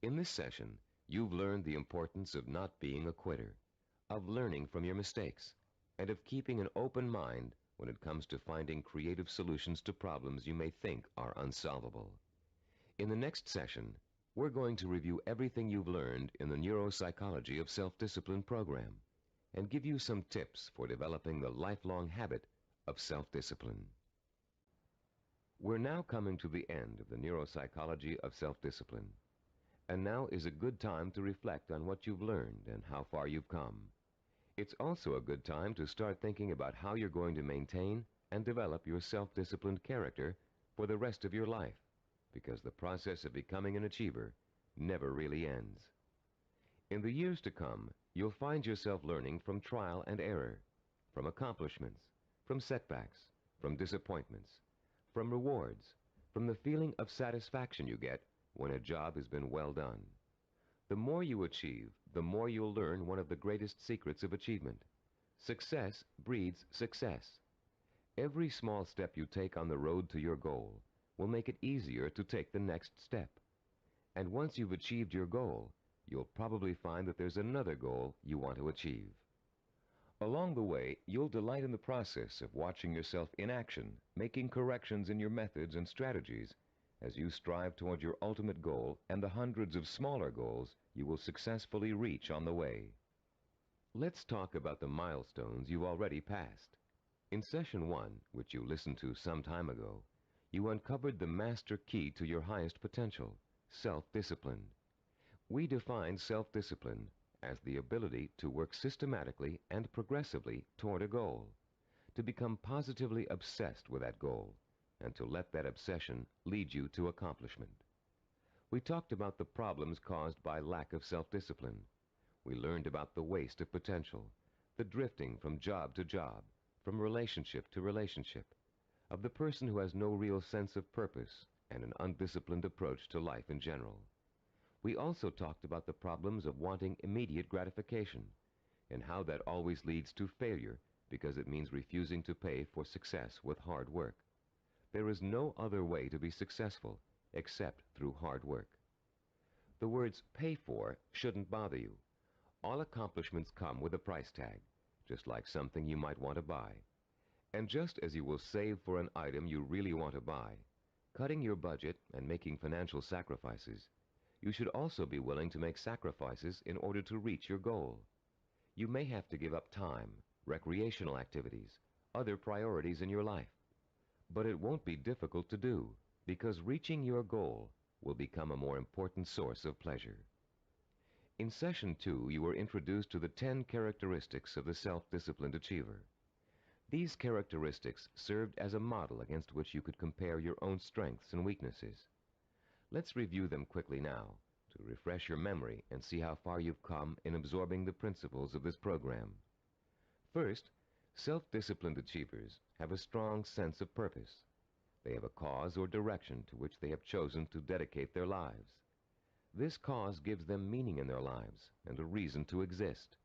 Speaker 1: In this session, you've learned the importance of not being a quitter, of learning from your mistakes, and of keeping an open mind when it comes to finding creative solutions to problems you may think are unsolvable. In the next session, we're going to review everything you've learned in the Neuropsychology of Self-Discipline program and give you some tips for developing the lifelong habit of self-discipline. We're now coming to the end of the Neuropsychology of Self-Discipline, and now is a good time to reflect on what you've learned and how far you've come. It's also a good time to start thinking about how you're going to maintain and develop your self-disciplined character for the rest of your life, because the process of becoming an achiever never really ends. In the years to come, you'll find yourself learning from trial and error, from accomplishments, from setbacks, from disappointments, from rewards, from the feeling of satisfaction you get when a job has been well done. The more you achieve, the more you'll learn one of the greatest secrets of achievement. Success breeds success. Every small step you take on the road to your goal will make it easier to take the next step. And once you've achieved your goal, you'll probably find that there's another goal you want to achieve. Along the way, you'll delight in the process of watching yourself in action, making corrections in your methods and strategies as you strive toward your ultimate goal and the hundreds of smaller goals you will successfully reach on the way. Let's talk about the milestones you've already passed. In Session 1, which you listened to some time ago, you uncovered the master key to your highest potential, self-discipline. We define self-discipline as the ability to work systematically and progressively toward a goal, to become positively obsessed with that goal, and to let that obsession lead you to accomplishment. We talked about the problems caused by lack of self-discipline. We learned about the waste of potential, the drifting from job to job, from relationship to relationship, of the person who has no real sense of purpose and an undisciplined approach to life in general. We also talked about the problems of wanting immediate gratification and how that always leads to failure because it means refusing to pay for success with hard work. There is no other way to be successful except through hard work. The words "pay for" shouldn't bother you. All accomplishments come with a price tag, just like something you might want to buy. And just as you will save for an item you really want to buy, cutting your budget and making financial sacrifices, you should also be willing to make sacrifices in order to reach your goal. You may have to give up time, recreational activities, other priorities in your life. But it won't be difficult to do, because reaching your goal will become a more important source of pleasure. In Session 2, you were introduced to the 10 characteristics of the self-disciplined achiever. These characteristics served as a model against which you could compare your own strengths and weaknesses. Let's review them quickly now to refresh your memory and see how far you've come in absorbing the principles of this program. First, self-disciplined achievers have a strong sense of purpose. They have a cause or direction to which they have chosen to dedicate their lives. This cause gives them meaning in their lives and a reason to exist.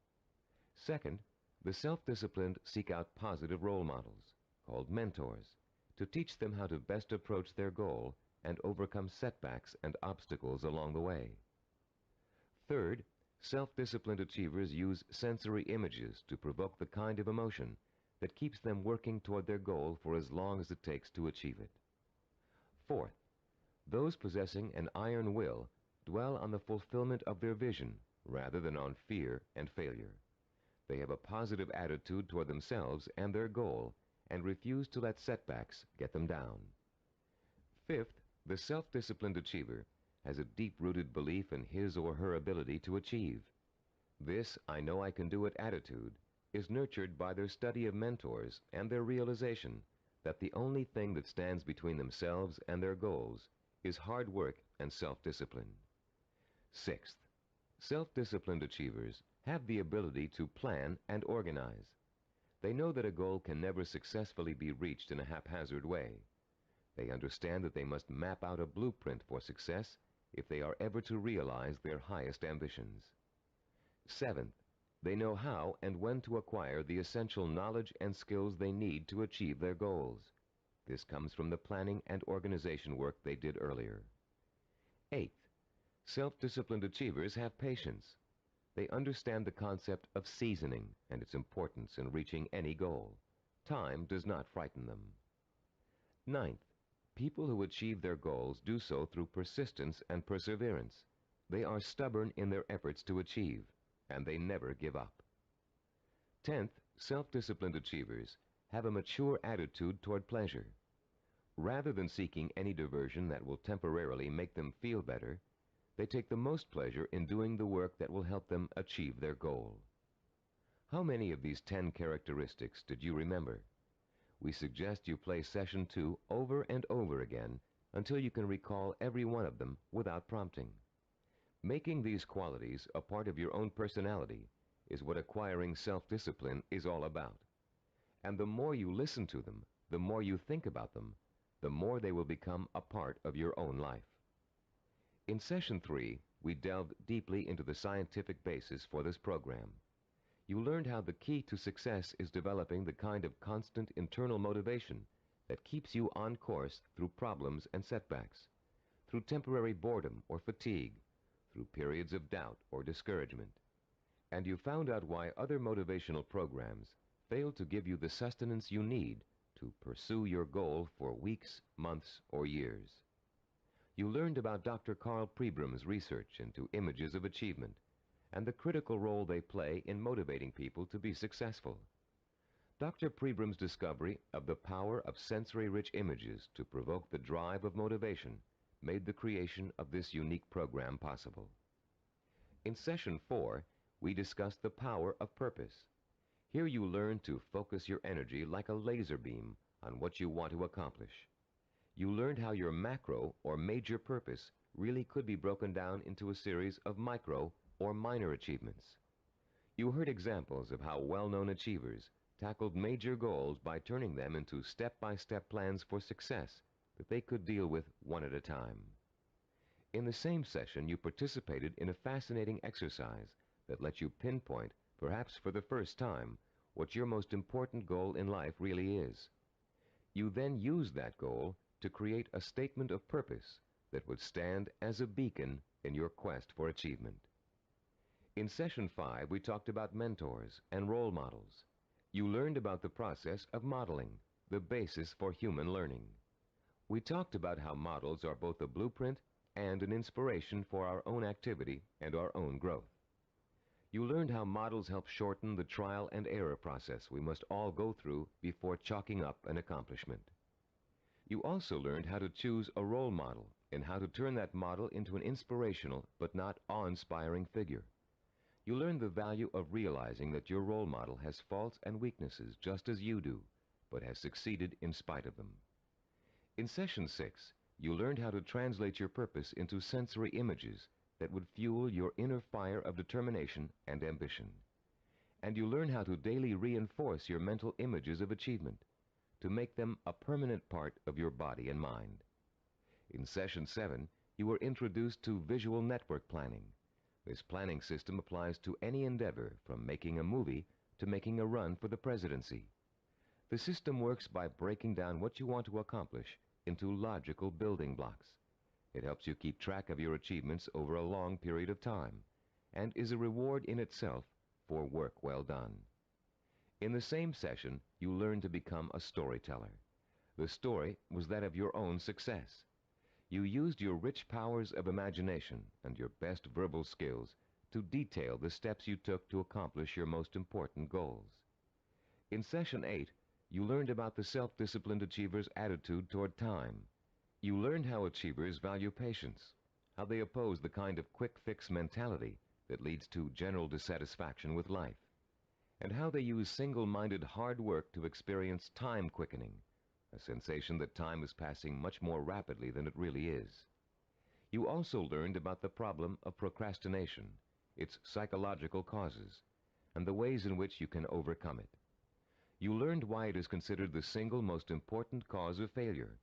Speaker 1: Second, the self-disciplined seek out positive role models, called mentors, to teach them how to best approach their goal and overcome setbacks and obstacles along the way. Third, self-disciplined achievers use sensory images to provoke the kind of emotion that keeps them working toward their goal for as long as it takes to achieve it. Fourth, those possessing an iron will dwell on the fulfillment of their vision rather than on fear and failure. They have a positive attitude toward themselves and their goal and refuse to let setbacks get them down. Fifth, the self-disciplined achiever has a deep-rooted belief in his or her ability to achieve. This "I know I can do it" attitude is nurtured by their study of mentors and their realization that the only thing that stands between themselves and their goals is hard work and self-discipline. Sixth, self-disciplined achievers have the ability to plan and organize. They know that a goal can never successfully be reached in a haphazard way. They understand that they must map out a blueprint for success if they are ever to realize their highest ambitions. Seventh, they know how and when to acquire the essential knowledge and skills they need to achieve their goals. This comes from the planning and organization work they did earlier. Eighth, self-disciplined achievers have patience. They understand the concept of seasoning and its importance in reaching any goal. Time does not frighten them. Ninth, people who achieve their goals do so through persistence and perseverance. They are stubborn in their efforts to achieve, and they never give up. 10th, self-disciplined achievers have a mature attitude toward pleasure. Rather than seeking any diversion that will temporarily make them feel better, they take the most pleasure in doing the work that will help them achieve their goal. How many of these 10 characteristics did you remember? We suggest you play Session 2 over and over again until you can recall every one of them without prompting. Making these qualities a part of your own personality is what acquiring self-discipline is all about. And the more you listen to them, the more you think about them, the more they will become a part of your own life. In Session 3, we delved deeply into the scientific basis for this program. You learned how the key to success is developing the kind of constant internal motivation that keeps you on course through problems and setbacks, through temporary boredom or fatigue, through periods of doubt or discouragement. And you found out why other motivational programs fail to give you the sustenance you need to pursue your goal for weeks, months, or years. You learned about Dr. Carl Pribram's research into images of achievement and the critical role they play in motivating people to be successful. Dr. Pribram's discovery of the power of sensory-rich images to provoke the drive of motivation made the creation of this unique program possible. In Session 4, we discussed the power of purpose. Here you learn to focus your energy like a laser beam on what you want to accomplish. You learned how your macro or major purpose really could be broken down into a series of micro or minor achievements. You heard examples of how well-known achievers tackled major goals by turning them into step-by-step plans for success that they could deal with one at a time. In the same session, you participated in a fascinating exercise that lets you pinpoint, perhaps for the first time, what your most important goal in life really is. You then used that goal to create a statement of purpose that would stand as a beacon in your quest for achievement. In Session 5, we talked about mentors and role models. You learned about the process of modeling, the basis for human learning. We talked about how models are both a blueprint and an inspiration for our own activity and our own growth. You learned how models help shorten the trial and error process we must all go through before chalking up an accomplishment. You also learned how to choose a role model and how to turn that model into an inspirational but not awe-inspiring figure. You learned the value of realizing that your role model has faults and weaknesses just as you do, but has succeeded in spite of them. In Session 6, you learned how to translate your purpose into sensory images that would fuel your inner fire of determination and ambition. And you learn how to daily reinforce your mental images of achievement, to make them a permanent part of your body and mind. In Session 7, you were introduced to visual network planning. This planning system applies to any endeavor, from making a movie to making a run for the presidency. The system works by breaking down what you want to accomplish into logical building blocks. It helps you keep track of your achievements over a long period of time, and is a reward in itself for work well done. In the same session, you learn to become a storyteller. The story was that of your own success. You used your rich powers of imagination and your best verbal skills to detail the steps you took to accomplish your most important goals. In Session 8, you learned about the self-disciplined achiever's attitude toward time. You learned how achievers value patience, how they oppose the kind of quick-fix mentality that leads to general dissatisfaction with life, and how they use single-minded hard work to experience time quickening, a sensation that time is passing much more rapidly than it really is. You also learned about the problem of procrastination, its psychological causes, and the ways in which you can overcome it. You learned why it is considered the single most important cause of failure,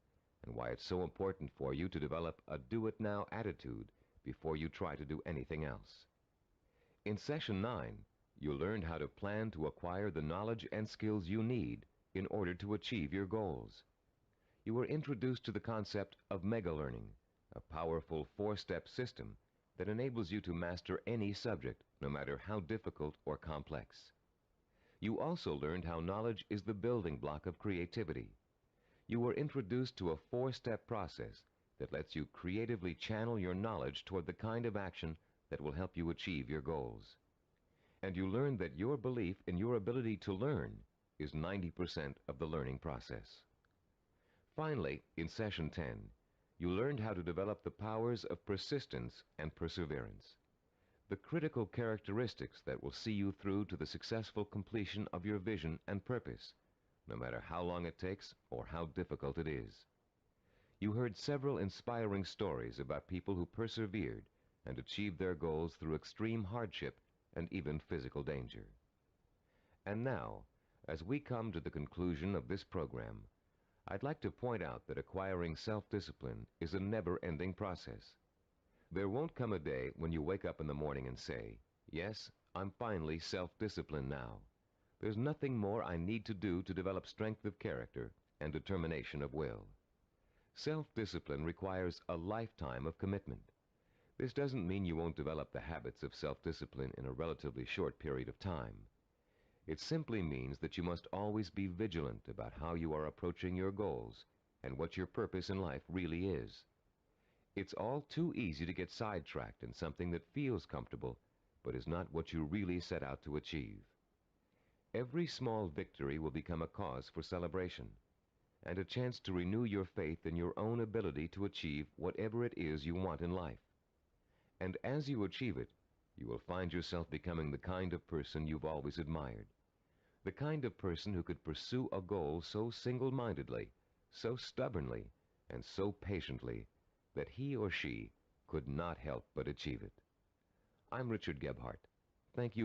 Speaker 1: and why it's so important for you to develop a do-it-now attitude before you try to do anything else. In Session 9, you learned how to plan to acquire the knowledge and skills you need in order to achieve your goals. You were introduced to the concept of mega-learning, a powerful four-step system that enables you to master any subject, no matter how difficult or complex. You also learned how knowledge is the building block of creativity. You were introduced to a four-step process that lets you creatively channel your knowledge toward the kind of action that will help you achieve your goals. And you learned that your belief in your ability to learn is 90% of the learning process. Finally, in Session 10, you learned how to develop the powers of persistence and perseverance, the critical characteristics that will see you through to the successful completion of your vision and purpose, no matter how long it takes or how difficult it is. You heard several inspiring stories about people who persevered and achieved their goals through extreme hardship and even physical danger. And now, as we come to the conclusion of this program, I'd like to point out that acquiring self-discipline is a never-ending process. There won't come a day when you wake up in the morning and say, "Yes, I'm finally self-disciplined now. There's nothing more I need to do to develop strength of character and determination of will." Self-discipline requires a lifetime of commitment. This doesn't mean you won't develop the habits of self-discipline in a relatively short period of time. It simply means that you must always be vigilant about how you are approaching your goals and what your purpose in life really is. It's all too easy to get sidetracked in something that feels comfortable, but is not what you really set out to achieve. Every small victory will become a cause for celebration, and a chance to renew your faith in your own ability to achieve whatever it is you want in life. And as you achieve it, you will find yourself becoming the kind of person you've always admired. The kind of person who could pursue a goal so single-mindedly, so stubbornly, and so patiently that he or she could not help but achieve it. I'm Richard Gebhardt. Thank you.